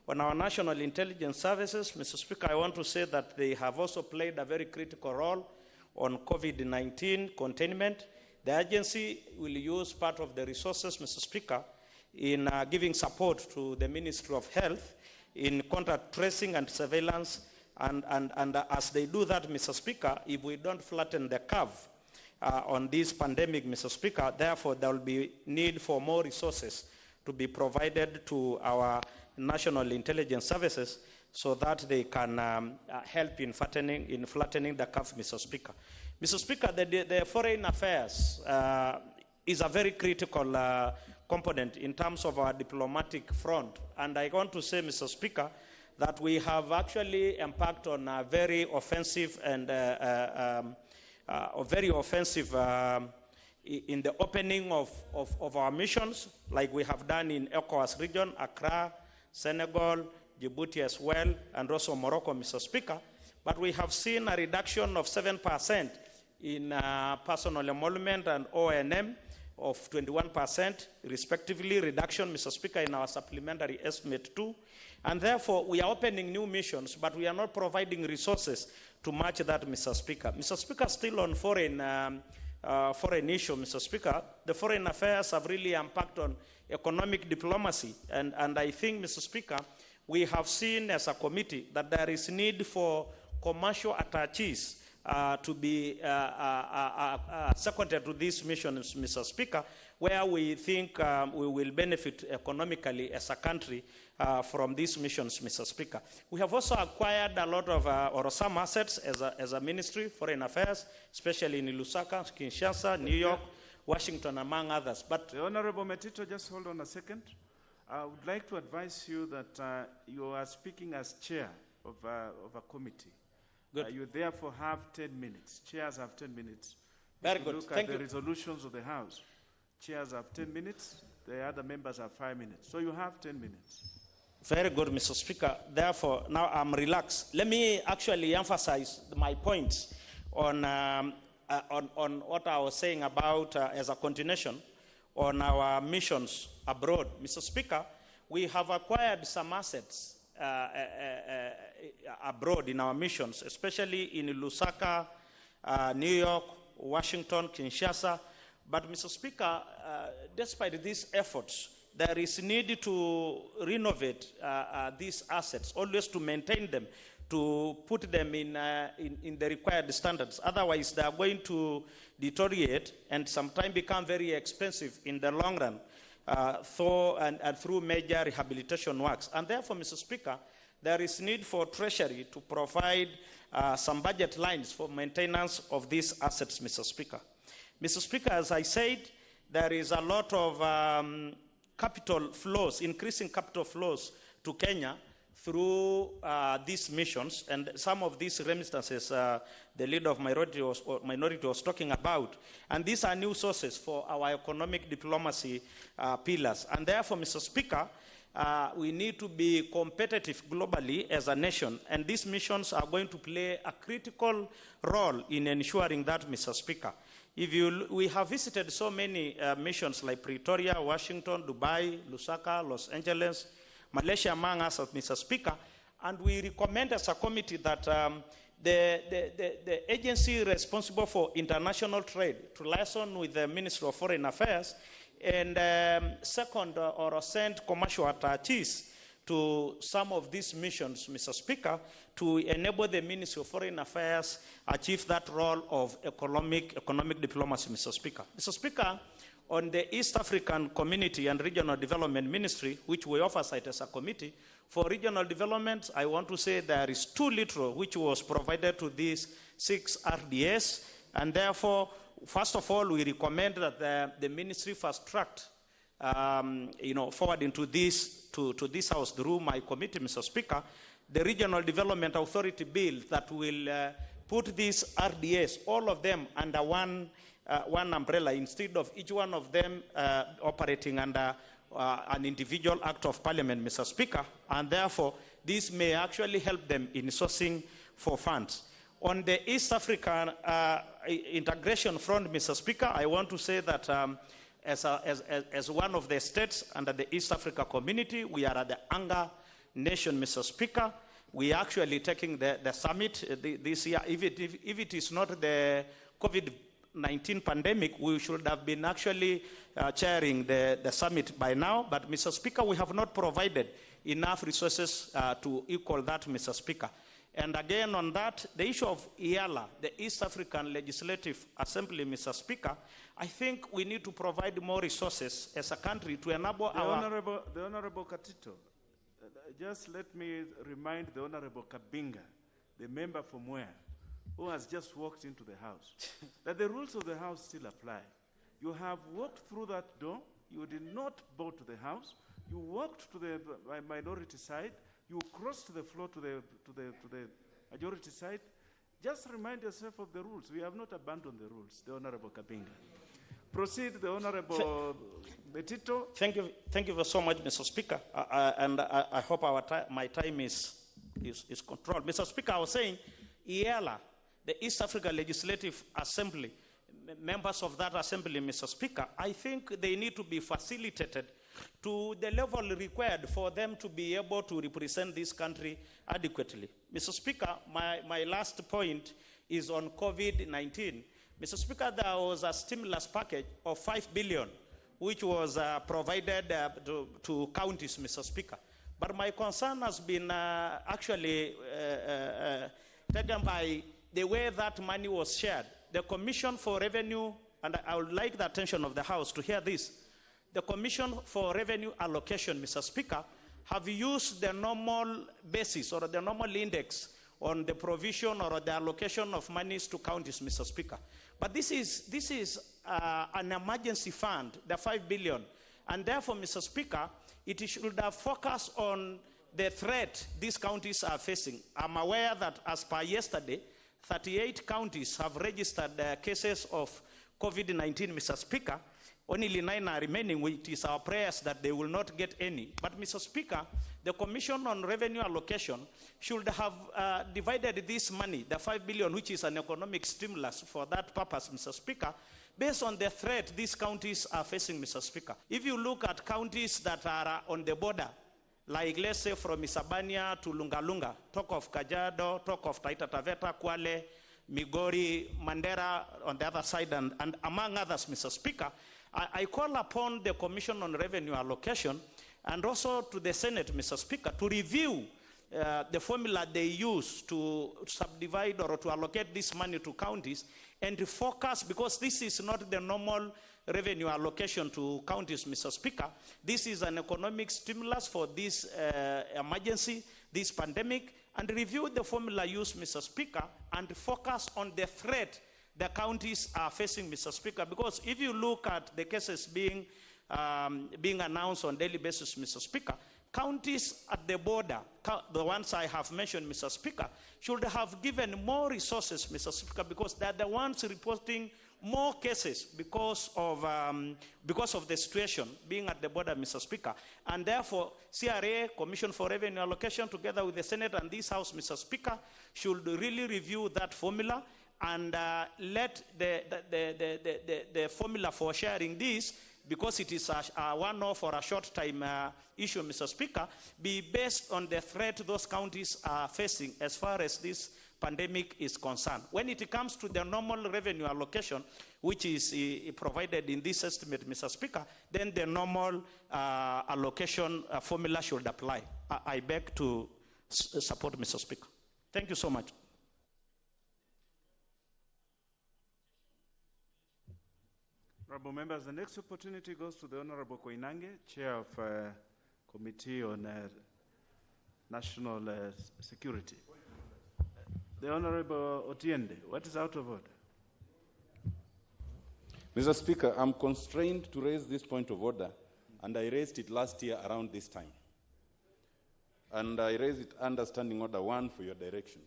on our national intelligence services, Mr. Speaker, I want to say that they have also played a very critical role on COVID-19 containment. The agency will use part of the resources, Mr. Speaker, in giving support to the Ministry of Health in contact tracing and surveillance. And as they do that, Mr. Speaker, if we don't flatten the curve on this pandemic, Mr. Speaker, therefore there will be need for more resources to be provided to our national intelligence services so that they can help in flattening the curve, Mr. Speaker. Mr. Speaker, the foreign affairs is a very critical component in terms of our diplomatic front. And I want to say, Mr. Speaker, that we have actually embarked on a very offensive and in the opening of our missions, like we have done in ECOWAS region, Accra, Senegal, Djibouti as well, and also Morocco, Mr. Speaker. But we have seen a reduction of 7% in personal emolument and O&M of 21%, respectively, reduction, Mr. Speaker, in our supplementary estimate too. And therefore, we are opening new missions, but we are not providing resources to match that, Mr. Speaker. Mr. Speaker, still on foreign issue, Mr. Speaker, the foreign affairs have really impacted on economic diplomacy. And I think, Mr. Speaker, we have seen as a committee that there is need for commercial attaches to be seconded to these missions, Mr. Speaker, where we think we will benefit economically as a country from these missions, Mr. Speaker. We have also acquired a lot of, or some assets as a ministry, foreign affairs, especially in Lusaka, Kinshasa, New York, Washington, among others. But the Honorable Metito, just hold on a second. I would like to advise you that you are speaking as chair of a committee. You therefore have 10 minutes. Chairs have 10 minutes. Very good. Look at the resolutions of the House. Chairs have 10 minutes. The other members have 5 minutes. So you have 10 minutes. Very good, Mr. Speaker. Therefore, now I'm relaxed. Let me actually emphasize my points on what I was saying about as a continuation on our missions abroad. Mr. Speaker, we have acquired some assets abroad in our missions, especially in Lusaka, New York, Washington, Kinshasa. But, Mr. Speaker, despite these efforts, there is need to renovate these assets, always to maintain them, to put them in the required standards. Otherwise, they are going to deteriorate and sometimes become very expensive in the long run through major rehabilitation works. And therefore, Mr. Speaker, there is need for Treasury to provide some budget lines for maintenance of these assets, Mr. Speaker. Mr. Speaker, as I said, there is a lot of capital flows, increasing capital flows to Kenya through these missions, and some of these remittances the leader of minority was talking about. And these are new sources for our economic diplomacy pillars. And therefore, Mr. Speaker, we need to be competitive globally as a nation, and these missions are going to play a critical role in ensuring that, Mr. Speaker. We have visited so many missions like Pretoria, Washington, Dubai, Lusaka, Los Angeles, Malaysia, among us, Mr. Speaker, and we recommend as a committee that the agency responsible for international trade to liaison with the Ministry of Foreign Affairs and second, or send commercial attaches to some of these missions, Mr. Speaker, to enable the Ministry of Foreign Affairs achieve that role of economic diplomacy, Mr. Speaker. Mr. Speaker, on the East African Community and Regional Development Ministry, which we oversight as a committee, for regional development, I want to say there is too little which was provided to these 6 RDS, and therefore, first of all, we recommend that the ministry fast-tracked forwarding to this House through my committee, Mr. Speaker, the Regional Development Authority bill that will put these RDS, all of them, under one umbrella, instead of each one of them operating under an individual act of parliament, Mr. Speaker, and therefore this may actually help them in sourcing for funds. On the East African integration front, Mr. Speaker, I want to say that as one of the states under the East Africa community, we are at the Anga nation, Mr. Speaker. We are actually taking the summit this year. If it is not the COVID COVID-19 pandemic, we should have been actually chairing the summit by now. But, Mr. Speaker, we have not provided enough resources to equal that, Mr. Speaker. And again, on that, the issue of EALA, the East African Legislative Assembly, Mr. Speaker, I think we need to provide more resources as a country to enable The our... Honorable Katito, just let me remind the Honorable Kabinga, the member from where, who has just walked into the House, that the rules of the House still apply. You have walked through that door, you did not bow to the House, you walked to the minority side, you crossed the floor to the majority side. Just remind yourself of the rules. We have not abandoned the rules, the Honorable Kabinga. Proceed, the Honorable Betito. Thank you so much, Mr. Speaker. I hope my time is controlled. Mr. Speaker, I was saying, EALA, the East Africa Legislative Assembly, members of that assembly, Mr. Speaker, I think they need to be facilitated to the level required for them to be able to represent this country adequately. Mr. Speaker, my last point is on COVID-19. Mr. Speaker, there was a stimulus package of 5 billion, which was provided to counties, Mr. Speaker. But my concern has been actually taken by the way that money was shared. The Commission for Revenue, and I would like the attention of the House to hear this, the Commission for Revenue Allocation, Mr. Speaker, have used the normal basis or the normal index on the provision or the allocation of monies to counties, Mr. Speaker. But this is an emergency fund, the 5 billion. And therefore, Mr. Speaker, it should have focused on the threat these counties are facing. I'm aware that as per yesterday, 38 counties have registered cases of COVID-19, Mr. Speaker. Only 9 are remaining, which is our prayers that they will not get any. But, Mr. Speaker, the Commission on Revenue Allocation should have divided this money, the 5 billion, which is an economic stimulus for that purpose, Mr. Speaker, based on the threat these counties are facing, Mr. Speaker. If you look at counties that are on the border, like let's say from Isabania to Lungalunga, talk of Kajiado, talk of Taita Taveta, Kwale, Migori, Mandera on the other side, and among others, Mr. Speaker, I call upon the Commission on Revenue Allocation and also to the Senate, Mr. Speaker, to review the formula they use to subdivide or to allocate this money to counties and to focus, because this is not the normal revenue allocation to counties, Mr. Speaker. This is an economic stimulus for this emergency, this pandemic, and review the formula used, Mr. Speaker, and focus on the threat the counties are facing, Mr. Speaker, because if you look at the cases being announced on a daily basis, Mr. Speaker, counties at the border, the ones I have mentioned, Mr. Speaker, should have given more resources, Mr. Speaker, because they're the ones reporting more cases because of the situation being at the border, Mr. Speaker. And therefore, CRA, Commission for Revenue Allocation, together with the Senate and this House, Mr. Speaker, should really review that formula and let the formula for sharing this, because it is a one-off or a short-time issue, Mr. Speaker, be based on the threat those counties are facing as far as this pandemic is concerned. When it comes to the normal revenue allocation, which is provided in this estimate, Mr. Speaker, then the normal allocation formula should apply. I beg to support, Mr. Speaker. Thank you so much. Honorable members, the next opportunity goes to the Honorable Koinange, Chair of Committee on National Security. The Honorable Otiende, what is out of order? Mr. Speaker, I'm constrained to raise this point of order, and I raised it last year around this time. And I raised it under Standing Order 1 for your direction.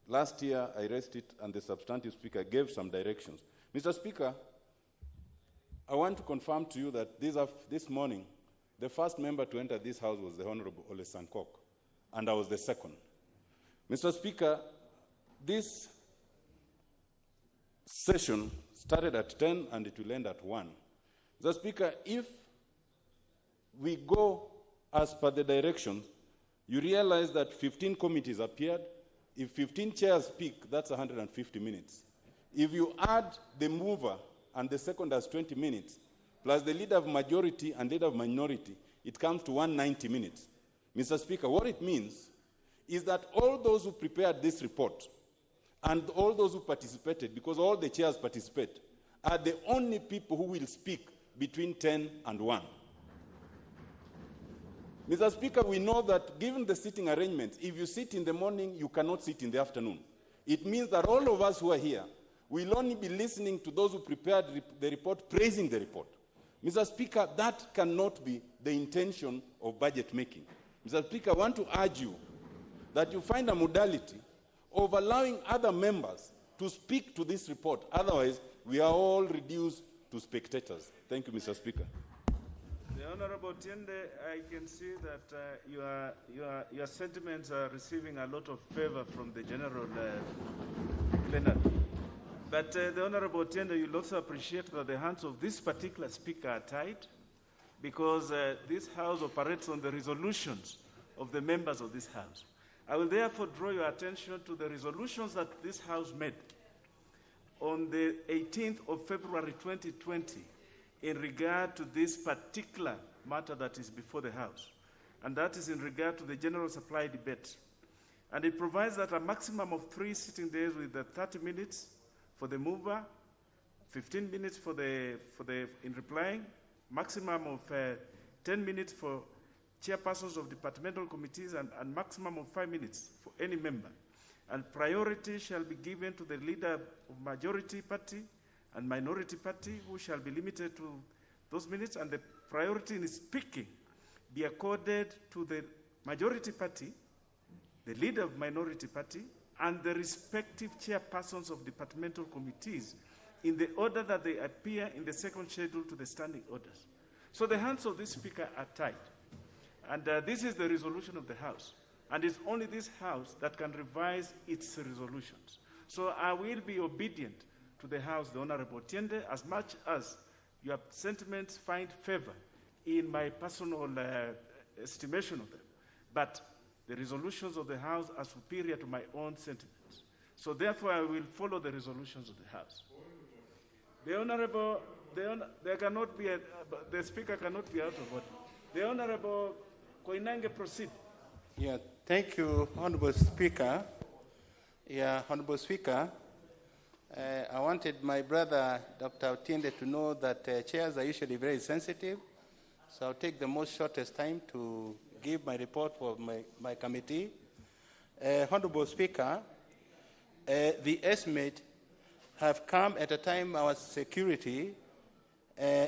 Last year, I raised it, and the substantive speaker gave some directions. Mr. Speaker, I want to confirm to you that this morning, the first member to enter this House was the Honorable Ole Sankok, and I was the second. Mr. Speaker, this session started at 10 and it will end at 1. Mr. Speaker, if we go as per the directions, you realize that 15 committees appeared. If 15 chairs speak, that's 150 minutes. If you add the mover and the second as 20 minutes, plus the leader of majority and leader of minority, it comes to 190 minutes. Mr. Speaker, what it means is that all those who prepared this report and all those who participated, because all the chairs participate, are the only people who will speak between 10 and 1. Mr. Speaker, we know that given the sitting arrangement, if you sit in the morning, you cannot sit in the afternoon. It means that all of us who are here will only be listening to those who prepared the report, praising the report. Mr. Speaker, that cannot be the intention of budget making. Mr. Speaker, I want to urge you that you find a modality of allowing other members to speak to this report. Otherwise, we are all reduced to spectators. Thank you, Mr. Speaker. The Honorable Tiende, I can see that your sentiments are receiving a lot of favor from the general plenary. But the Honorable Tiende, you'll also appreciate that the hands of this particular speaker are tied, because this House operates on the resolutions of the members of this House. I will therefore draw your attention to the resolutions that this House made on the 18th of February 2020 in regard to this particular matter that is before the House, and that is in regard to the general supply debate. And it provides that a maximum of 3 sitting days with 30 minutes for the mover, 15 minutes in replying, maximum of 10 minutes for chairpersons of departmental committees, and maximum of 5 minutes for any member. And priority shall be given to the leader of majority party and minority party, who shall be limited to those minutes, and the priority in speaking be accorded to the majority party, the leader of minority party, and the respective chairpersons of departmental committees in the order that they appear in the second schedule to the standing orders. So the hands of this speaker are tied. And this is the resolution of the House. And it's only this House that can revise its resolutions. So I will be obedient to the House, the Honorable Tiende, as much as your sentiments find favor in my personal estimation of them. But the resolutions of the House are superior to my own sentiments. So therefore, I will follow the resolutions of the House. The Speaker cannot be out of order. The Honorable Koinange, proceed. Yeah, thank you, Honorable Speaker. Yeah, Honorable Speaker, I wanted my brother, Dr. Tiende, to know that chairs are usually very sensitive, so I'll take the most shortest time to give my report for my committee. Honorable Speaker, the estimate have come at a time our security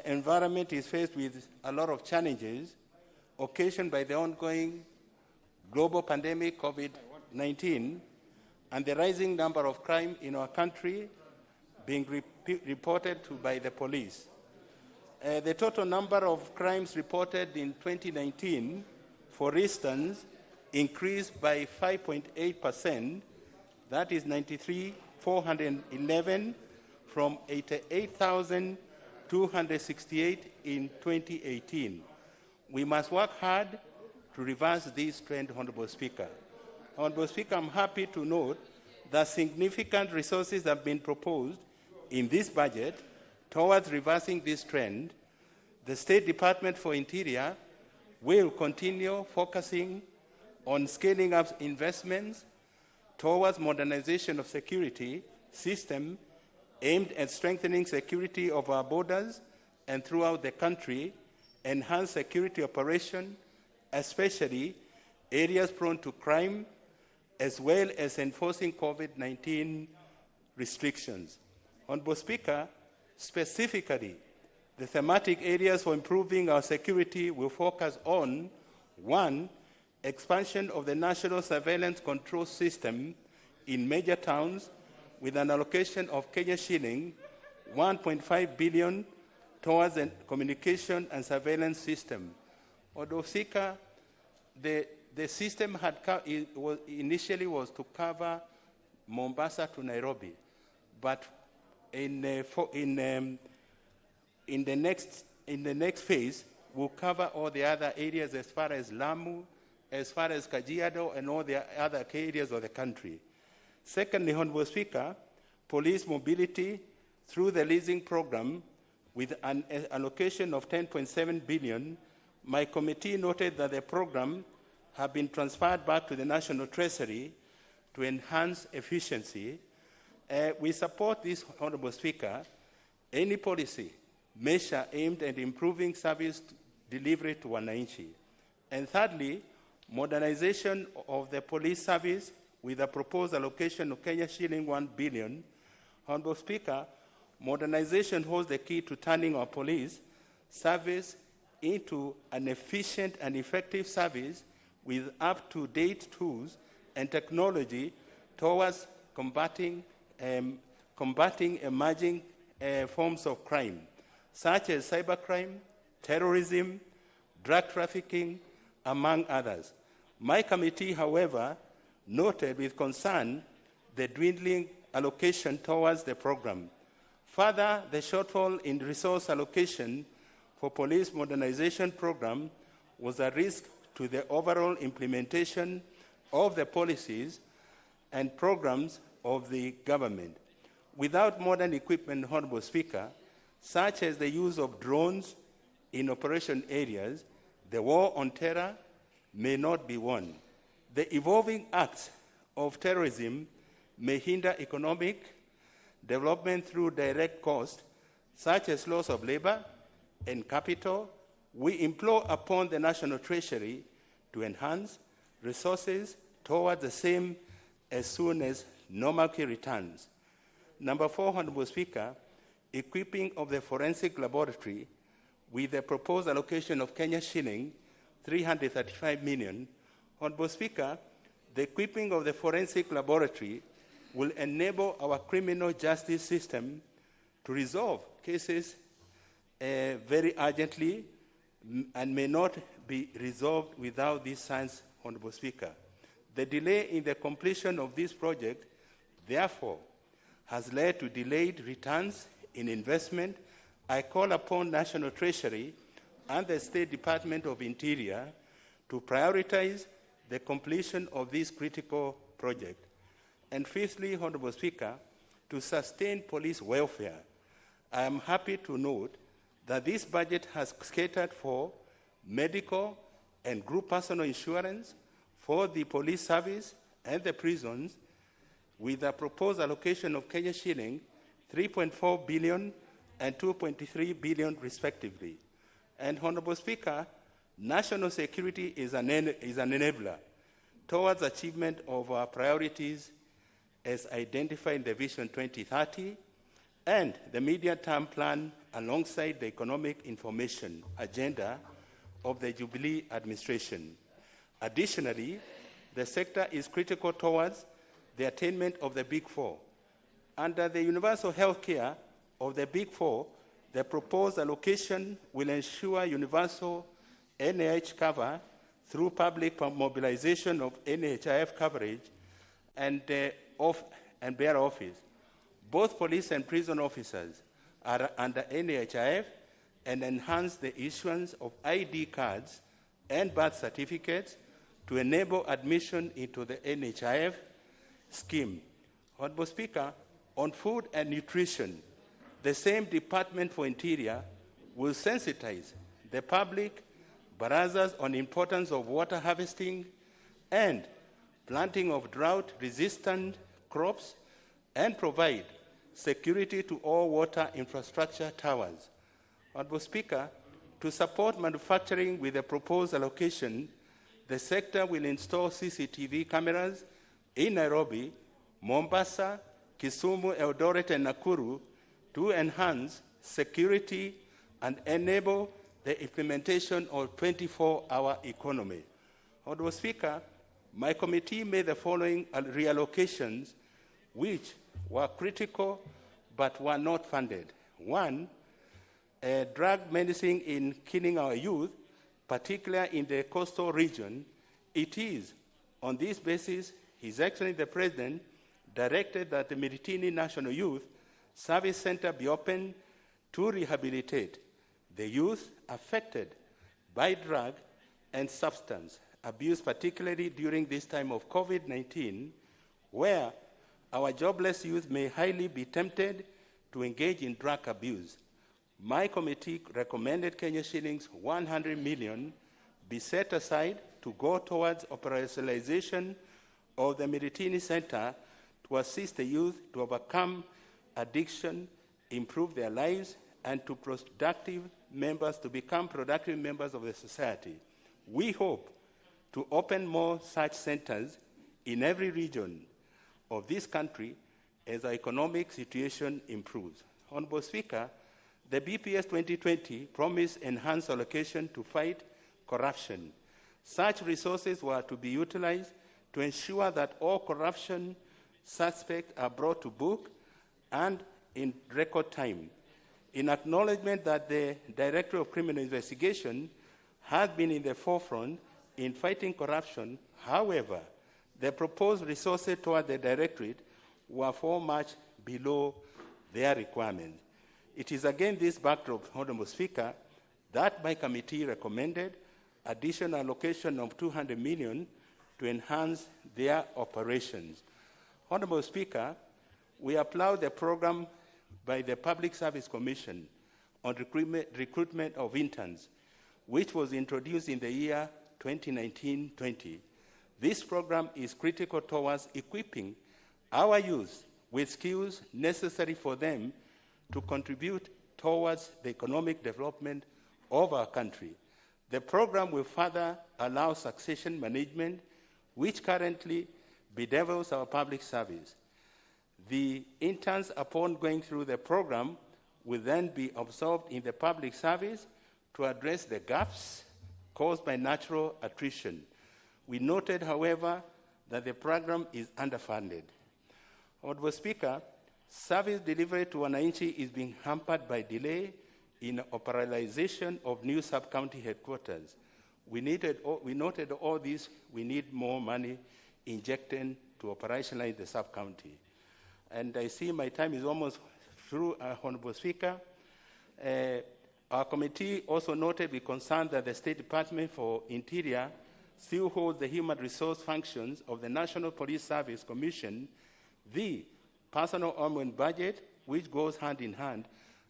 environment is faced with a lot of challenges occasioned by the ongoing global pandemic, COVID-19, and the rising number of crime in our country being reported by the police. The total number of crimes reported in 2019, for instance, increased by 5.8%, that is 93,411 from 88,268 in 2018. We must work hard to reverse this trend, Honorable Speaker. Honorable Speaker, I'm happy to note that significant resources have been proposed in this budget towards reversing this trend. The State Department for Interior will continue focusing on scaling up investments towards modernization of security system aimed at strengthening security of our borders and throughout the country, enhance security operation, especially areas prone to crime, as well as enforcing COVID-19 restrictions. Honorable Speaker, specifically, the thematic areas for improving our security will focus on, 1, expansion of the national surveillance control system in major towns with an allocation of Kenya shilling 1.5 billion towards a communication and surveillance system. Although Speaker, the system initially was to cover Mombasa to Nairobi, but in the next phase, we'll cover all the other areas as far as Lamu, as far as Kajiado, and all the other areas of the country. Secondly, Honorable Speaker, police mobility through the leasing program with an allocation of 10.7 billion, my committee noted that the program have been transferred back to the National Treasury to enhance efficiency. We support this, Honorable Speaker, any policy measure aimed at improving service delivery to wananchi. And thirdly, modernization of the police service with a proposed allocation of Kenya shilling 1 billion. Honorable Speaker, modernization holds the key to turning our police service into an efficient and effective service with up-to-date tools and technology towards combating emerging forms of crime, such as cybercrime, terrorism, drug trafficking, among others. My committee, however, noted with concern the dwindling allocation towards the program. Further, the shortfall in resource allocation for police modernization program was a risk to the overall implementation of the policies and programs of the government. Without modern equipment, Honorable Speaker, such as the use of drones in operation areas, the war on terror may not be won. The evolving acts of terrorism may hinder economic development through direct costs, such as loss of labor and capital. We implore upon the National Treasury to enhance resources towards the same as soon as normalcy returns. Number 4, Honorable Speaker, equipping of the forensic laboratory with a proposed allocation of Kenya shilling 335 million. Honorable Speaker, the equipping of the forensic laboratory will enable our criminal justice system to resolve cases very urgently and may not be resolved without this science, Honorable Speaker. The delay in the completion of this project, therefore, has led to delayed returns in investment. I call upon National Treasury and the State Department of Interior to prioritize the completion of this critical project. And fifthly, Honorable Speaker, to sustain police welfare, I am happy to note that this budget has catered for medical and group personal insurance for the police service and the prisons with a proposed allocation of Kenya shilling 3.4 billion and 2.3 billion respectively. And Honorable Speaker, national security is an enabler towards achievement of our priorities as identified in the Vision 2030 and the medium-term plan alongside the economic information agenda of the Jubilee administration. Additionally, the sector is critical towards the attainment of the Big Four. Under the universal health care of the Big Four, the proposed allocation will ensure universal NIH cover through public mobilization of NHIF coverage and bear office. Both police and prison officers are under NHIF and enhance the issuance of ID cards and birth certificates to enable admission into the NHIF scheme. Honorable Speaker, on food and nutrition, the same Department for Interior will sensitize the public barazas on importance of water harvesting and planting of drought-resistant crops and provide security to all water infrastructure towers. Honorable Speaker, to support manufacturing with the proposed allocation, the sector will install CCTV cameras in Nairobi, Mombasa, Kisumu, Eldoret, and Nakuru to enhance security and enable the implementation of 24-hour economy. Honorable Speaker, my committee made the following reallocations which were critical but were not funded. One, drug menacing in killing our youth, particularly in the coastal region. It is on this basis His Excellency the President directed that the Miritini National Youth Service Center be opened to rehabilitate the youth affected by drug and substance abuse, particularly during this time of COVID-19, where our jobless youth may highly be tempted to engage in drug abuse. My committee recommended Kenya shillings 100 million be set aside to go towards operationalization of the Miritini Center to assist the youth to overcome addiction, improve their lives, and to become productive members of the society. We hope to open more such centers in every region of this country as our economic situation improves. Honorable Speaker, the BPS 2020 promised enhanced allocation to fight corruption. Such resources were to be utilized to ensure that all corruption suspects are brought to book and in record time. In acknowledgement that the Director of Criminal Investigation has been in the forefront in fighting corruption, however, the proposed resources toward the Directorate were far much below their requirements. It is again this backdrop, Honorable Speaker, that my committee recommended additional allocation of 200 million to enhance their operations. Honorable Speaker, we applaud the program by the Public Service Commission on recruitment of interns, which was introduced in the year 2019-20. This program is critical towards equipping our youth with skills necessary for them to contribute towards the economic development of our country. The program will further allow succession management, which currently bedevils our public service. The interns, upon going through the program, will then be absorbed in the public service to address the gaps caused by natural attrition. We noted, however, that the program is underfunded. Honorable Speaker, service delivery to Wananchi is being hampered by delay in operationalization of new sub-county headquarters. We noted all this. We need more money injected to operationalize the sub-county. And I see my time is almost through, Honorable Speaker. Our committee also noted with concern that the State Department for Interior still holds the human resource functions of the National Police Service Commission, the personal armament budget, which goes hand in hand,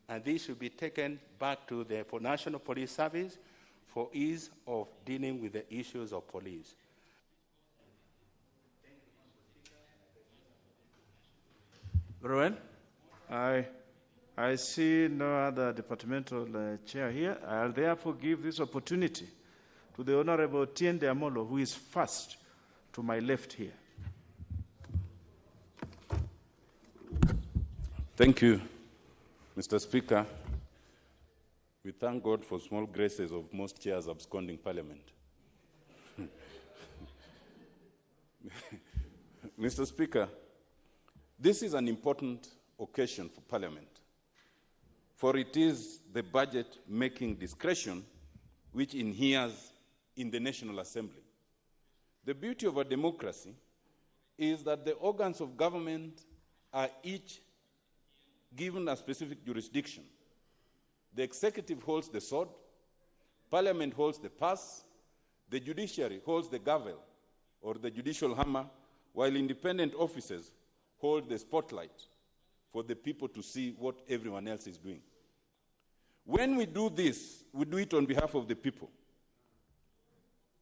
and this should be taken back to the National Police Service for ease of dealing with the issues of police. Very well. I see no other departmental chair here. I'll therefore give this opportunity to the Honorable Tiende Amolo, who is first to my left here. Thank you, Mr. Speaker. We thank God for small graces of most chairs absconding Parliament. Mr. Speaker, this is an important occasion for Parliament, for it is the budget-making discretion which inheres in the National Assembly. The beauty of a democracy is that the organs of government are each given a specific jurisdiction. The executive holds the sword, Parliament holds the purse, the judiciary holds the gavel or the judicial hammer, while independent officers hold the spotlight for the people to see what everyone else is doing. When we do this, we do it on behalf of the people.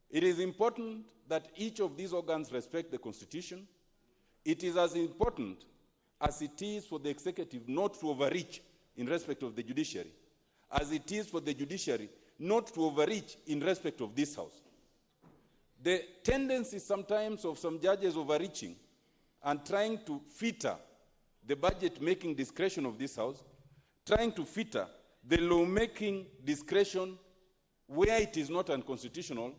It is important that each of these organs respect the Constitution. It is as important as it is for the executive not to overreach in respect of the judiciary, as it is for the judiciary not to overreach in respect of this House. The tendency sometimes of some judges overreaching and trying to fetter the budget-making discretion of this House, trying to fetter the law-making discretion where it is not unconstitutional,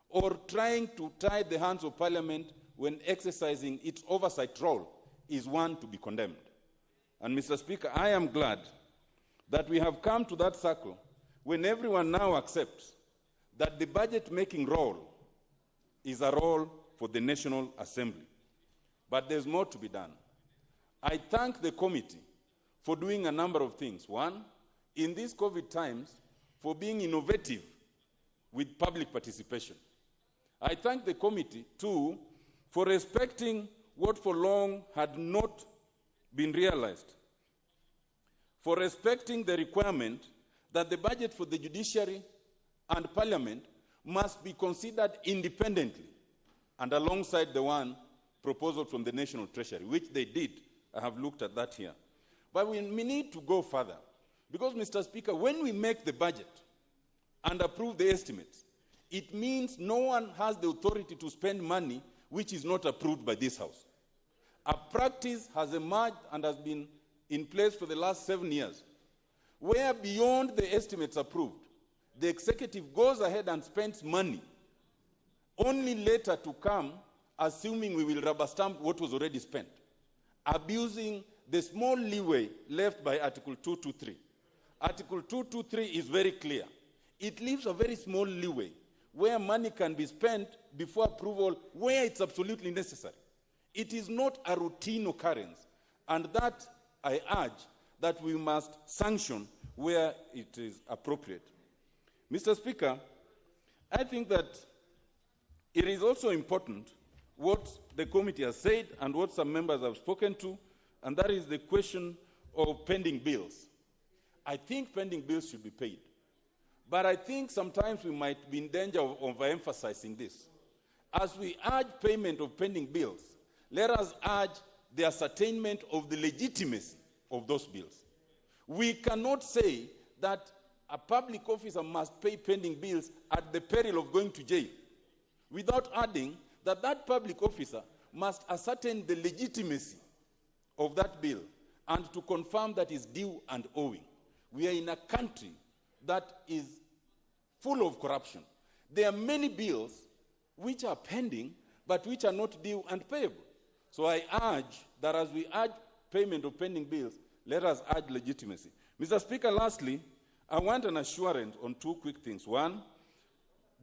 or trying to tie the hands of Parliament when exercising its oversight role is one to be condemned. And Mr. Speaker, I am glad that we have come to that circle when everyone now accepts that the budget-making role is a role for the National Assembly. But there's more to be done. I thank the committee for doing a number of things. One, in these COVID times, for being innovative with public participation. I thank the committee, too, for respecting what for long had not been realized, for respecting the requirement that the budget for the judiciary and parliament must be considered independently and alongside the one proposal from the National Treasury, which they did. I have looked at that here. But we need to go further. Because, Mr. Speaker, when we make the budget and approve the estimates, it means no one has the authority to spend money which is not approved by this House. A practice has emerged and has been in place for the last 7 years, where beyond the estimates approved, the executive goes ahead and spends money, only later to come, assuming we will rubber stamp what was already spent, abusing the small leeway left by Article 223. Article 223 is very clear. It leaves a very small leeway where money can be spent before approval where it's absolutely necessary. It is not a routine occurrence, and that I urge that we must sanction where it is appropriate. Mr. Speaker, I think that it is also important what the committee has said and what some members have spoken to, and that is the question of pending bills. I think pending bills should be paid. But I think sometimes we might be in danger of overemphasizing this. As we urge payment of pending bills, let us urge the ascertainment of the legitimacy of those bills. We cannot say that a public officer must pay pending bills at the peril of going to jail, without adding that that public officer must ascertain the legitimacy of that bill and to confirm that is due and owing. We are in a country that is full of corruption. There are many bills which are pending but which are not due and payable. So I urge that as we urge payment of pending bills, let us urge legitimacy. Mr. Speaker, lastly, I want an assurance on two quick things. One,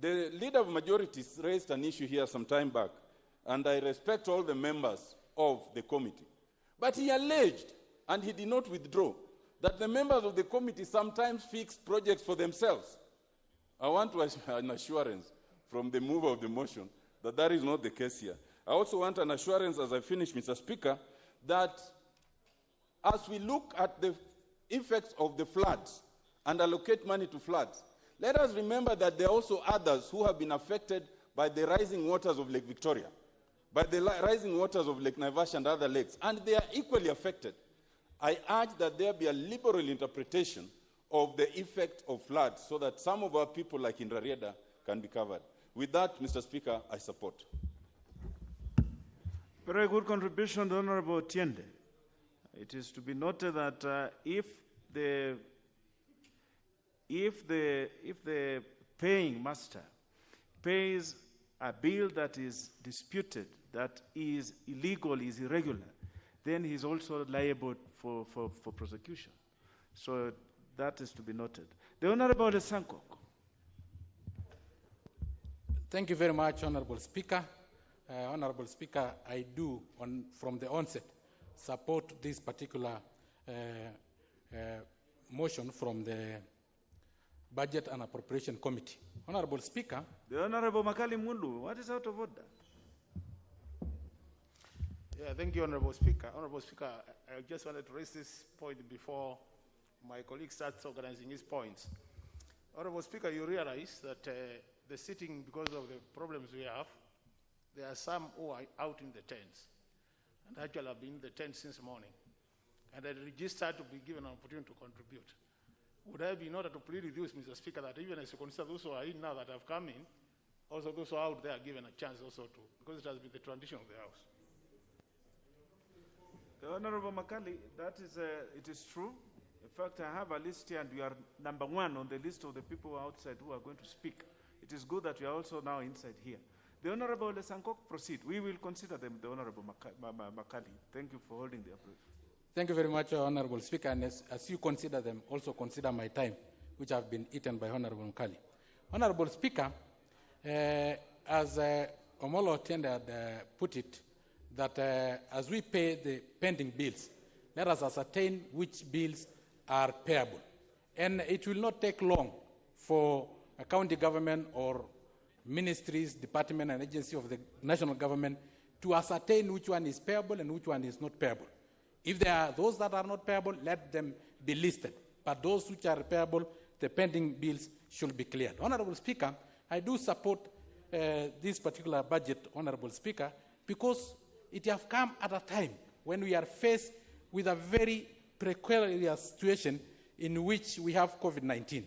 the leader of majorities raised an issue here some time back, and I respect all the members of the committee. But he alleged, and he did not withdraw, that the members of the committee sometimes fix projects for themselves. I want an assurance from the mover of the motion that that is not the case here. I also want an assurance, as I finish, Mr. Speaker, that as we look at the effects of the floods and allocate money to floods, let us remember that there are also others who have been affected by the rising waters of Lake Victoria, by the rising waters of Lake Naivasha and other lakes, and they are equally affected. I urge that there be a liberal interpretation of the effect of floods so that some of our people, like in Rarieda, can be covered. With that, Mr. Speaker, I support. Very good contribution, Honorable Tiende. It is to be noted that if the paying master pays a bill that is disputed, that is illegal, is irregular, then he is also liable for prosecution. So that is to be noted. The Honorable Sankok. Thank you very much, Honorable Speaker. Honorable Speaker, I do, from the onset, support this particular motion from the Budget and Appropriation Committee. Honorable Speaker. The Honorable Makali Mundu, what is out of order? Yeah, thank you, Honorable Speaker. Honorable Speaker, I just wanted to raise this point before my colleague starts organizing his points. Honorable Speaker, you realize that the sitting, because of the problems we have, there are some who are out in the tents. And actually I've been in the tent since morning. And I registered to be given an opportunity to contribute. Would I be in order to plead with you, Mr. Speaker, that even as you consider those who are in now that have come in, also those who are out there are given a chance also to, because it has been the tradition of the House. The Honorable Makali, that is, it is true. In fact, I have a list here, and we are number one on the list of the people outside who are going to speak. It is good that we are also now inside here. The Honorable Lesankok, proceed. We will consider them, the Honorable Makali. Thank you for holding the brief. Thank you very much, Honorable Speaker. And as you consider them, also consider my time, which have been eaten by Honorable Makali. Honorable Speaker, as Omolo Otiende had put it, that as we pay the pending bills, let us ascertain which bills are payable. And it will not take long for a county government or ministries, department, and agency of the national government to ascertain which one is payable and which one is not payable. If there are those that are not payable, let them be listed. But those which are payable, the pending bills should be cleared. Honorable Speaker, I do support this particular budget, Honorable Speaker, because it has come at a time when we are faced with a very precarious situation in which we have COVID-19.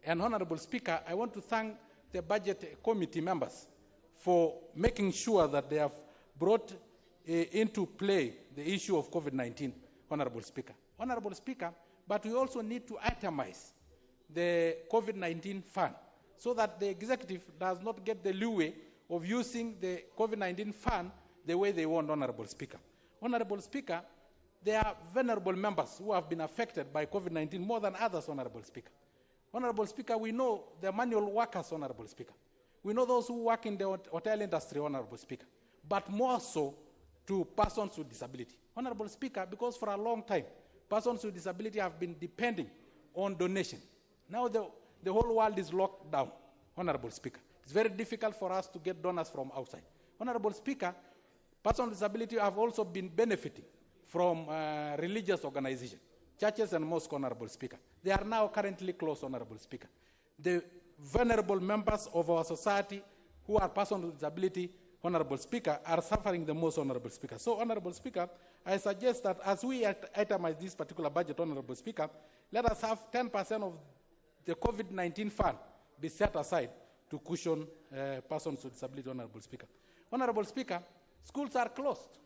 And Honorable Speaker, I want to thank the Budget Committee members for making sure that they have brought into play the issue of COVID-19, Honorable Speaker. Honorable Speaker, but we also need to itemize the COVID-19 fund so that the executive does not get the leeway of using the COVID-19 fund the way they want, Honorable Speaker. Honorable Speaker, there are vulnerable members who have been affected by COVID-19 more than others, Honorable Speaker. Honorable Speaker, we know the manual workers, Honorable Speaker. We know those who work in the hotel industry, Honorable Speaker, but more so to persons with disability. Honorable Speaker, because for a long time, persons with disability have been depending on donation. Now the whole world is locked down, Honorable Speaker. It's very difficult for us to get donors from outside. Honorable Speaker, persons with disability have also been benefiting from religious organizations, churches and mosques, Honorable Speaker. They are now currently closed, Honorable Speaker. The vulnerable members of our society who are persons with disability, Honorable Speaker, are suffering the most, Honorable Speaker. So, Honorable Speaker, I suggest that as we itemize this particular budget, Honorable Speaker, let us have 10% of the COVID-19 fund be set aside to cushion persons with disability, Honorable Speaker. Honorable Speaker, schools are closed.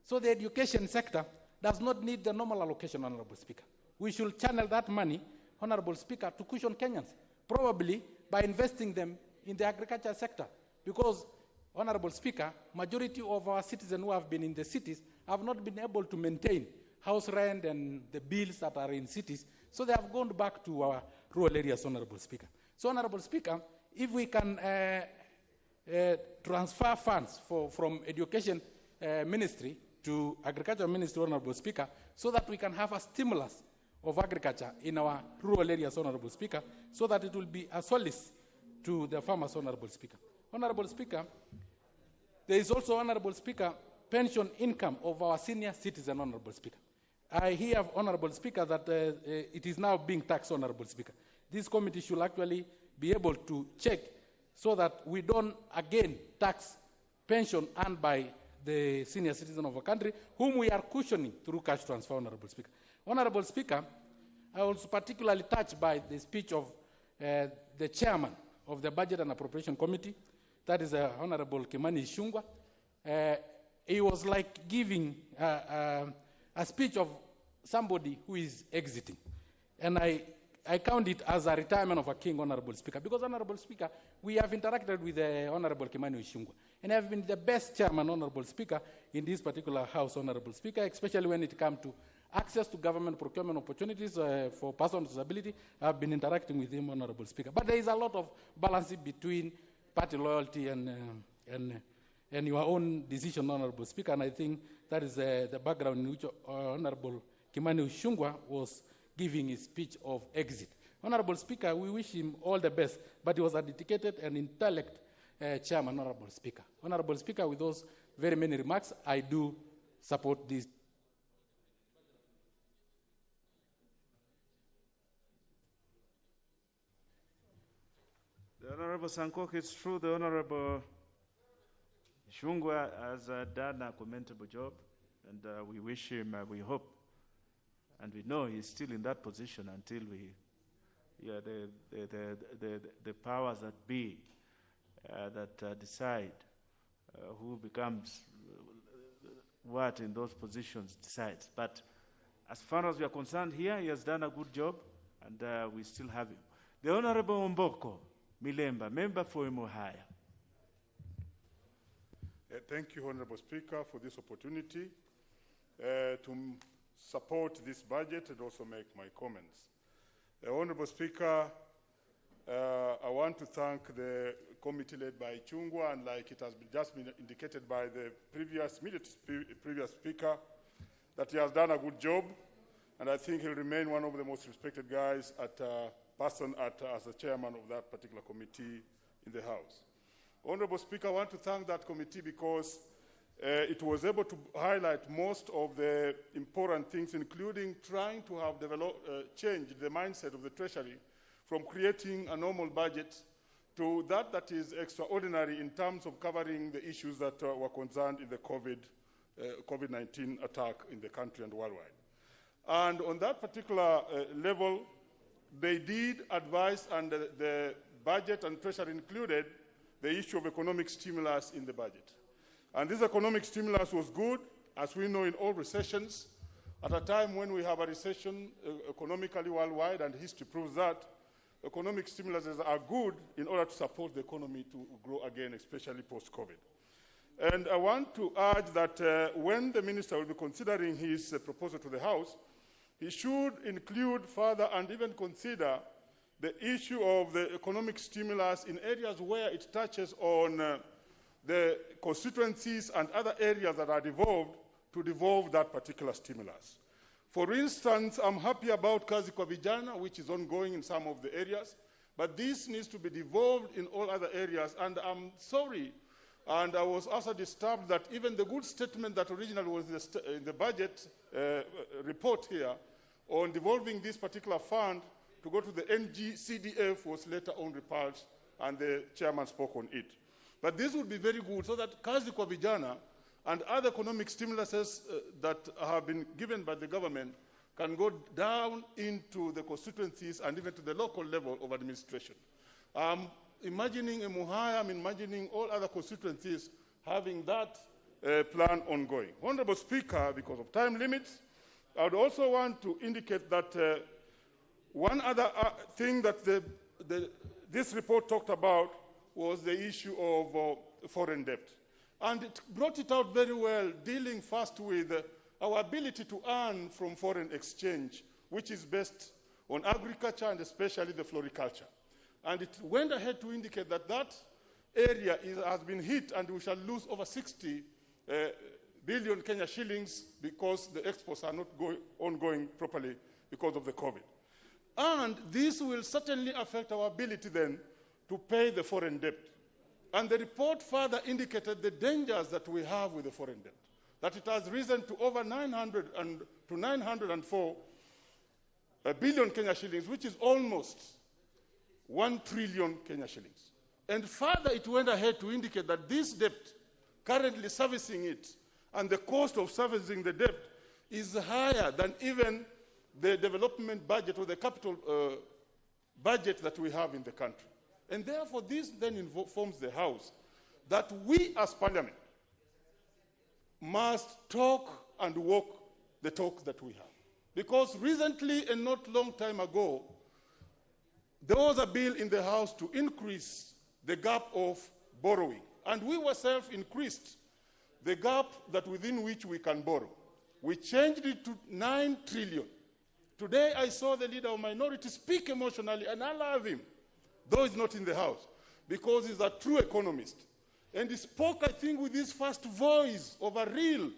So the education sector does not need the normal allocation, Honorable Speaker. We should channel that money, Honorable Speaker, to cushion Kenyans, probably by investing them in the agriculture sector. Because, Honorable Speaker, majority of our citizens who have been in the cities have not been able to maintain house rent and the bills that are in cities, so they have gone back to our rural areas, Honorable Speaker. So, Honorable Speaker, if we can transfer funds from Education Ministry to Agriculture Ministry, Honorable Speaker, so that we can have a stimulus of agriculture in our rural areas, Honorable Speaker, so that it will be a solace to the farmers, Honorable Speaker. Honorable Speaker, there is also, Honorable Speaker, pension income of our senior citizen, Honorable Speaker. I hear, Honorable Speaker, that it is now being taxed, Honorable Speaker. This committee should actually be able to check so that we don't again tax pension earned by the senior citizen of our country, whom we are cushioning through cash transfer, Honorable Speaker. Honorable Speaker, I was particularly touched by the speech of the chairman of the Budget and Appropriation Committee, that is Honorable Kimani Ichung'wah. He was like giving a speech of somebody who is exiting. And I count it as a retirement of a king, Honorable Speaker, because, Honorable Speaker, we have interacted with Honorable Kimani Ichung'wah, and have been the best chairman, Honorable Speaker, in this particular House, Honorable Speaker, especially when it comes to access to government procurement opportunities for persons with disability. I've been interacting with him, Honorable Speaker. But there is a lot of balancing between party loyalty and your own decision, Honorable Speaker, and I think that is the background in which Honorable Kimani Ichung'wah was giving his speech of exit. Honorable Speaker, we wish him all the best, but he was a dedicated and intellect chairman, Honorable Speaker. Honorable Speaker, with those very many remarks, I do support this. The Honorable Sankok, it's true the Honorable Ichung'wah has done a commendable job, and we wish him, we hope, and we know he's still in that position until the powers that be that decide who becomes what in those positions decides. But as far as we are concerned here, he has done a good job, and we still have him. The Honorable Mboko Milemba, member for Umuhaya. Thank you, Honorable Speaker, for this opportunity to support this budget and also make my comments. Honorable Speaker, I want to thank the committee led by Ichung'wah, and like it has just been indicated by the previous speaker, that he has done a good job, and I think he'll remain one of the most respected guys as the chairman of that particular committee in the House. Honorable Speaker, I want to thank that committee because it was able to highlight most of the important things, including trying to have changed the mindset of the Treasury from creating a normal budget to that is extraordinary in terms of covering the issues that were concerned in the COVID-19 attack in the country and worldwide. And on that particular level, they did advise, and the budget and Treasury included the issue of economic stimulus in the budget. And this economic stimulus was good, as we know in all recessions, at a time when we have a recession economically worldwide, and history proves that, economic stimuluses are good in order to support the economy to grow again, especially post-COVID. And I want to urge that when the minister will be considering his proposal to the House, he should include further and even consider the issue of the economic stimulus in areas where it touches on the constituencies and other areas that are devolved to devolve that particular stimulus. For instance, I'm happy about Kazi kwa Vijana, which is ongoing in some of the areas, but this needs to be devolved in all other areas. And I'm sorry, and I was also disturbed that even the good statement that originally was in the budget report here on devolving this particular fund to go to the NGCDF was later on repulsed, and the chairman spoke on it. But this would be very good so that Kazi kwa Vijana and other economic stimuluses that have been given by the government can go down into the constituencies and even to the local level of administration. Imagining a Muhaya, I'm imagining all other constituencies having that plan ongoing. Honorable Speaker, because of time limits, I would also want to indicate that one other thing that this report talked about was the issue of foreign debt. And it brought it out very well, dealing first with our ability to earn from foreign exchange, which is based on agriculture and especially the floriculture. And it went ahead to indicate that that area has been hit, and we shall lose over 60 billion Kenya shillings because the exports are not ongoing properly because of the COVID. And this will certainly affect our ability then to pay the foreign debt. And the report further indicated the dangers that we have with the foreign debt, that it has risen to over 904 billion Kenya shillings, which is almost 1 trillion Kenya shillings. And further, it went ahead to indicate that this debt, currently servicing it, and the cost of servicing the debt is higher than even the development budget or the capital budget that we have in the country. And therefore, this then informs the House that we as Parliament must talk and walk the talk that we have. Because recently, and not long time ago, there was a bill in the House to increase the gap of borrowing. And we ourselves increased the gap that within which we can borrow. We changed it to 9 trillion. Today, I saw the leader of minority speak emotionally, and I love him, though he's not in the House, because he's a true economist. And he spoke, I think, with his first voice of a real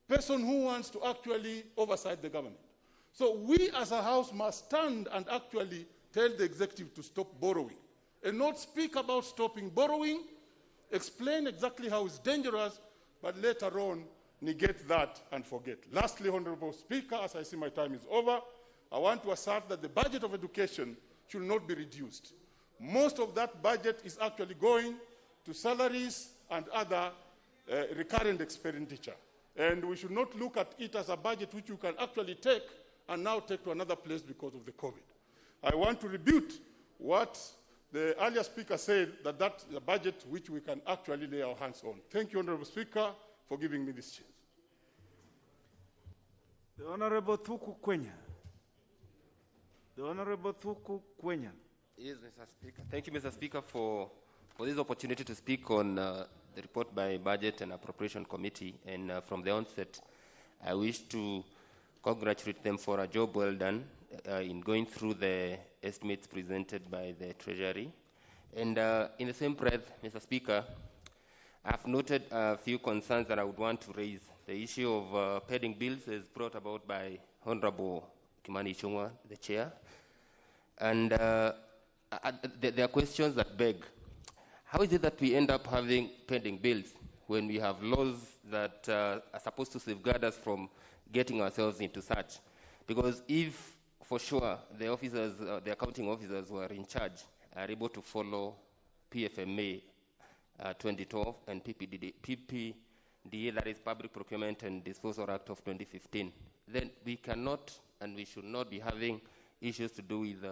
person who wants to actually oversight the government. So we as a House must stand and actually tell the executive to stop borrowing, and not speak about stopping borrowing, explain exactly how it's dangerous, but later on negate that and forget. Lastly, Honorable Speaker, as I see my time is over, I want to assert that the budget of education should not be reduced. Most of that budget is actually going to salaries and other recurrent expenditure. And we should not look at it as a budget which you can actually take and now take to another place because of the COVID. I want to rebut what the earlier speaker said, that that's a budget which we can actually lay our hands on. Thank you, Honorable Speaker, for giving me this chance. The Honorable Thuku Kwenya. The Honorable Thuku Kwenya. Yes, Mr. Speaker. Thank you, Mr. Speaker, for this opportunity to speak on the report by Budget and Appropriation Committee. And from the onset, I wish to congratulate them for a job well done in going through the estimates presented by the Treasury. And in the same breath, Mr. Speaker, I've noted a few concerns that I would want to raise. The issue of pending bills is brought about by Honorable Kimani Ichung'wah, the chair. And there are questions that beg, how is it that we end up having pending bills when we have laws that are supposed to safeguard us from getting ourselves into such. Because if, for sure, the officers, the accounting officers who are in charge are able to follow PFMA 2012 and PPDA, that is Public Procurement and Disposal Act of 2015, then we cannot and we should not be having issues to do with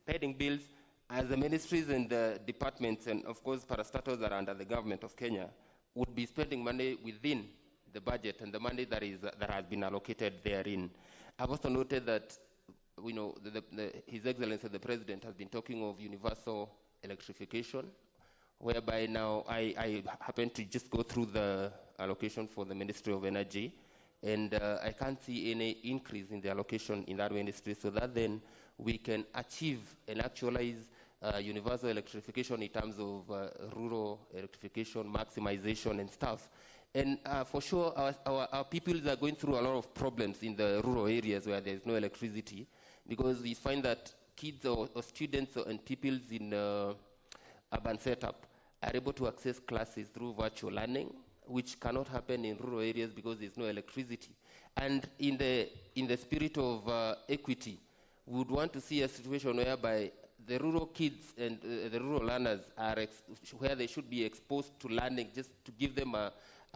pending bills, as the ministries and the departments and, of course, parastatals that are under the government of Kenya would be spending money within the budget and the money that has been allocated therein. I've also noted that, you know, His Excellency the President has been talking of universal electrification, whereby now I happen to just go through the allocation for the Ministry of Energy, and I can't see any increase in the allocation in that ministry, so that then we can achieve and actualize universal electrification in terms of rural electrification, maximization and stuff. And for sure, our people are going through a lot of problems in the rural areas where there's no electricity, because we find that kids or students and pupils in urban setup are able to access classes through virtual learning, which cannot happen in rural areas because there's no electricity. And in the spirit of equity, we would want to see a situation whereby the rural kids and the rural learners are where they should be exposed to learning, just to give them a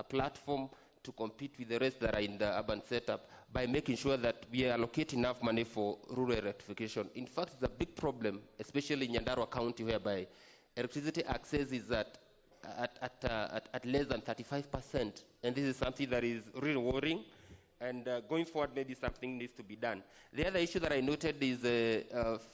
platform to compete with the rest that are in the urban setup, by making sure that we allocate enough money for rural electrification. In fact, it's a big problem, especially in Nyandarua County, whereby electricity access is at less than 35%, and this is something that is really worrying. And going forward, maybe something needs to be done. The other issue that I noted is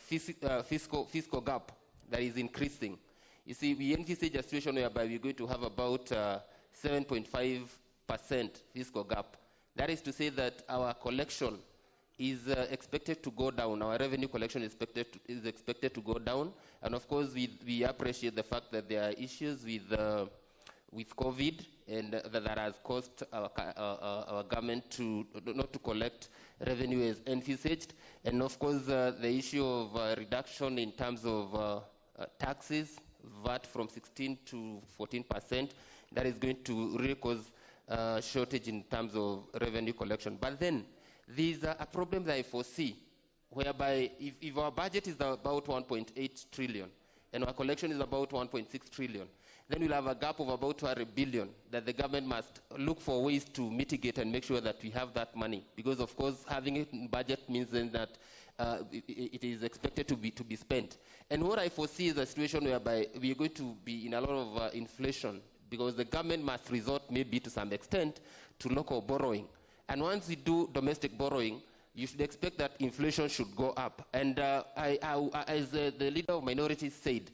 fiscal gap that is increasing. You see, we envisage a situation whereby we're going to have about 7.5% fiscal gap. That is to say that our collection is expected to go down. Our revenue collection is expected to go down. And of course, we appreciate the fact that there are issues with COVID, and that has caused our government to not to collect revenue as envisaged. And of course, the issue of reduction in terms of taxes, VAT from 16 to 14%, that is going to really cause shortage in terms of revenue collection. But then, these are a problem that I foresee, whereby if our budget is about 1.8 trillion, and our collection is about 1.6 trillion, then we'll have a gap of about 200 billion that the government must look for ways to mitigate and make sure that we have that money. Because, of course, having it in budget means then that it is expected to be spent. And what I foresee is a situation whereby we are going to be in a lot of inflation, because the government must resort maybe to some extent to local borrowing. And once we do domestic borrowing, you should expect that inflation should go up. And as the leader of minorities said,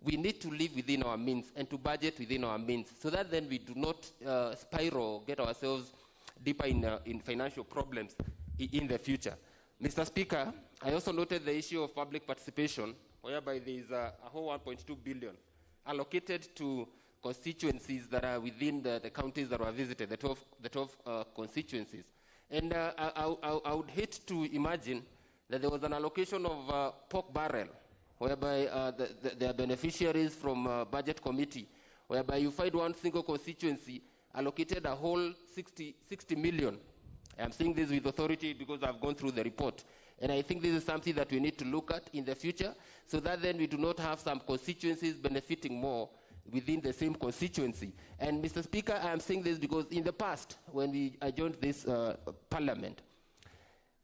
we need to live within our means and to budget within our means, so that then we do not spiral, get ourselves deeper in financial problems in the future. Mr. Speaker, I also noted the issue of public participation, whereby there is a whole 1.2 billion allocated to constituencies that are within the counties that were visited, the 12 constituencies. And I would hate to imagine that there was an allocation of pork barrel, whereby there are beneficiaries from budget committee, whereby you find one single constituency allocated a whole 60 million. I'm saying this with authority because I've gone through the report. And I think this is something that we need to look at in the future, so that then we do not have some constituencies benefiting more within the same constituency. And Mr. Speaker, I am saying this because in the past, when I joined this parliament,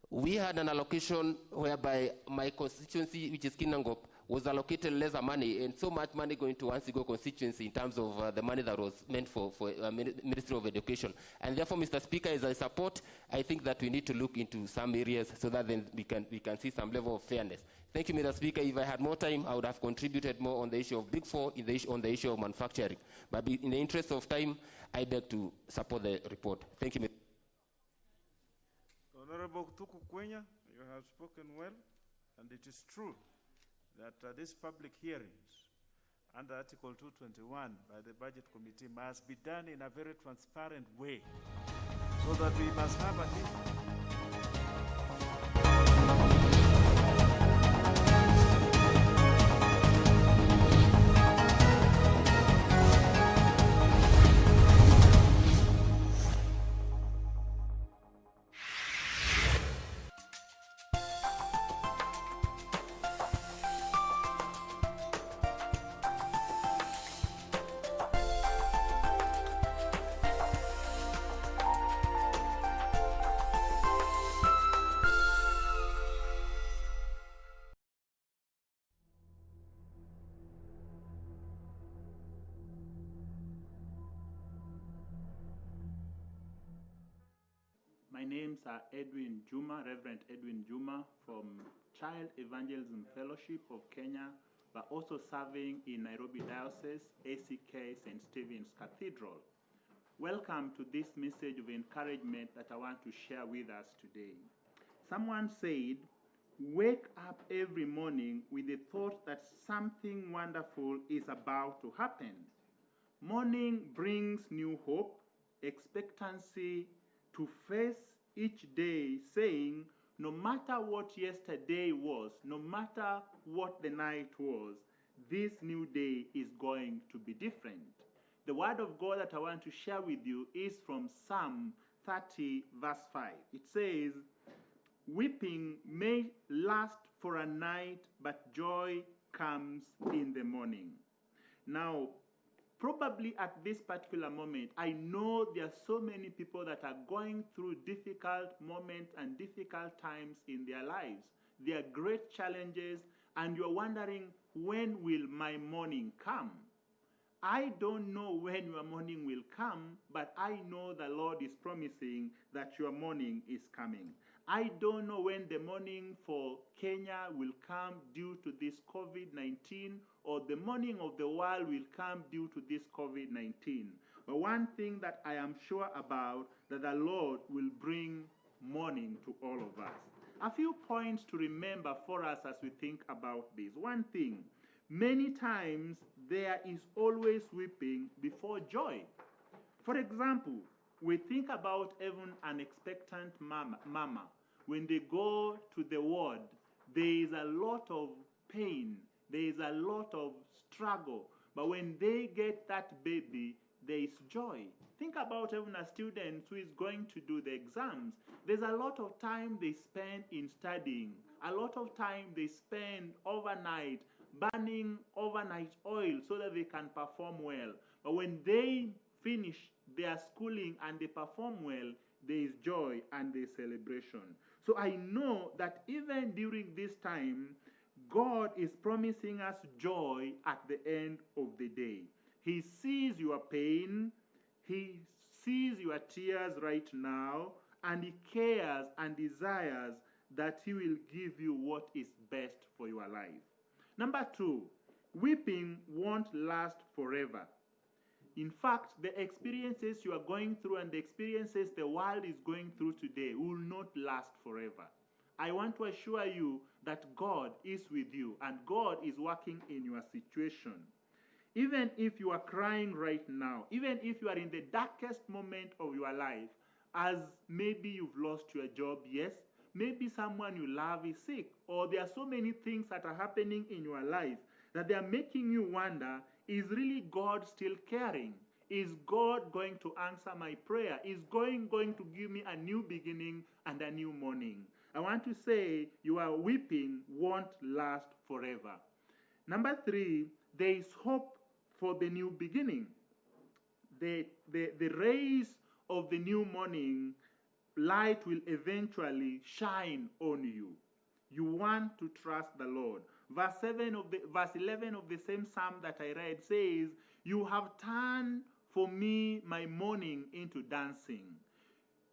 we had an allocation whereby my constituency, which is Kinangop, was allocated lesser money, and so much money going to one single constituency in terms of the money that was meant for Ministry of Education. And therefore, Mr. Speaker, as I support, I think that we need to look into some areas so that then we can see some level of fairness. Thank you, Mr. Speaker. If I had more time, I would have contributed more on the issue of Big Four, on the issue of manufacturing. But in the interest of time, I beg to support the report. Thank you, Mr. Honorable Tuku Kwenya, you have spoken well, and it is true that these public hearings under Article 221 by the Budget Committee must be done in a very transparent way, so that we must have at least My names are Edwin Juma, Reverend Edwin Juma from Child Evangelism Fellowship of Kenya, but also serving in Nairobi Diocese, ACK St. Stephen's Cathedral. Welcome to this message of encouragement that I want to share with us today. Someone said, wake up every morning with the thought that something wonderful is about to happen. Morning brings new hope, expectancy to face each day, saying, no matter what yesterday was, no matter what the night was, this new day is going to be different. The word of God that I want to share with you is from Psalm 30, verse 5. It says, weeping may last for a night, but joy comes in the morning. Now, probably at this particular moment, I know there are so many people that are going through difficult moments and difficult times in their lives. There are great challenges, and you're wondering, when will my morning come? I don't know when your morning will come, but I know the Lord is promising that your morning is coming. I don't know when the morning for Kenya will come due to this COVID-19, or the morning of the world will come due to this COVID-19. But one thing that I am sure about, that the Lord will bring morning to all of us. A few points to remember for us as we think about this. One thing, many times there is always weeping before joy. For example, we think about even an expectant mama. When they go to the ward, there is a lot of pain, there is a lot of struggle. But when they get that baby, there is joy. Think about even a student who is going to do the exams. There's a lot of time they spend in studying, a lot of time they spend overnight burning overnight oil so that they can perform well. But when they finish their schooling and they perform well, there is joy and there is celebration. So I know that even during this time, God is promising us joy at the end of the day. He sees your pain, He sees your tears right now, and He cares and desires that He will give you what is best for your life. Number two, weeping won't last forever. In fact, the experiences you are going through and the experiences the world is going through today will not last forever. I want to assure you that God is with you and God is working in your situation. Even if you are crying right now, even if you are in the darkest moment of your life, as maybe you've lost your job, yes, maybe someone you love is sick, or there are so many things that are happening in your life that they are making you wonder, is really God still caring? Is God going to answer my prayer? Is God going to give me a new beginning and a new morning? I want to say your weeping won't last forever. Number three, there is hope for the new beginning. The rays of the new morning light will eventually shine on you. You want to trust the Lord. Verse 11 of the same psalm that I read says, you have turned for me my mourning into dancing.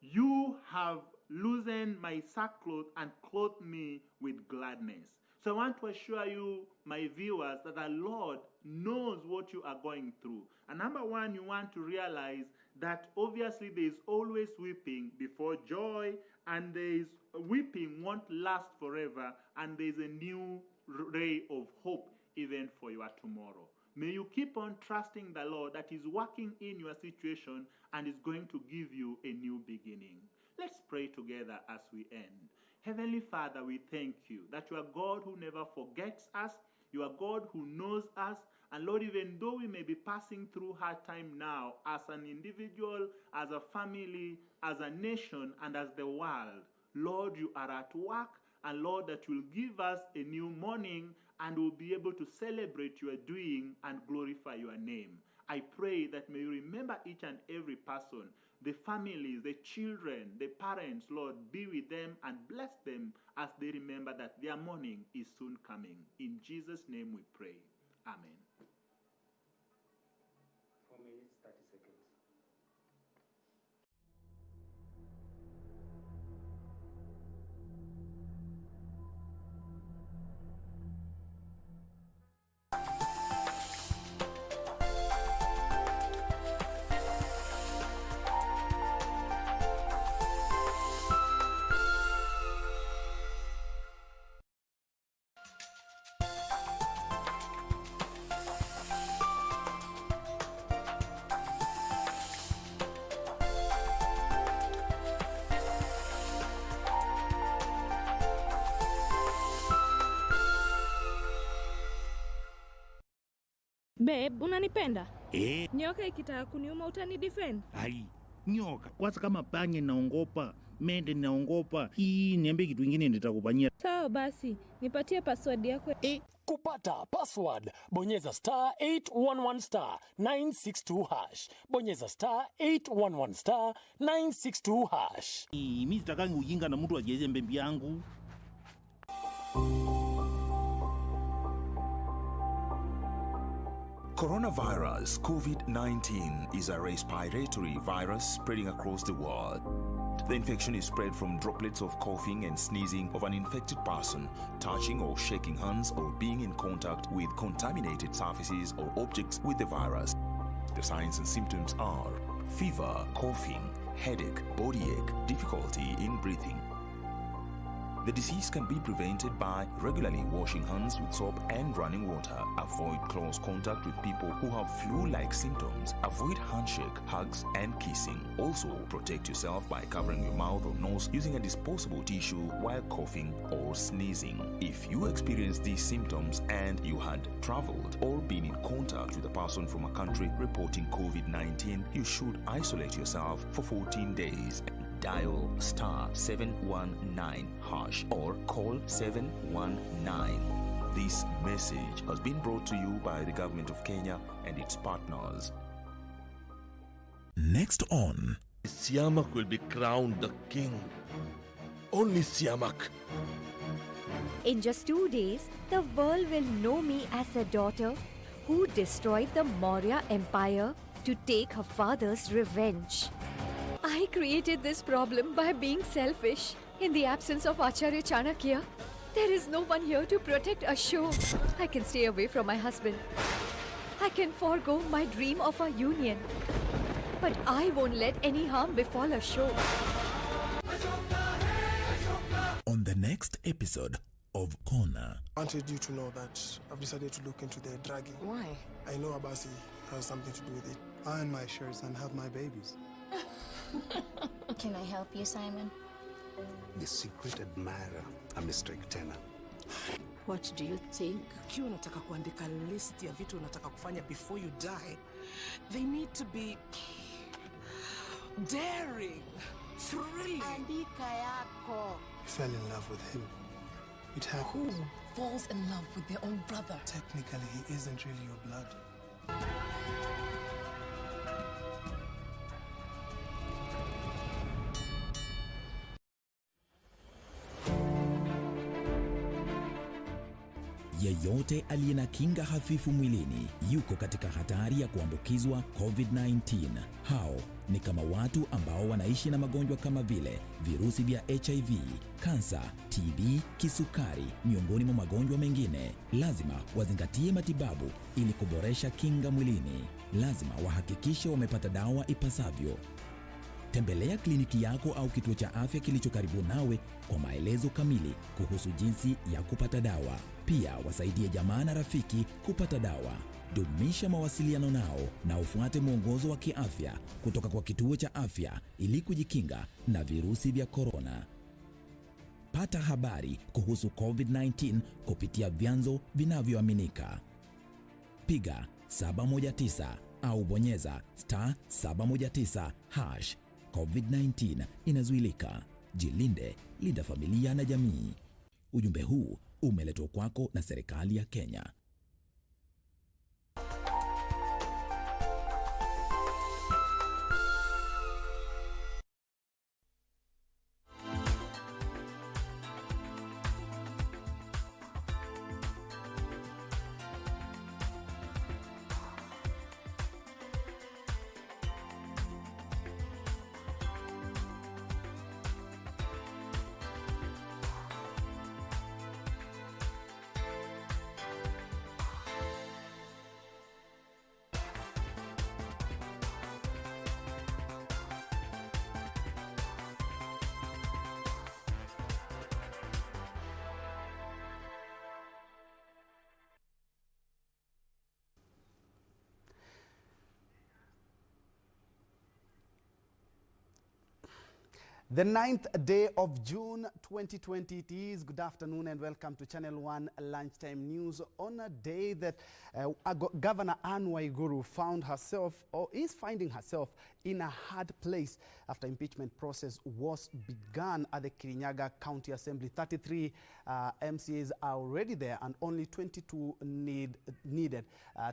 You have loosened my sackcloth and clothed me with gladness. So I want to assure you, my viewers, that the Lord knows what you are going through. And number one, you want to realize that obviously there is always weeping before joy, and there is weeping won't last forever, and there is a new ray of hope even for your tomorrow. May you keep on trusting the Lord that is working in your situation and is going to give you a new beginning. Let's pray together as we end. Heavenly Father, we thank you that you are God who never forgets us. You are God who knows us. And Lord, even though we may be passing through hard time now as an individual, as a family, as a nation, and as the world, Lord, you are at work. And Lord, that will give us a new morning and we'll be able to celebrate your doing and glorify your name. I pray that may you remember each and every person, the families, the children, the parents, Lord, be with them and bless them as they remember that their morning is soon coming. In Jesus' name we pray. Amen. 4 minutes, 30 seconds. Babe, unanipenda? Nyoka ikitaka kuniuma utanidefend? Ai, nyoka. Kwanza kama panya naongopa, mende naongopa. Hii niambie kitu kingine nitakufanyia. Sawa basi, nipatie password yako. Kupata password, bonyeza *811 962#. Bonyeza *811 962#. Mimi sitakangi ujinga na mtu ajeze mbembe yangu. Coronavirus COVID-19 is a respiratory virus spreading across the world. The infection is spread from droplets of coughing and sneezing of an infected person, touching or shaking hands, or being in contact with contaminated surfaces or objects with the virus. The signs and symptoms are fever, coughing, headache, body ache, difficulty in breathing. The disease can be prevented by regularly washing hands with soap and running water. Avoid close contact with people who have flu-like symptoms. Avoid handshake, hugs, and kissing. Also, protect yourself by covering your mouth or nose using a disposable tissue while coughing or sneezing. If you experience these symptoms and you had traveled or been in contact with a person from a country reporting COVID-19, you should isolate yourself for 14 days. Dial *719# or call 719. This message has been brought to you by the Government of Kenya and its partners. Next on, Siamak will be crowned the king. Only Siamak. In just 2 days, the world will know me as a daughter who destroyed the Maurya Empire to take her father's revenge. I created this problem by being selfish. In the absence of Acharya Chanakya, there is no one here to protect Ashok. I can stay away from my husband. I can forego my dream of a union. But I won't let any harm befall Ashok. On the next episode of Corner. I wanted you to know that I've decided to look into the drugging. Why? I know Abasi has something to do with it. Iron my shirts and have my babies. Can I help you, Simon? The secret admirer, a Mr. Iktena. What do you think? Ukiwa unataka kuandika list ya vitu unataka kufanya before you die, they need to be daring, thrilling. Andika yako. I fell in love with him. It Who happens. falls in love with their own brother? Technically, he isn't really your blood. Yeyote aliye na kinga hafifu mwilini yuko katika hatari ya kuambukizwa COVID-19. Hao ni kama watu ambao wanaishi na magonjwa kama vile virusi vya HIV, kansa, TB, kisukari, miongoni mwa magonjwa mengine. Lazima wazingatie matibabu ili kuboresha kinga mwilini. Lazima wahakikishe wamepata dawa ipasavyo. Tembelea kliniki yako au kituo cha afya kilicho karibu nawe kwa maelezo kamili kuhusu jinsi ya kupata dawa. Pia wasaidie jamaa na rafiki kupata dawa. Dumisha mawasiliano nao na ufuate mwongozo wa kiafya kutoka kwa kituo cha afya ili kujikinga na virusi vya korona. Pata habari kuhusu COVID-19 kupitia vyanzo vinavyoaminika. Piga 719 au bonyeza *719#. COVID-19 inazuilika. Jilinde, linda familia na jamii. Ujumbe huu umeletwa kwako na serikali ya Kenya. The 9th day of June 2020 it is. Good afternoon and welcome to Channel 1 Lunchtime News on a day that Governor Anne Waiguru found herself or is finding herself in a hard place after impeachment process was begun at the Kirinyaga County Assembly. 33 MCAs are already there and only 22 needed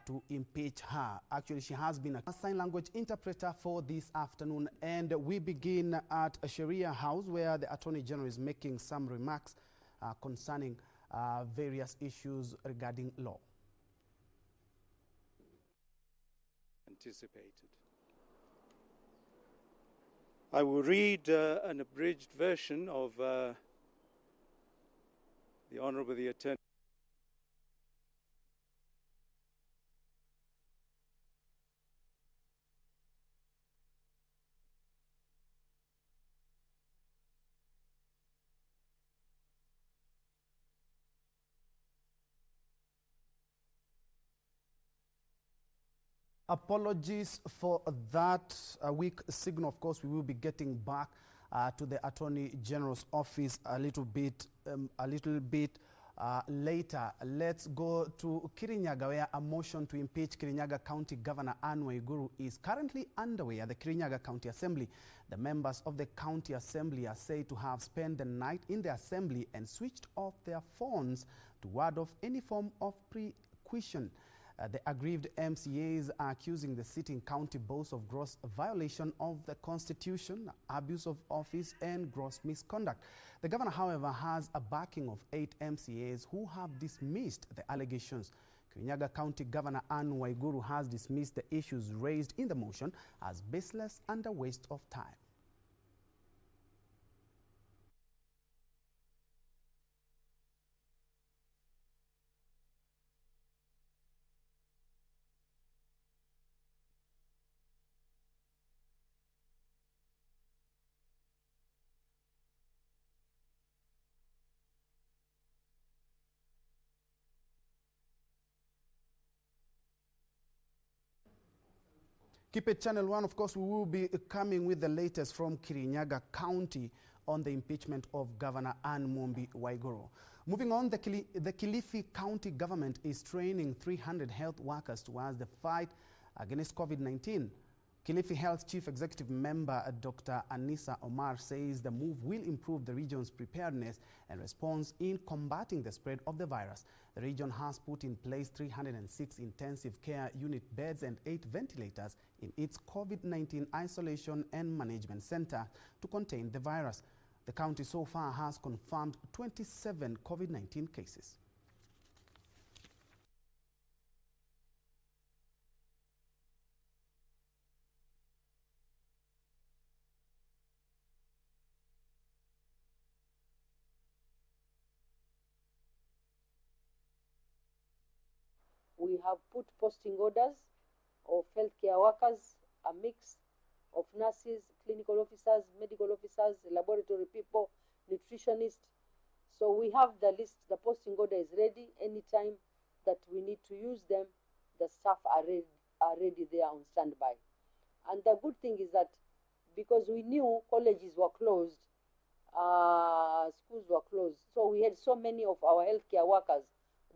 to impeach her. Actually, she has been a sign language interpreter for this afternoon, and we begin at Sharia House where the Attorney General is making some remarks concerning various issues regarding law. Anticipated. I will read an abridged version of the Honourable the Attorney. Apologies for that weak signal. Of course, we will be getting back to the Attorney General's office a little bit later. Let's go to Kirinyaga, where a motion to impeach Kirinyaga County Governor Anne Waiguru is currently underway at the Kirinyaga County Assembly. The members of the County Assembly are said to have spent the night in the Assembly and switched off their phones to ward off any form of precaution. The aggrieved MCAs are accusing the sitting county boss of gross violation of the Constitution, abuse of office, and gross misconduct. The governor, however, has a backing of 8 MCAs who have dismissed the allegations. Kirinyaga County Governor Anne Waiguru has dismissed the issues raised in the motion as baseless and a waste of time. Keep it Channel 1. Of course, we will be coming with the latest from Kirinyaga County on the impeachment of Governor Anne Mumbi Waiguru. Moving on, the Kilifi County government is training 300 health workers towards the fight against COVID-19. Kilifi Health Chief Executive Member Dr. Anissa Omar says the move will improve the region's preparedness and response in combating the spread of the virus. The region has put in place 306 intensive care unit beds and 8 ventilators in its COVID-19 isolation and management center to contain the virus. The county so far has confirmed 27 COVID-19 cases. We have put posting orders of healthcare workers, a mix of nurses, clinical officers, medical officers, laboratory people, nutritionists. So we have the list, the posting order is ready. Anytime that we need to use them, the staff are ready there on standby. And the good thing is that because we knew colleges were closed, schools were closed, so we had so many of our healthcare workers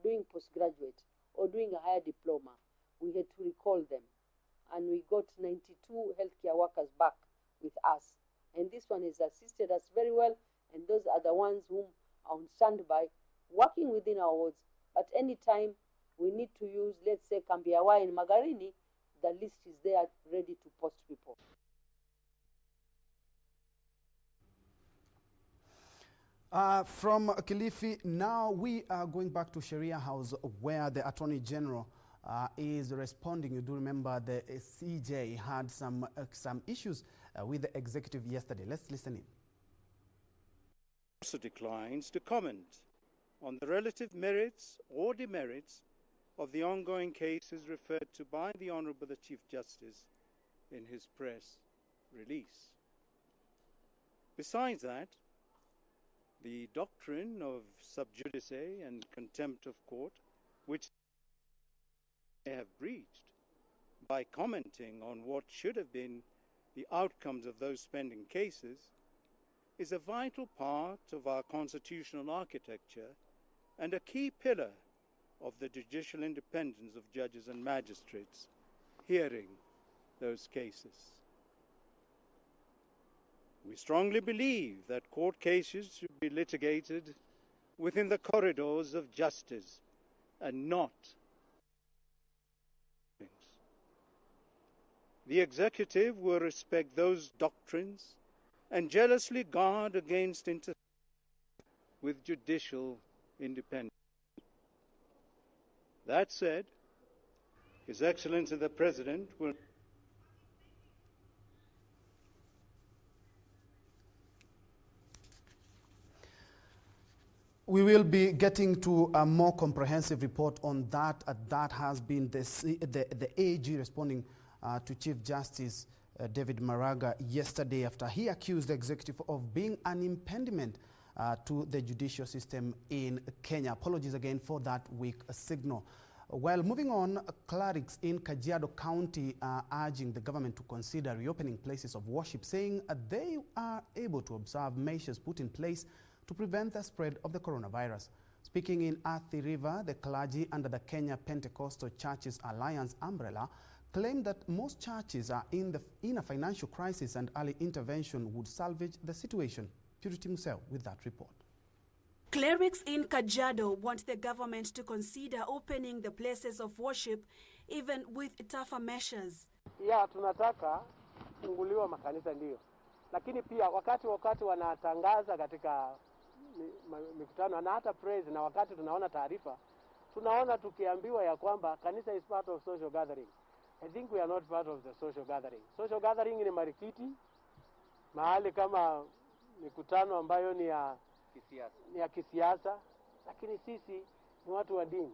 doing postgraduate or doing a higher diploma. We had to recall them. And we got 92 healthcare workers back with us. And this one has assisted us very well. And those are the ones whom are on standby, working within our wards. But anytime we need to use, let's say, Kambiawa and Magarini, the list is there ready to post people. From Kilifi, now we are going back to Sharia House where the Attorney General is responding. You do remember the CJ had some issues with the executive yesterday. Let's listen in. Also declines to comment on the relative merits or demerits of the ongoing cases referred to by the Honourable the Chief Justice in his press release. Besides that, the doctrine of sub judice and contempt of court, which they have breached by commenting on what should have been the outcomes of those pending cases, is a vital part of our constitutional architecture and a key pillar of the judicial independence of judges and magistrates hearing those cases. We strongly believe that court cases should be litigated within the corridors of justice and not. The executive will respect those doctrines and jealously guard against interference with judicial independence. That said, His Excellency the President will We will be getting to a more comprehensive report on that. That has been the AG responding to Chief Justice David Maraga yesterday after he accused the executive of being an impediment to the judicial system in Kenya. Apologies again for that weak signal. Well, moving on, clerics in Kajiado County are urging the government to consider reopening places of worship, saying they are able to observe measures put in place to prevent the spread of the coronavirus. Speaking in Athi River, the clergy under the Kenya Pentecostal Churches Alliance umbrella claimed that most churches are in a financial crisis and early intervention would salvage the situation. Purity Musel with that report. Clerics in Kajiado want the government to consider opening the places of worship even with tougher measures. Ya tunataka funguliwa makanisa ndio. Lakini pia wakati wanatangaza katika mikutano na hata praise na wakati tunaona taarifa, tunaona tukiambiwa ya kwamba kanisa is part of social gathering. I think we are not part of the social gathering. Social gathering ni marikiti, mahali kama mikutano ambayo ni ya kisiasa, lakini sisi ni watu wa dini.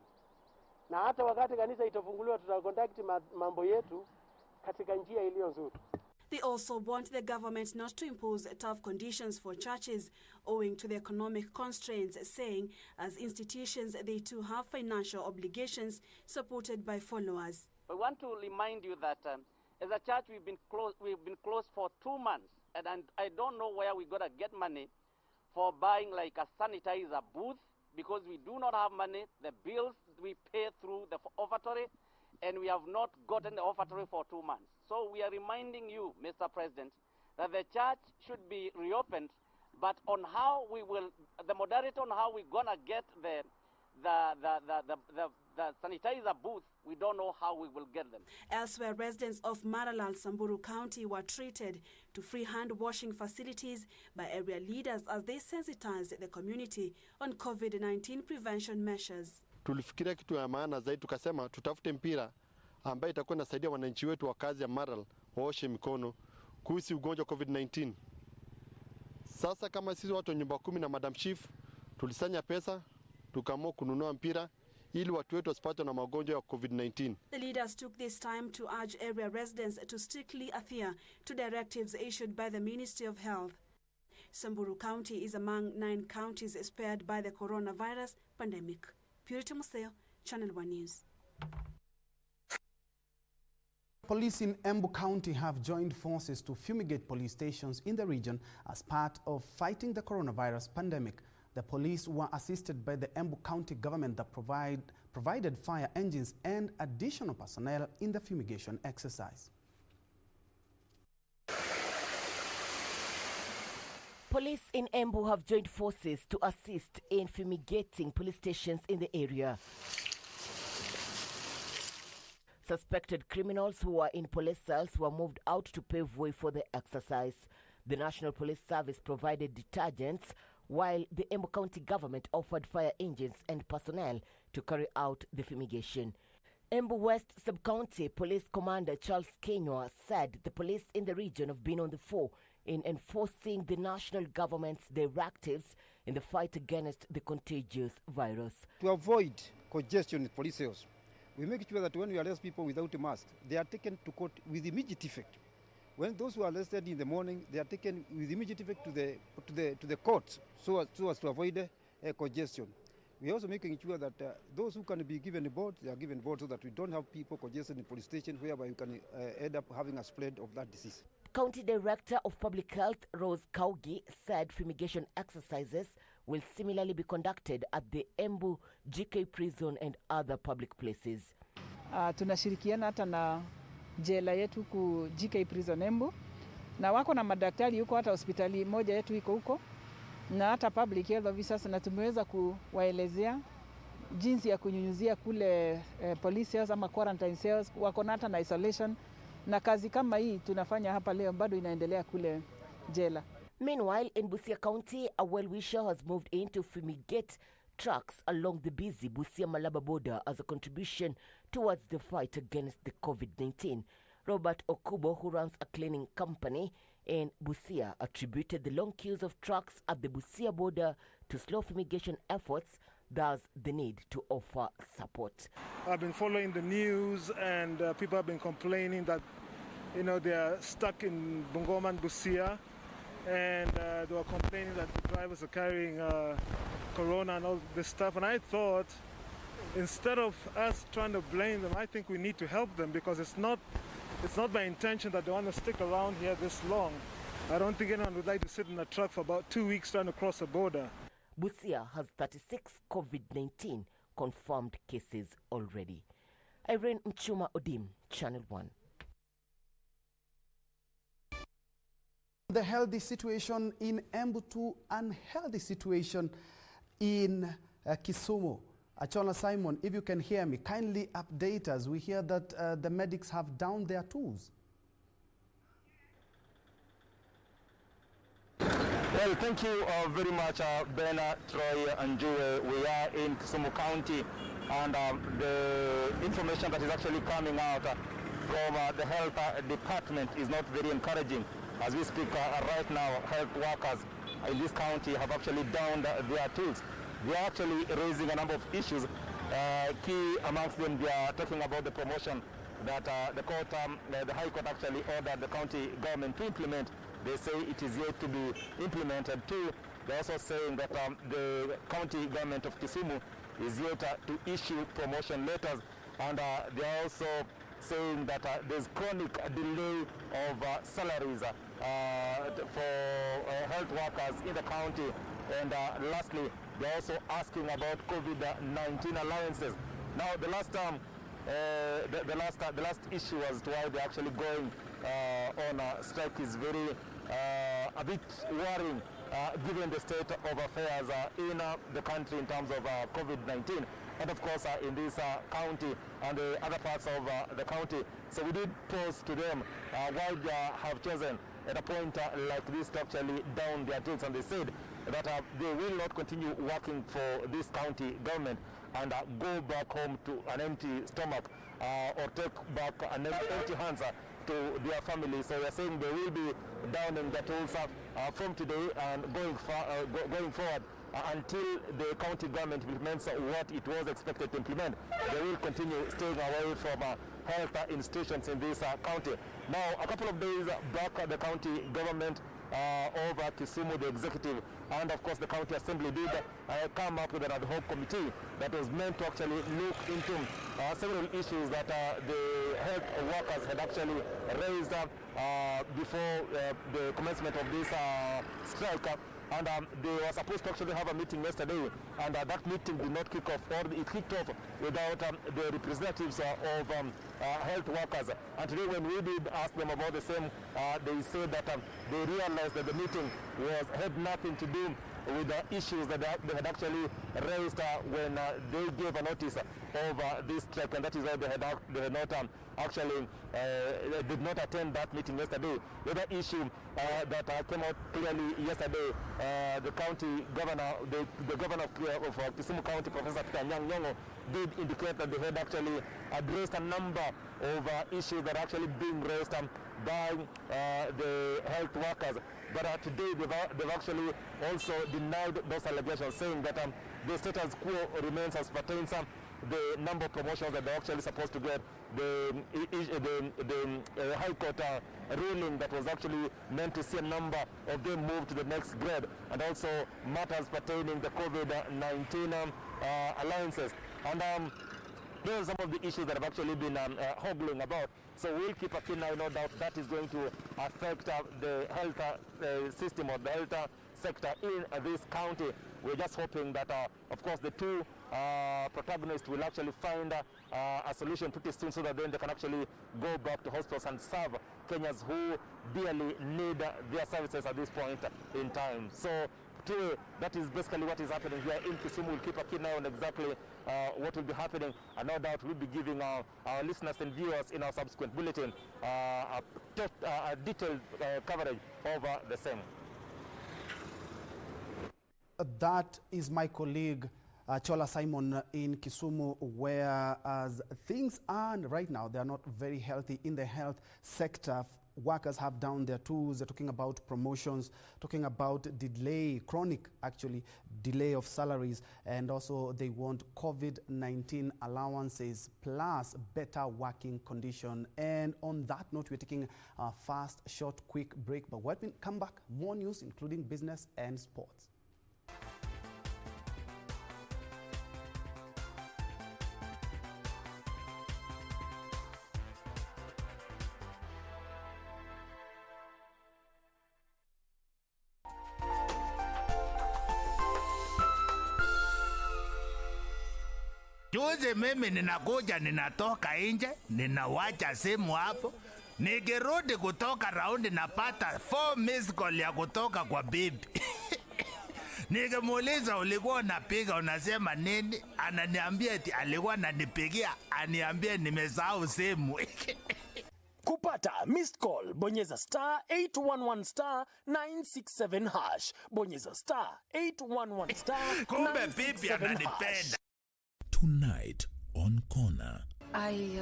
Na hata wakati kanisa itafunguliwa tutaconduct mambo yetu katika njia iliyo nzuri. They also want the government not to impose tough conditions for churches owing to the economic constraints, saying as institutions they too have financial obligations supported by followers. I want to remind you that as a church we've been closed for 2 months, and I don't know where we're going to get money for buying like a sanitizer booth because we do not have money. The bills we pay through the offertory, and we have not gotten the offertory for 2 months. So we are reminding you, Mr. President, that the church should be reopened, but on how we will, the modality on how we're gonna get the sanitizer booth, we don't know how we will get them. Elsewhere, residents of Maralal, Samburu County were treated to free hand washing facilities by area leaders as they sensitized the community on COVID-19 prevention measures. Tulifikiria kitu ya maana zaidi, tukasema tutafute mpira ambaye itakuwa inasaidia wananchi wetu wa kazi ya Maralal waoshe mikono kuhusu ugonjwa COVID-19. Sasa kama sisi watu nyumba 10 na Madam Chief tulisanya pesa tukaamua kununua mpira ili watu wetu wasipatwe na magonjwa ya COVID-19. The leaders took this time to urge area residents to strictly adhere to directives issued by the Ministry of Health. Samburu County is among 9 counties spared by the coronavirus pandemic. Purity Museo, Channel 1 News. Police in Embu County have joined forces to fumigate police stations in the region as part of fighting the coronavirus pandemic. The police were assisted by the Embu County government that provided fire engines and additional personnel in the fumigation exercise. Police in Embu have joined forces to assist in fumigating police stations in the area. Suspected criminals who were in police cells were moved out to pave way for the exercise. The National Police Service provided detergents, while the Embu County government offered fire engines and personnel to carry out the fumigation. Embu West Sub-County Police Commander Charles Kenywa said the police in the region have been on the fore in enforcing the national government's directives in the fight against the contagious virus. To avoid congestion in police cells, we make sure that when we arrest people without a mask, they are taken to court with immediate effect. When those who are arrested in the morning, they are taken with immediate effect to the courts so as to avoid congestion. We are also making sure that those who can be given a board, they are given board so that we don't have people congested in police station whereby you can end up having a spread of that disease. County Director of Public Health, Rose Kaugi, said fumigation exercises will similarly be conducted at the Embu, GK Prison and other public places. Tunashirikiana hata na jela yetu ku GK Prison Embu, na wako na madaktari huko, hata hospitali moja yetu iko huko, na hata public health officers, na tumeweza kuwaelezea jinsi ya kunyunyuzia kule police cells ama quarantine cells, wako na hata na isolation, na kazi kama hii tunafanya hapa leo bado inaendelea kule jela. Meanwhile, in Busia County, a well-wisher has moved in to fumigate trucks along the busy Busia-Malaba border as a contribution towards the fight against the COVID-19. Robert Okubo, who runs a cleaning company in Busia, attributed the long queues of trucks at the Busia border to slow fumigation efforts, thus the need to offer support. I've been following the news, and people have been complaining that, you know, they are stuck in Bungoma and Busia, and they were complaining that the drivers are carrying corona and all this stuff. And I thought, instead of us trying to blame them, I think we need to help them, because it's not my intention that they want to stick around here this long. I don't think anyone would like to sit in a truck for about 2 weeks trying to cross a border. Busia has 36 COVID-19 confirmed cases already. Irene Mchuma Odim, Channel 1. The healthy situation in Embu to unhealthy situation in Kisumu. Achona Simon, if you can hear me, kindly update us. We hear that the medics have downed their tools. Well, thank you very much, Ben, Troy, and Jue. We are in Kisumu County, and the information that is actually coming out from the health department is not very encouraging. As we speak right now, health workers in this county have actually downed their tools. They are actually raising a number of issues. Key amongst them, they are talking about the promotion that the High Court actually ordered the county government to implement. They say it is yet to be implemented. Two, they're also saying that the county government of Kisumu is yet to issue promotion letters, and they're also saying that there's chronic delay of salaries for health workers in the county. And lastly, they're also asking about COVID-19 allowances. Now, the last issue as to why they're actually going on strike is very a bit worrying, given the state of affairs in the country in terms of COVID-19, and of course in this county and the other parts of the county. So we did pose to them why they have chosen at a point like this to actually down their tools, and they said that they will not continue working for this county government and go back home to an empty stomach or take back an empty hands to their family. So they're saying they will be downing their tools from today and going forward until the county government implements what it was expected to implement. They will continue staying away from health institutions in this county. Now, a couple of days back, the county government over Kisumu, the executive, and of course the county assembly did come up with an ad hoc committee that was meant to actually look into several issues that the health workers had actually raised before the commencement of this strike. And they were supposed to actually have a meeting yesterday, and that meeting did not kick off, or it kicked off without the representatives of health workers. And today when we did ask them about the same, they said that they realized that the meeting had nothing to do with the issues that they had actually raised when they gave a notice of this strike, and that is why they had not actually did not attend that meeting yesterday. The other issue that came out clearly yesterday, the county governor, the governor of Kisumu County, Professor Peter Nyong'o, did indicate that they had actually addressed a number of issues that are actually being raised by the health workers. But today they've actually also denied those allegations, saying that the status quo remains as pertains the number of promotions that they're actually supposed to get, the High Court ruling that was actually meant to see a number of them move to the next grade, and also matters pertaining the COVID-19 allowances. And those are some of the issues that have actually been haggling about. So we'll keep a keen eye, no doubt that is going to affect the health system or the health sector in this county. We're just hoping that, of course, the two protagonists will actually find a solution pretty soon, so that then they can actually go back to hospitals and serve Kenyans who dearly need their services at this point in time. So that is basically what is happening here in Kisumu. We'll keep a keen eye on exactly what will be happening, and no doubt we'll be giving our listeners and viewers in our subsequent bulletin a detailed coverage over the same. That is my colleague Chola Simon in Kisumu, where as things are right now, they are not very healthy in the health sector. Workers have down their tools. They're talking about promotions, talking about chronic delay of salaries, and also they want COVID-19 allowances plus better working condition. And on that note, we're taking a fast, short, quick break. But when we come back, more news, including business and sports. Juzi mimi ninakuja, ninatoka nje, ninawacha simu hapo. Nikirudi kutoka raundi napata 4 miss call ya kutoka kwa bibi. Nikimuuliza ulikuwa unapiga unasema nini? Ananiambia eti alikuwa ananipigia, aniambie nimesahau simu. Kupata missed call, bonyeza *811 *967 hash. Bonyeza *811 Kumbe bibi ananipenda. Tonight on Corner. I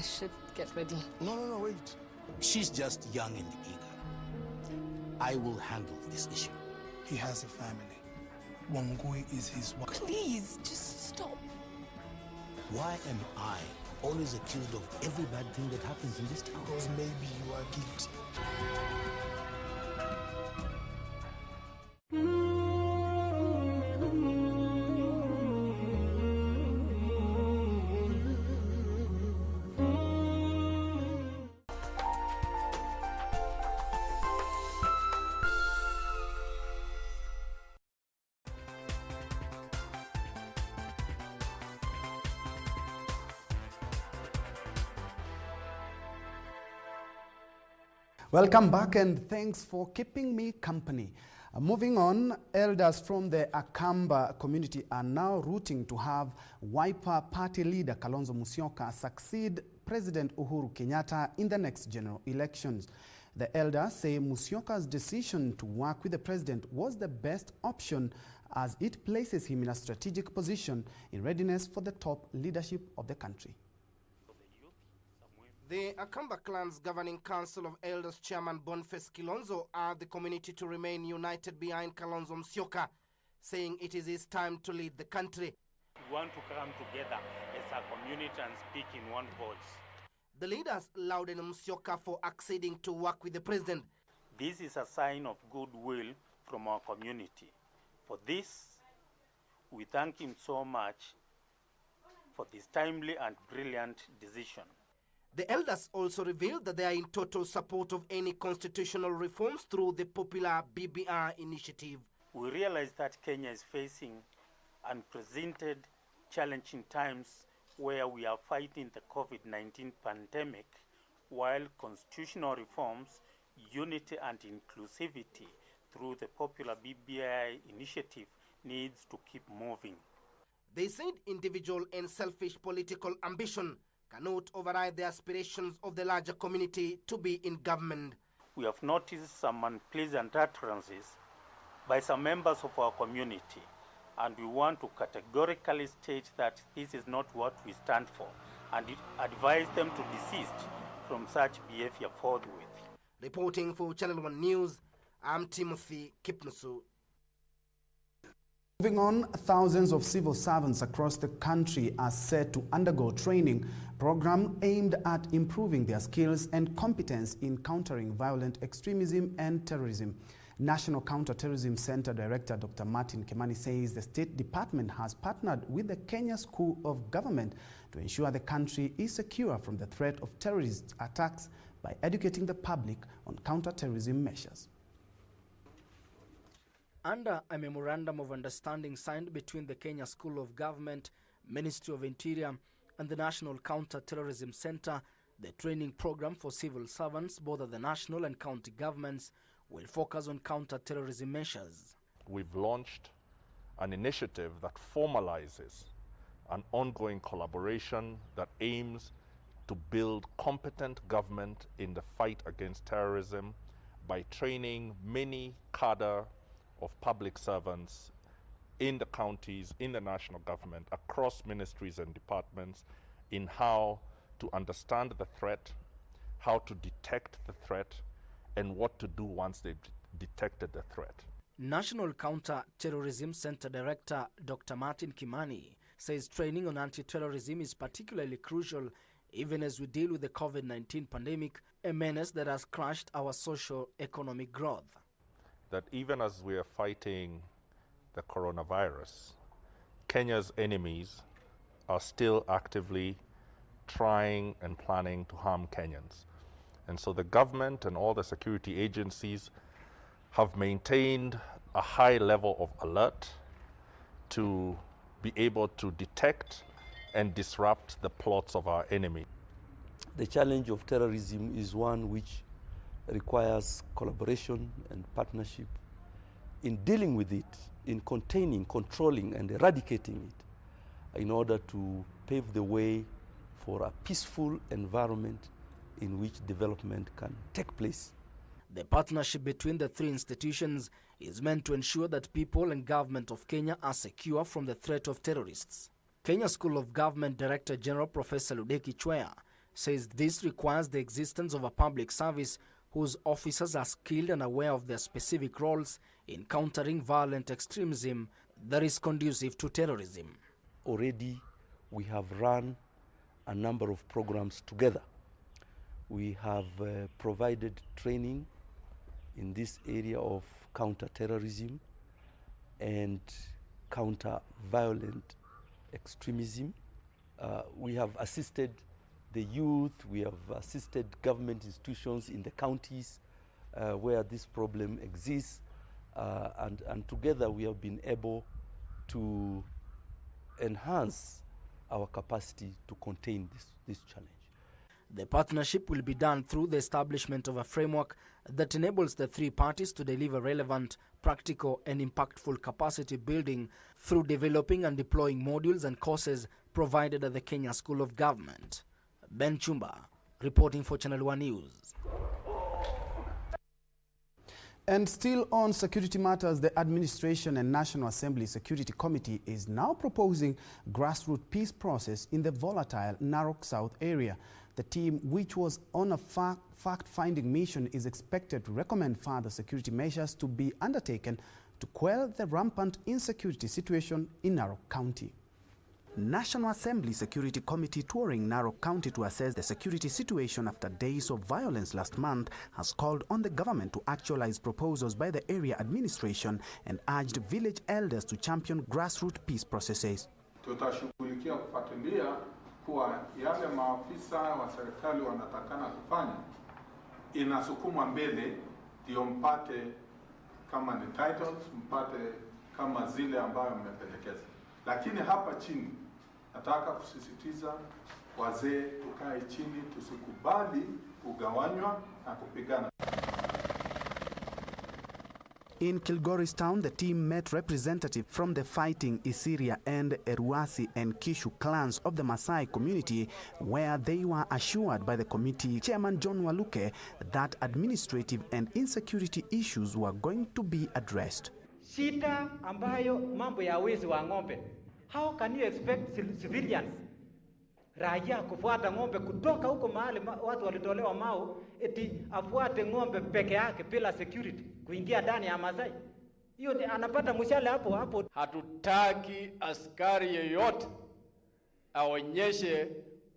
should get ready. No, wait. She's just young and eager. I will handle this issue. He has a family. Wangui is his wife. Please, just stop. Why am I always accused of every bad thing that happens in this town? Because maybe you are guilty. Welcome back, and thanks for keeping me company. Moving on, elders from the Akamba community are now rooting to have Wiper party leader Kalonzo Musyoka succeed President Uhuru Kenyatta in the next general elections. The elders say Musyoka's decision to work with the president was the best option, as it places him in a strategic position in readiness for the top leadership of the country. The Akamba Clan's Governing Council of Elders Chairman Boniface Kilonzo urged the community to remain united behind Kalonzo Musyoka, saying it is his time to lead the country. We want to come together as a community and speak in one voice. The leaders lauded Musyoka for acceding to work with the president. This is a sign of goodwill from our community. For this, we thank him so much for this timely and brilliant decision. The elders also revealed that they are in total support of any constitutional reforms through the popular BBR initiative. We realize that Kenya is facing unprecedented, challenging times where we are fighting the COVID-19 pandemic, while constitutional reforms, unity and inclusivity through the popular BBI initiative needs to keep moving. They said individual and selfish political ambition cannot override the aspirations of the larger community to be in government. We have noticed some unpleasant utterances by some members of our community, and we want to categorically state that this is not what we stand for, and advise them to desist from such behavior forthwith. Reporting for Channel 1 News, I'm Timothy Kipnusu. Moving on, thousands of civil servants across the country are set to undergo training program aimed at improving their skills and competence in countering violent extremism and terrorism. National Counter-Terrorism Center Director Dr. Martin Kimani says the State Department has partnered with the Kenya School of Government to ensure the country is secure from the threat of terrorist attacks by educating the public on counter-terrorism measures. Under a memorandum of understanding signed between the Kenya School of Government, Ministry of Interior, and the National Counter-Terrorism Center, the training program for civil servants, both at the national and county governments, will focus on counter-terrorism measures. We've launched an initiative that formalizes an ongoing collaboration that aims to build competent government in the fight against terrorism by training many cadre of public servants in the counties, in the national government, across ministries and departments, in how to understand the threat, how to detect the threat, and what to do once they've detected the threat. National Counter-Terrorism Center Director Dr. Martin Kimani says training on anti-terrorism is particularly crucial even as we deal with the COVID-19 pandemic, a menace that has crushed our socio-economic growth. That even as we are fighting the coronavirus, Kenya's enemies are still actively trying and planning to harm Kenyans. And so the government and all the security agencies have maintained a high level of alert to be able to detect and disrupt the plots of our enemy. The challenge of terrorism is one which requires collaboration and partnership in dealing with it, in containing, controlling, and eradicating it in order to pave the way for a peaceful environment in which development can take place. The partnership between the three institutions is meant to ensure that people and government of Kenya are secure from the threat of terrorists. Kenya School of Government Director General Professor Ludeki Chwea says this requires the existence of a public service whose officers are skilled and aware of their specific roles in countering violent extremism that is conducive to terrorism. Already we have run a number of programs together. We have provided training in this area of counter-terrorism and counter-violent extremism. We have assisted the youth, we have assisted government institutions in the counties where this problem exists, and together we have been able to enhance our capacity to contain this challenge. The partnership will be done through the establishment of a framework that enables the three parties to deliver relevant, practical and impactful capacity building through developing and deploying modules and courses provided at the Kenya School of Government. Ben Chumba, reporting for Channel 1 News. And still on security matters, the Administration and National Assembly Security Committee is now proposing grassroots peace process in the volatile Narok South area. The team, which was on a fact-finding mission, is expected to recommend further security measures to be undertaken to quell the rampant insecurity situation in Narok County. National Assembly Security Committee touring Narok County to assess the security situation after days of violence last month has called on the government to actualize proposals by the area administration and urged village elders to champion grassroots peace processes. Tutashughulikia kufuatilia kuwa yale maafisa wa serikali wanatakana kufanya inasukumwa mbele ndio mpate kama ni titles, mpate kama zile ambayo mmependekeza. Lakini hapa chini nataka kusisitiza wazee tukae chini, tusikubali kugawanywa na kupigana. In Kilgoris town, the team met representatives from the fighting Isiria and Eruasi and Kishu clans of the Maasai community, where they were assured by the committee chairman John Waluke that administrative and insecurity issues were going to be addressed. Shida ambayo mambo ya wezi wa ng'ombe. How can you expect civilians, raia kufuata ng'ombe kutoka huko mahali watu walitolewa Mau, eti afuate ng'ombe peke yake bila security kuingia ndani ya Maasai? Hiyo anapata mshale hapo hapo. Hatutaki askari yeyote aonyeshe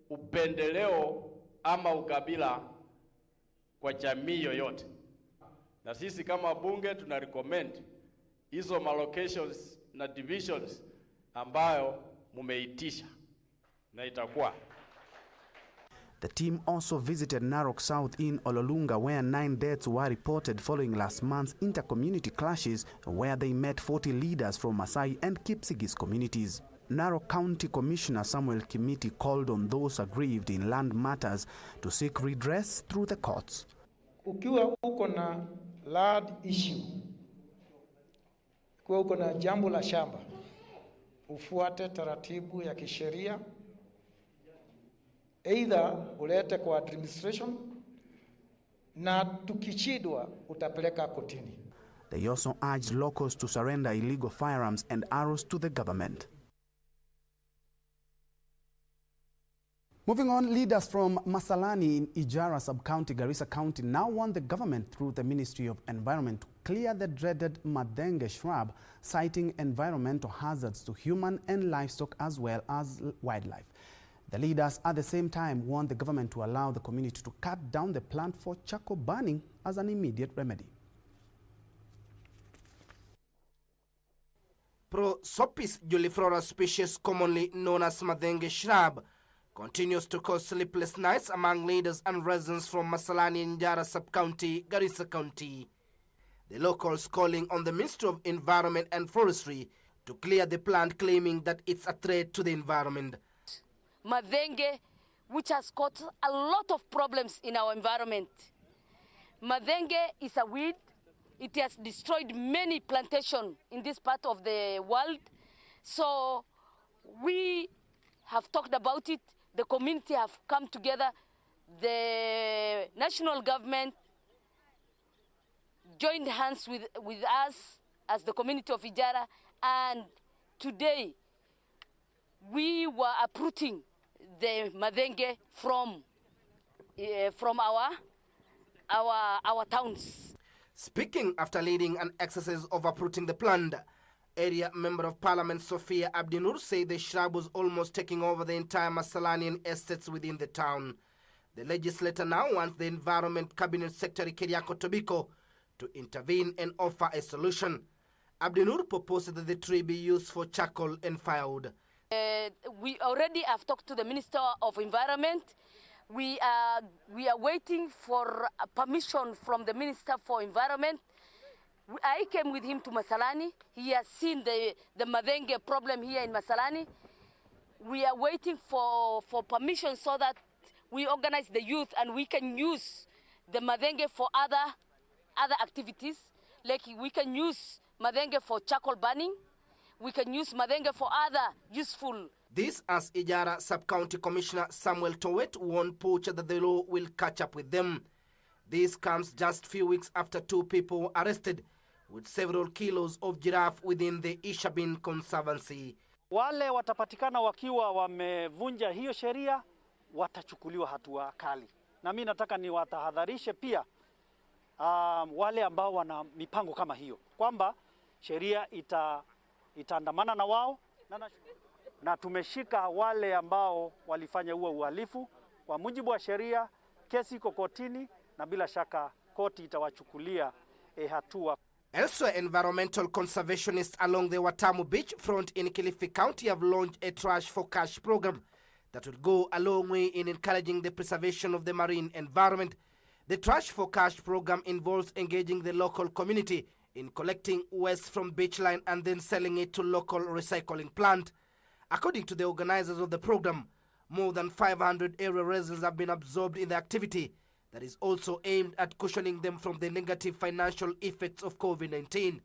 upendeleo ama ukabila kwa jamii yoyote. na sisi kama bunge tuna recommend hizo locations na divisions ambayo mumeitisha na itakuwa. The team also visited Narok South in Ololunga, where 9 deaths were reported following last month's inter-community clashes, where they met 40 leaders from Masai and Kipsigis communities. Narok County Commissioner Samuel Kimiti called on those aggrieved in land matters to seek redress through the courts. Ukiwa uko na land issue, ukiwa uko na jambo la shamba, ufuate taratibu ya kisheria, either ulete kwa administration na tukichidwa utapeleka kotini. They also urged locals to surrender illegal firearms and arrows to the government. Moving on, leaders from Masalani in Ijara Sub-County, Garissa County, now want the government through the Ministry of Environment to clear the dreaded madenge shrub, citing environmental hazards to human and livestock as well as wildlife. The leaders at the same time want the government to allow the community to cut down the plant for charcoal burning as an immediate remedy. Prosopis juliflora species commonly known as madenge shrub continues to cause sleepless nights among leaders and residents from Masalani and Ijara Sub-County, Garissa County. The locals calling on the Ministry of Environment and Forestry to clear the plant, claiming that it's a threat to the environment. Madenge, which has caused a lot of problems in our environment. Madenge is a weed. It has destroyed many plantations in this part of the world. So we have talked about it. The community have come together. The national government joined hands with us as the community of Ijara, and today we were uprooting the madenge from our towns. Speaking after leading an exercise of uprooting the plant, Area Member of Parliament Sophia Abdinur said the shrub was almost taking over the entire Masalanian estates within the town. The legislator now wants the Environment Cabinet Secretary Keriako Tobiko to intervene and offer a solution. Abdinur proposed that the tree be used for charcoal and firewood. We already have talked to the Minister of Environment. We are waiting for permission from the Minister for Environment. I came with him to Masalani. He has seen the madenge problem here in Masalani. We are waiting for permission so that we organize the youth and we can use the madenge for other activities. Like we can use madenge for charcoal burning. We can use madenge for other useful. This as Ijara Sub-County Commissioner Samuel Towet warned poachers that the law will catch up with them. This comes just few weeks after 2 people were arrested with several kilos of giraffe within the Ishabin Conservancy. Wale watapatikana wakiwa wamevunja hiyo sheria watachukuliwa hatua kali. Na mimi nataka niwatahadharishe pia wale ambao wana mipango kama hiyo kwamba sheria itaandamana na wao na tumeshika wale ambao walifanya huo uhalifu kwa mujibu wa sheria. Kesi iko kotini na bila shaka koti itawachukulia hatua. Elsewhere, environmental conservationists along the Watamu Beach front in Kilifi County have launched a Trash for Cash program that will go a long way in encouraging the preservation of the marine environment. The Trash for Cash program involves engaging the local community in collecting waste from beachline and then selling it to local recycling plant. According to the organizers of the program, more than 500 area residents have been absorbed in the activity that is also aimed at cushioning them from the negative financial effects of COVID-19.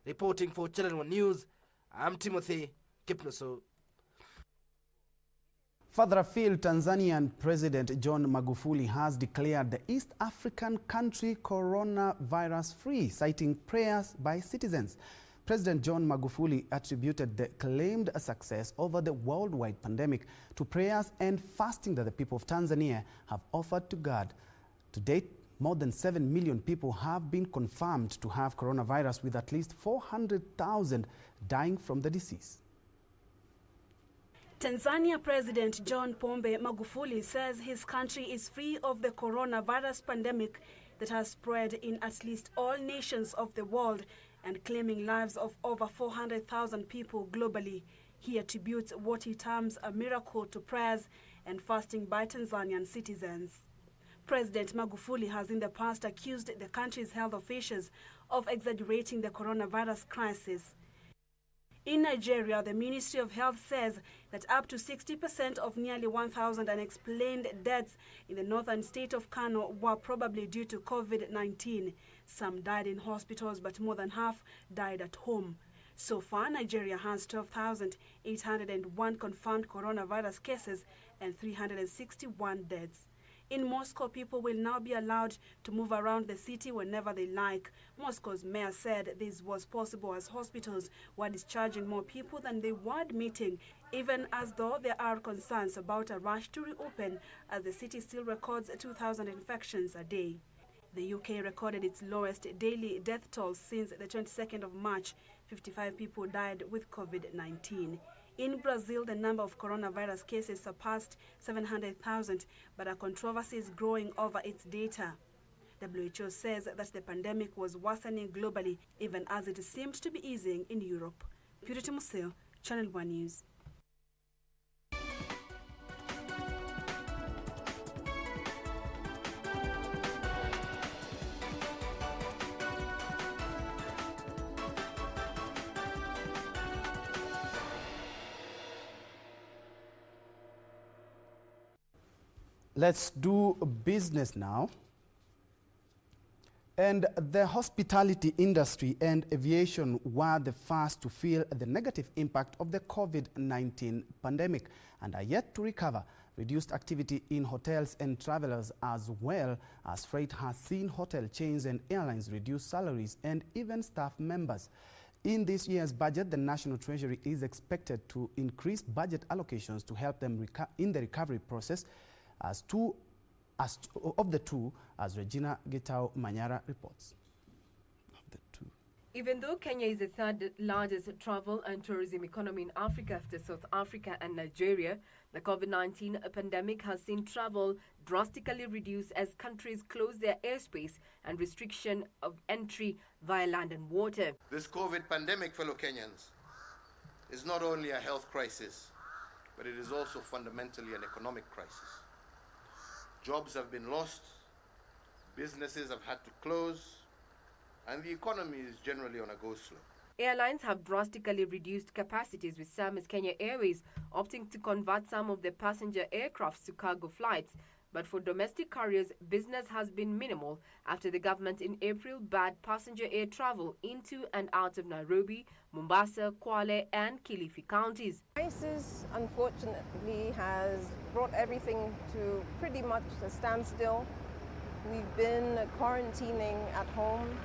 Reporting for Channel 1 News, I'm Timothy Kipnusu. Further afield, Tanzanian President John Magufuli has declared the East African country coronavirus-free, citing prayers by citizens. President John Magufuli attributed the claimed success over the worldwide pandemic to prayers and fasting that the people of Tanzania have offered to God. To date, more than 7 million people have been confirmed to have coronavirus, with at least 400,000 dying from the disease. Tanzania President John Pombe Magufuli says his country is free of the coronavirus pandemic that has spread in at least all nations of the world and claiming lives of over 400,000 people globally. He attributes what he terms a miracle to prayers and fasting by Tanzanian citizens. President Magufuli has in the past accused the country's health officials of exaggerating the coronavirus crisis. In Nigeria, the Ministry of Health says that up to 60% of nearly 1,000 unexplained deaths in the northern state of Kano were probably due to COVID-19. Some died in hospitals, but more than half died at home. So far, Nigeria has 12,801 confirmed coronavirus cases and 361 deaths. In Moscow, people will now be allowed to move around the city whenever they like. Moscow's mayor said this was possible as hospitals were discharging more people than they were admitting, even as though there are concerns about a rush to reopen as the city still records 2,000 infections a day. The UK recorded its lowest daily death toll since the 22nd of March. 55 people died with COVID-19. In Brazil, the number of coronavirus cases surpassed 700,000, but a controversy is growing over its data. WHO says that the pandemic was worsening globally, even as it seemed to be easing in Europe. Purity Museo, Channel 1 News. Let's do business now. And the hospitality industry and aviation were the first to feel the negative impact of the COVID-19 pandemic and are yet to recover. Reduced activity in hotels and travelers, as well as freight, has seen hotel chains and airlines reduce salaries and even staff members. In this year's budget, the National Treasury is expected to increase budget allocations to help them in the recovery process, as Regina Gitao Manyara reports. Even though Kenya is the third largest travel and tourism economy in Africa after South Africa and Nigeria, the COVID-19 pandemic has seen travel drastically reduced as countries close their airspace and restriction of entry via land and water. This COVID pandemic, fellow Kenyans, is not only a health crisis, but it is also fundamentally an economic crisis. Jobs have been lost, businesses have had to close, and the economy is generally on a go-slow. Airlines have drastically reduced capacities, with some as Kenya Airways opting to convert some of their passenger aircrafts to cargo flights. But for domestic carriers, business has been minimal after the government in April banned passenger air travel into and out of Nairobi, Mombasa, Kwale and Kilifi counties. Crisis, unfortunately, has brought everything to pretty much a standstill. We've been quarantining at home,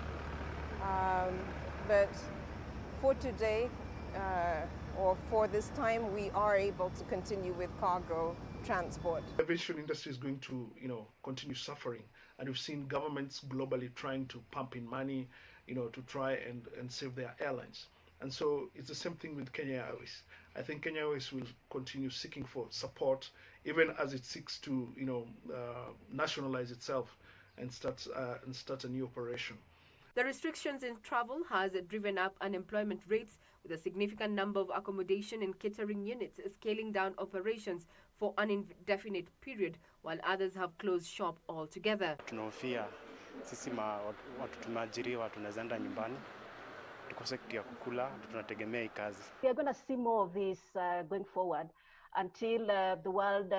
but for today, or for this time, we are able to continue with cargo transport. The aviation industry is going to, continue suffering, and we've seen governments globally trying to pump in money, to try and save their airlines. And so it's the same thing with Kenya Airways. I think Kenya Airways will continue seeking for support, even as it seeks to, nationalize itself and start a new operation. The restrictions in travel has driven up unemployment rates, with a significant number of accommodation and catering units scaling down operations for an indefinite period, while others have closed shop altogether. Tunahofia sisi watu tumeajiriwa tunaweza enda nyumbani tukose kitu ya kukula, tunategemea hii kazi. We are going to see more of this going forward until the world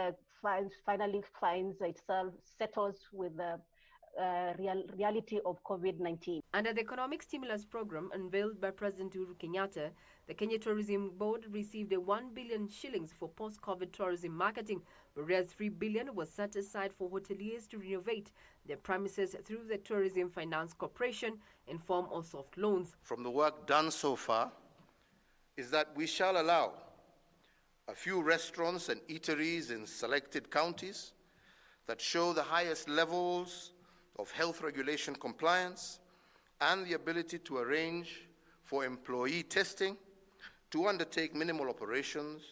finally finds itself settles with the reality of COVID-19. Under the economic stimulus program unveiled by President Uhuru Kenyatta, the Kenya Tourism Board received 1 billion shillings for post-COVID tourism marketing, whereas 3 billion was set aside for hoteliers to renovate their premises through the Tourism Finance Corporation in form of soft loans. From the work done so far is that we shall allow a few restaurants and eateries in selected counties that show the highest levels of health regulation compliance and the ability to arrange for employee testing to undertake minimal operations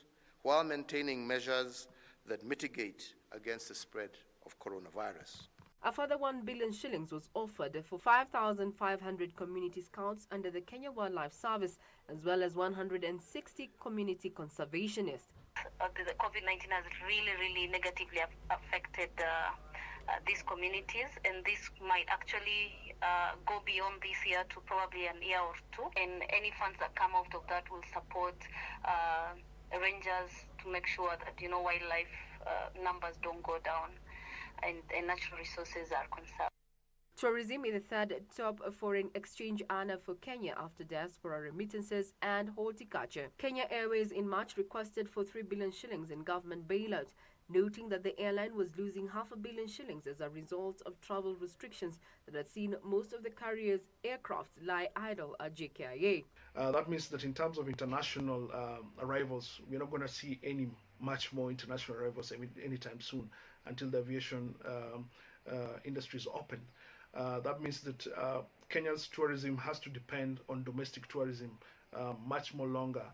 while maintaining measures that mitigate against the spread of coronavirus. A further 1 billion shillings was offered for 5,500 community scouts under the Kenya Wildlife Service, as well as 160 community conservationists. The COVID-19 has really negatively affected these communities, and this might actually go beyond this year to probably an year or two. And any funds that come out of that will support rangers to make sure that wildlife numbers don't go down and natural resources are conserved. Tourism is the third top foreign exchange earner for Kenya after diaspora remittances and horticulture. Kenya Airways in March requested for 3 billion shillings in government bailout, noting that the airline was losing $500 million shillings as a result of travel restrictions that had seen most of the carrier's aircraft lie idle at JKIA. That means that in terms of international arrivals, we're not going to see much more international arrivals anytime soon until the aviation industry is open. That means that Kenya's tourism has to depend on domestic tourism much more longer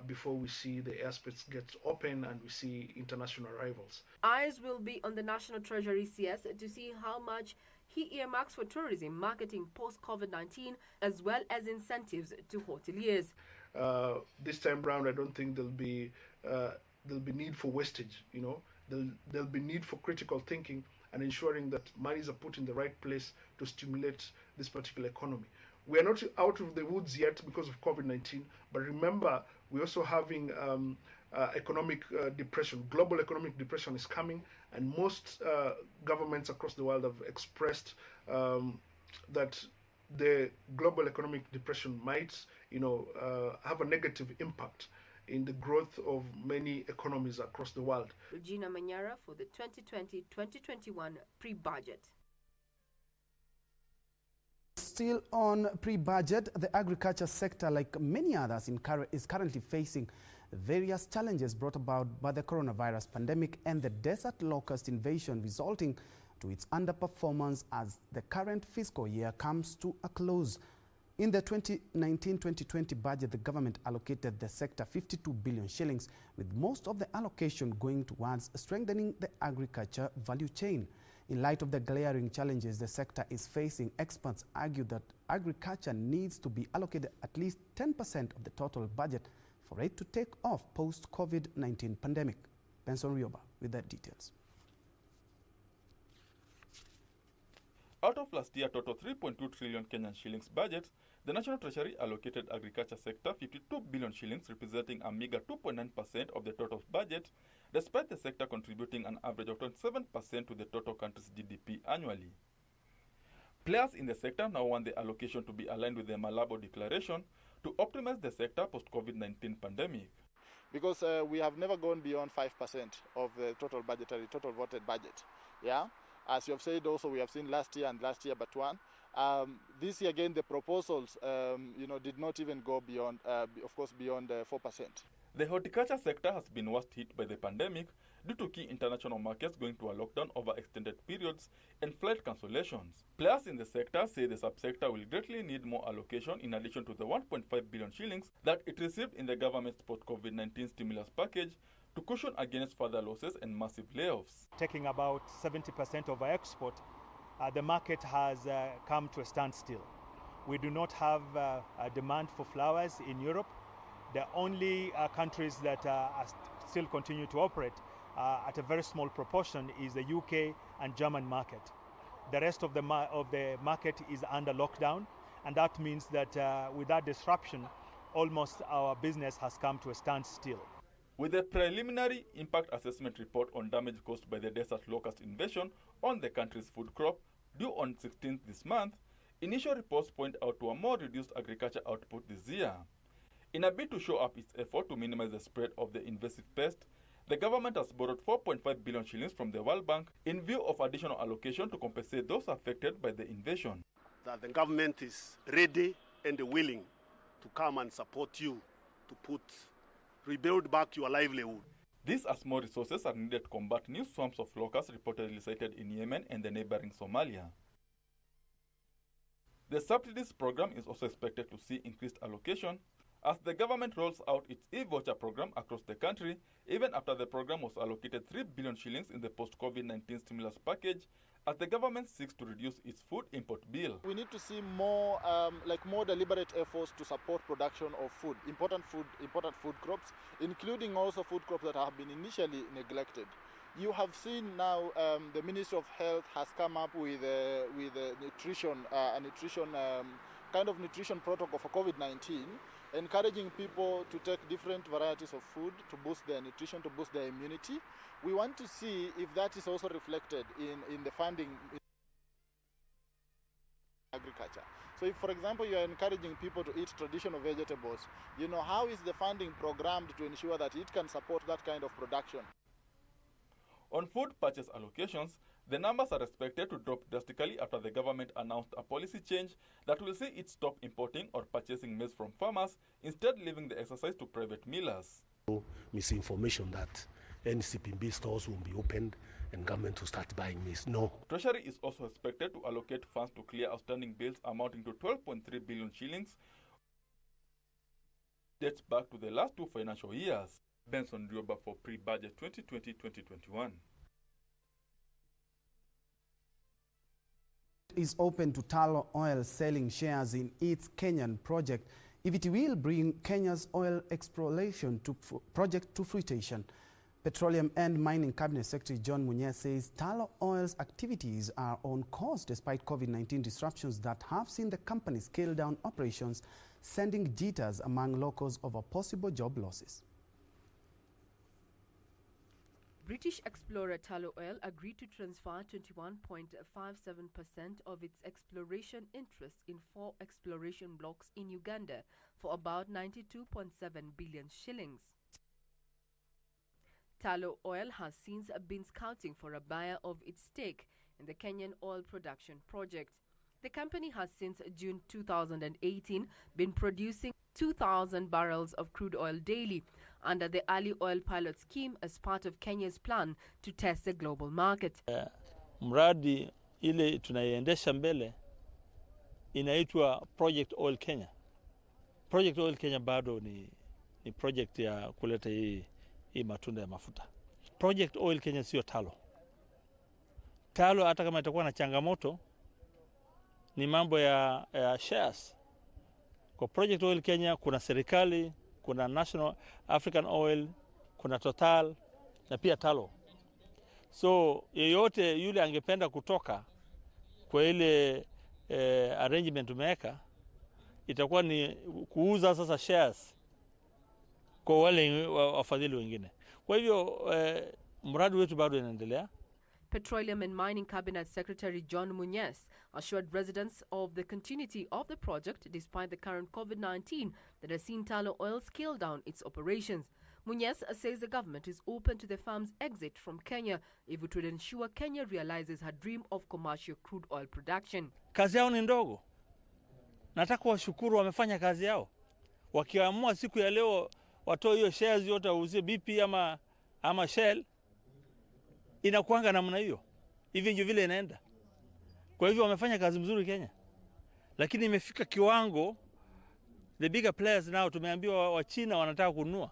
before we see the airspace get open and we see international arrivals. Eyes will be on the National Treasury CS to see how much he earmarks for tourism marketing post-COVID-19, as well as incentives to hoteliers. This time round, I don't think there'll be need for wastage. There'll be need for critical thinking and ensuring that monies are put in the right place to stimulate this particular economy. We are not out of the woods yet because of COVID-19, but remember, we're also having economic depression. Global economic depression is coming, and most governments across the world have expressed that the global economic depression might, have a negative impact in the growth of many economies across the world. Regina Manyara for the 2020-2021 pre-budget. Still on pre-budget, the agriculture sector, like many others, is currently facing various challenges brought about by the coronavirus pandemic and the desert locust invasion, resulting to its underperformance as the current fiscal year comes to a close. In the 2019-2020 budget, the government allocated the sector 52 billion shillings, with most of the allocation going towards strengthening the agriculture value chain. In light of the glaring challenges the sector is facing, experts argue that agriculture needs to be allocated at least 10% of the total budget for it to take off post-COVID-19 pandemic. Benson Rioba with the details. Out of last year total 3.2 trillion Kenyan shillings budget, the National Treasury allocated agriculture sector 52 billion shillings, representing a meager 2.9% of the total budget, despite the sector contributing an average of 27% to the total country's GDP annually. Players in the sector now want the allocation to be aligned with the Malabo Declaration to optimize the sector post-COVID-19 pandemic. Because we have never gone beyond 5% of the total voted budget. Yeah. As you have said, also we have seen last year and last year but one. This year again, the proposals, did not even go beyond, beyond 4%. The horticulture sector has been worst hit by the pandemic due to key international markets going to a lockdown over extended periods and flight cancellations. Players in the sector say the subsector will greatly need more allocation in addition to the 1.5 billion shillings that it received in the government's post-COVID-19 stimulus package to cushion against further losses and massive layoffs. Taking about 70% of our export, the market has come to a standstill. We do not have a demand for flowers in Europe. The only countries that still continue to operate at a very small proportion is the UK and German market. The rest of the market is under lockdown, and that means that with that disruption, almost our business has come to a standstill. With a preliminary impact assessment report on damage caused by the desert locust invasion on the country's food crop due on 16th this month, initial reports point out to a more reduced agriculture output this year. In a bid to show up its effort to minimize the spread of the invasive pest, the government has borrowed 4.5 billion shillings from the World Bank in view of additional allocation to compensate those affected by the invasion. That the government is ready and willing to come and support you to rebuild back your livelihood. This as more resources are needed to combat new swarms of locusts reportedly sighted in Yemen and the neighboring Somalia. The subsidies program is also expected to see increased allocation as the government rolls out its e-voucher program across the country, even after the program was allocated 3 billion shillings in the post-COVID-19 stimulus package, as the government seeks to reduce its food import bill. We need to see more, more deliberate efforts to support production of food, important food crops, including also food crops that have been initially neglected. You have seen now the Ministry of Health has come up with a nutrition protocol for COVID-19, encouraging people to take different varieties of food to boost their nutrition, to boost their immunity. We want to see if that is also reflected in the funding in agriculture. So if, for example, you are encouraging people to eat traditional vegetables, how is the funding programmed to ensure that it can support that kind of production? On food purchase allocations, the numbers are expected to drop drastically after the government announced a policy change that will see it stop importing or purchasing maize from farmers, instead leaving the exercise to private millers. Misinformation that NCPB stores will be opened and government will start buying maize. No. Treasury is also expected to allocate funds to clear outstanding bills amounting to 12.3 billion shillings. Dates back to the last 2 financial years. Benson Rioba for pre-budget 2020-2021. Is open to Talo Oil selling shares in its Kenyan project if it will bring Kenya's oil exploration project to fruition. Petroleum and Mining Cabinet Secretary John Munyes says Talo Oil's activities are on course despite COVID-19 disruptions that have seen the company scale down operations, sending jitters among locals over possible job losses. British explorer Talo Oil agreed to transfer 21.57% of its exploration interest in 4 exploration blocks in Uganda for about 92.7 billion shillings. Talo Oil has since been scouting for a buyer of its stake in the Kenyan oil production project. The company has since June 2018 been producing 2,000 barrels of crude oil daily under the early oil pilot scheme as part of Kenya's plan to test the global market. Mradi ile tunaiendesha mbele inaitwa Project Oil Kenya. Project Oil Kenya bado ni project ya kuleta hii matunda ya mafuta. Project Oil Kenya sio Talo. Talo hata kama itakuwa na changamoto ni mambo ya shares. Kwa Project Oil Kenya kuna serikali, kuna National African Oil, kuna Total na pia Talo. So yeyote yule angependa kutoka kwa ile arrangement tumeweka, itakuwa ni kuuza sasa shares kwa wale wafadhili wengine. Kwa hivyo mradi wetu bado unaendelea. Petroleum and Mining Cabinet Secretary John Munyes assured residents of the continuity of the project despite the current COVID-19 that has seen Talo Oil scale down its operations. Munyes says the government is open to the firm's exit from Kenya if it would ensure Kenya realizes her dream of commercial crude oil production. Kazi yao ni ndogo. Nataka washukuru wamefanya kazi yao. Wakiamua siku ya leo watoe hiyo shares yote wauzie BP ama Shell, inakuanga namna hiyo. Hivi ndio vile inaenda. Kwa hivyo wamefanya kazi mzuri Kenya. Lakini imefika kiwango the bigger players now tumeambiwa wa China wanataka kununua.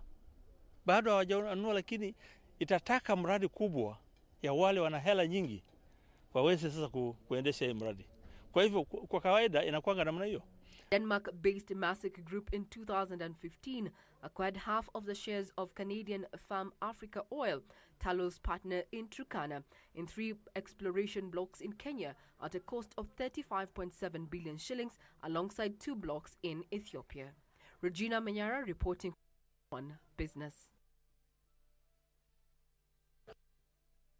Bado hawajanunua, lakini itataka mradi kubwa ya wale wana hela nyingi waweze sasa kuendesha hii mradi. Kwa hivyo kwa kawaida inakuanga namna hiyo. Denmark-based Maersk Group in 2015 acquired half of the shares of Canadian firm Africa Oil, Talo's partner in Turkana, in 3 exploration blocks in Kenya at a cost of 35.7 billion shillings alongside 2 blocks in Ethiopia. Regina Manyara reporting on Business.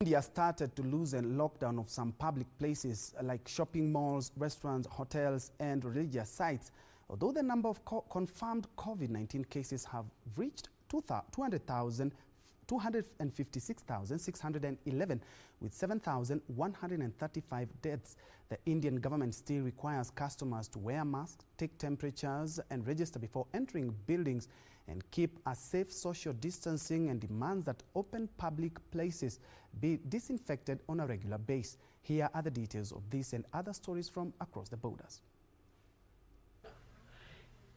India started to loosen lockdown of some public places like shopping malls, restaurants, hotels, and religious sites, although the number of confirmed COVID-19 cases have reached 256,611 with 7,135 deaths. The Indian government still requires customers to wear masks, take temperatures, and register before entering buildings and keep a safe social distancing, and demands that open public places be disinfected on a regular basis. Here are the details of this and other stories from across the borders.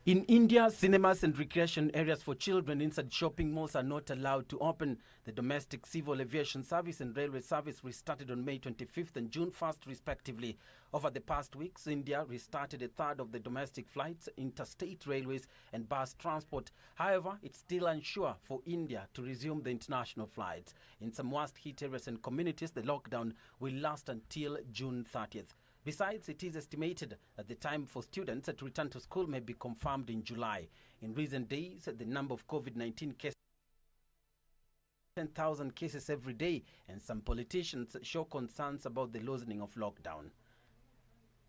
In India, cinemas and recreation areas for children inside shopping malls are not allowed to open. The domestic civil aviation service and railway service restarted on May 25th and June 1st, respectively. Over the past weeks, India restarted a third of the domestic flights, interstate railways and bus transport. However, it's still unsure for India to resume the international flights. In some worst-hit areas and communities, the lockdown will last until June 30th. Besides, it is estimated that the time for students to return to school may be confirmed in July. In recent days, the number of COVID-19 cases 10,000 cases every day, and some politicians show concerns about the loosening of lockdown.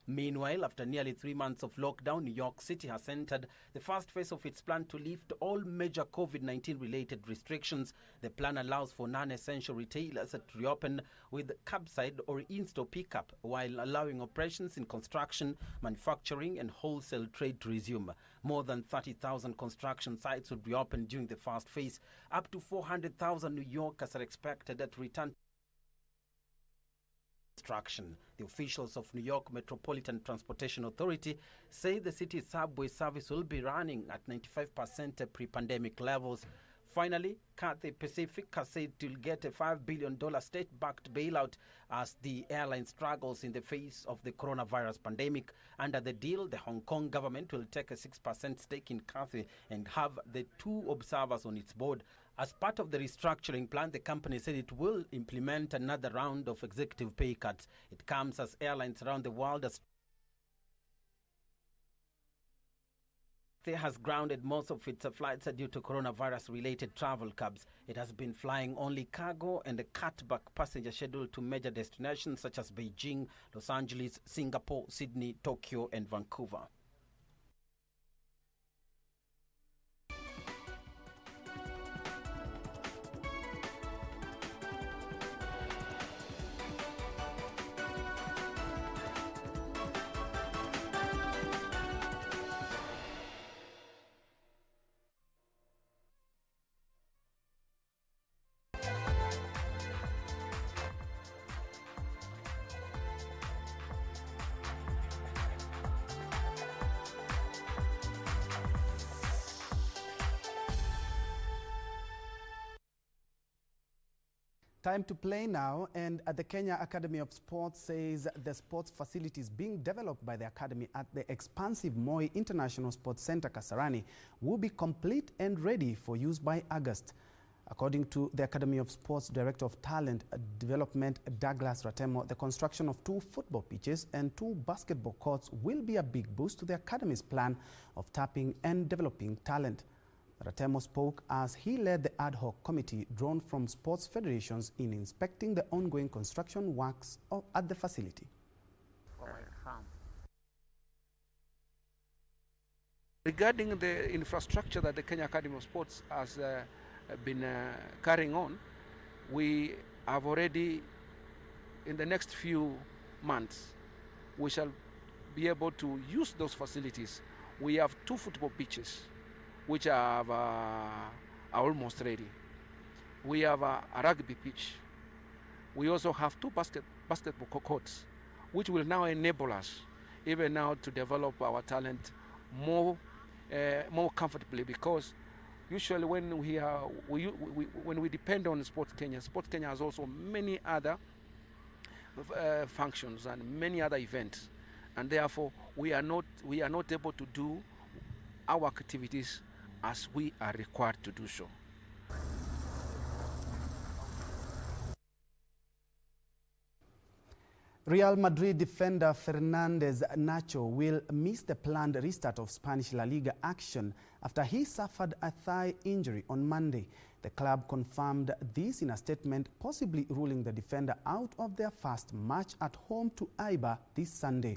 Meanwhile, after nearly 3 months of lockdown, New York City has entered the first phase of its plan to lift all major COVID-19 related restrictions. The plan allows for non-essential retailers to reopen with curbside or in-store pickup, while allowing operations in construction, manufacturing and wholesale trade to resume. More than 30,000 construction sites will be opened during the first phase. Up to 400,000 New Yorkers are expected to return construction. The officials of New York Metropolitan Transportation Authority say the city's subway service will be running at 95% pre-pandemic levels. Finally, Cathay Pacific has said it will get a $5 billion state-backed bailout as the airline struggles in the face of the coronavirus pandemic. Under the deal, the Hong Kong government will take a 6% stake in Cathay and have the 2 observers on its board. As part of the restructuring plan, the company said it will implement another round of executive pay cuts. It comes as airlines around the world has grounded most of its flights due to coronavirus-related travel curbs. It has been flying only cargo and a cutback passenger schedule to major destinations such as Beijing, Los Angeles, Singapore, Sydney, Tokyo and Vancouver. Time to play now, and the Kenya Academy of Sports says the sports facilities being developed by the academy at the expansive Moi International Sports Center, Kasarani, will be complete and ready for use by August. According to the Academy of Sports Director of Talent Development, Douglas Ratemo, the construction of 2 football pitches and 2 basketball courts will be a big boost to the academy's plan of tapping and developing talent. Ratemo spoke as he led the ad hoc committee drawn from sports federations in inspecting the ongoing construction works at the facility. Regarding the infrastructure that the Kenya Academy of Sports has been carrying on, we have already, in the next few months, we shall be able to use those facilities. We have 2 football pitches, which are almost ready. We have a rugby pitch. We also have 2 basketball courts, which will now enable us even now to develop our talent more comfortably, because usually when we depend on Sports Kenya has also many other functions and many other events, and therefore we are not able to do our activities as we are required to do so. Real Madrid defender Fernandez Nacho will miss the planned restart of Spanish La Liga action after he suffered a thigh injury on Monday. The club confirmed this in a statement, possibly ruling the defender out of their first match at home to Eibar this Sunday.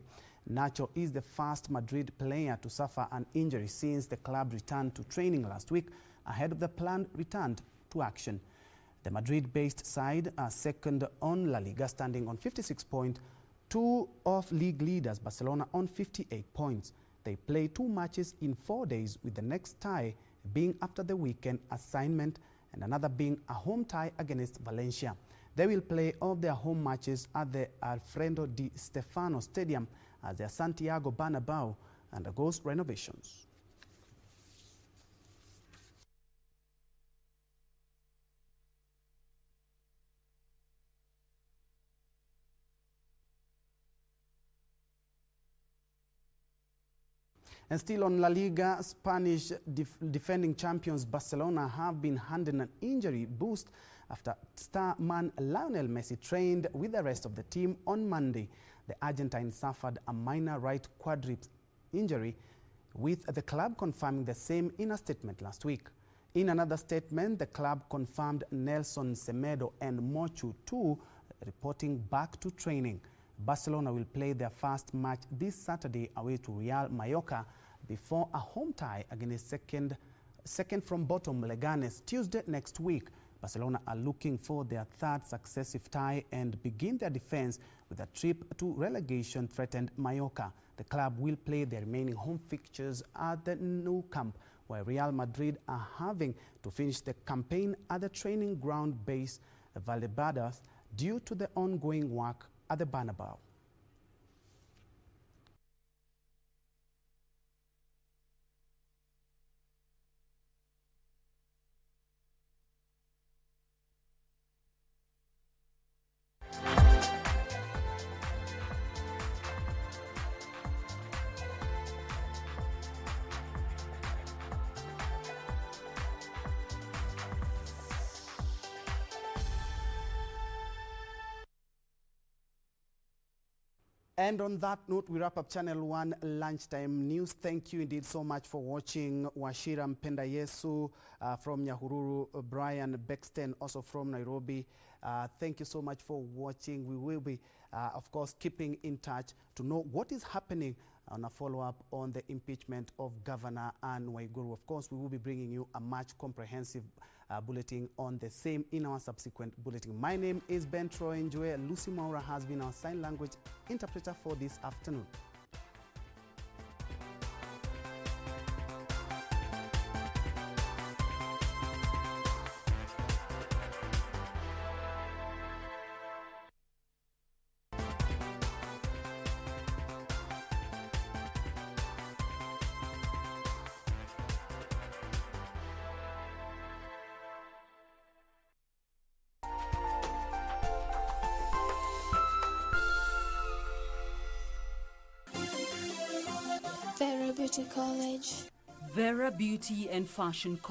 Nacho is the first Madrid player to suffer an injury since the club returned to training last week ahead of the planned return to action. The Madrid-based side are second on La Liga, standing on 56 points, 2 of league leaders Barcelona on 58 points. They play 2 matches in 4 days, with the next tie being after the weekend assignment and another being a home tie against Valencia. They will play all their home matches at the Alfredo Di Stefano Stadium as their Santiago Bernabeu undergoes renovations. And still on La Liga, Spanish defending champions Barcelona have been handed an injury boost after star man Lionel Messi trained with the rest of the team on Monday. The Argentine suffered a minor right quadriceps injury, with the club confirming the same in a statement last week. In another statement, the club confirmed Nelson Semedo and Mochu too reporting back to training. Barcelona will play their first match this Saturday away to Real Mallorca before a home tie against second from bottom Leganes Tuesday next week. Barcelona are looking for their third successive tie and begin their defense with a trip to relegation-threatened Mallorca. The club will play their remaining home fixtures at the Nou Camp, where Real Madrid are having to finish the campaign at the training ground base Valdebadas due to the ongoing work at the Bernabeu. And on that note, we wrap up Channel 1 Lunchtime News. Thank you indeed so much for watching. Washira Mpenda Yesu from Nyahururu, Brian Bexton also from Nairobi. Thank you so much for watching. We will be, of course, keeping in touch to know what is happening on a follow-up on the impeachment of Governor Anne Waiguru. Of course, we will be bringing you a much comprehensive bulletin on the same in our subsequent bulletin. My name is Ben Troy Njue. Lucy Maura has been our sign language interpreter for this afternoon. Vera Beauty College. Vera Beauty and Fashion College.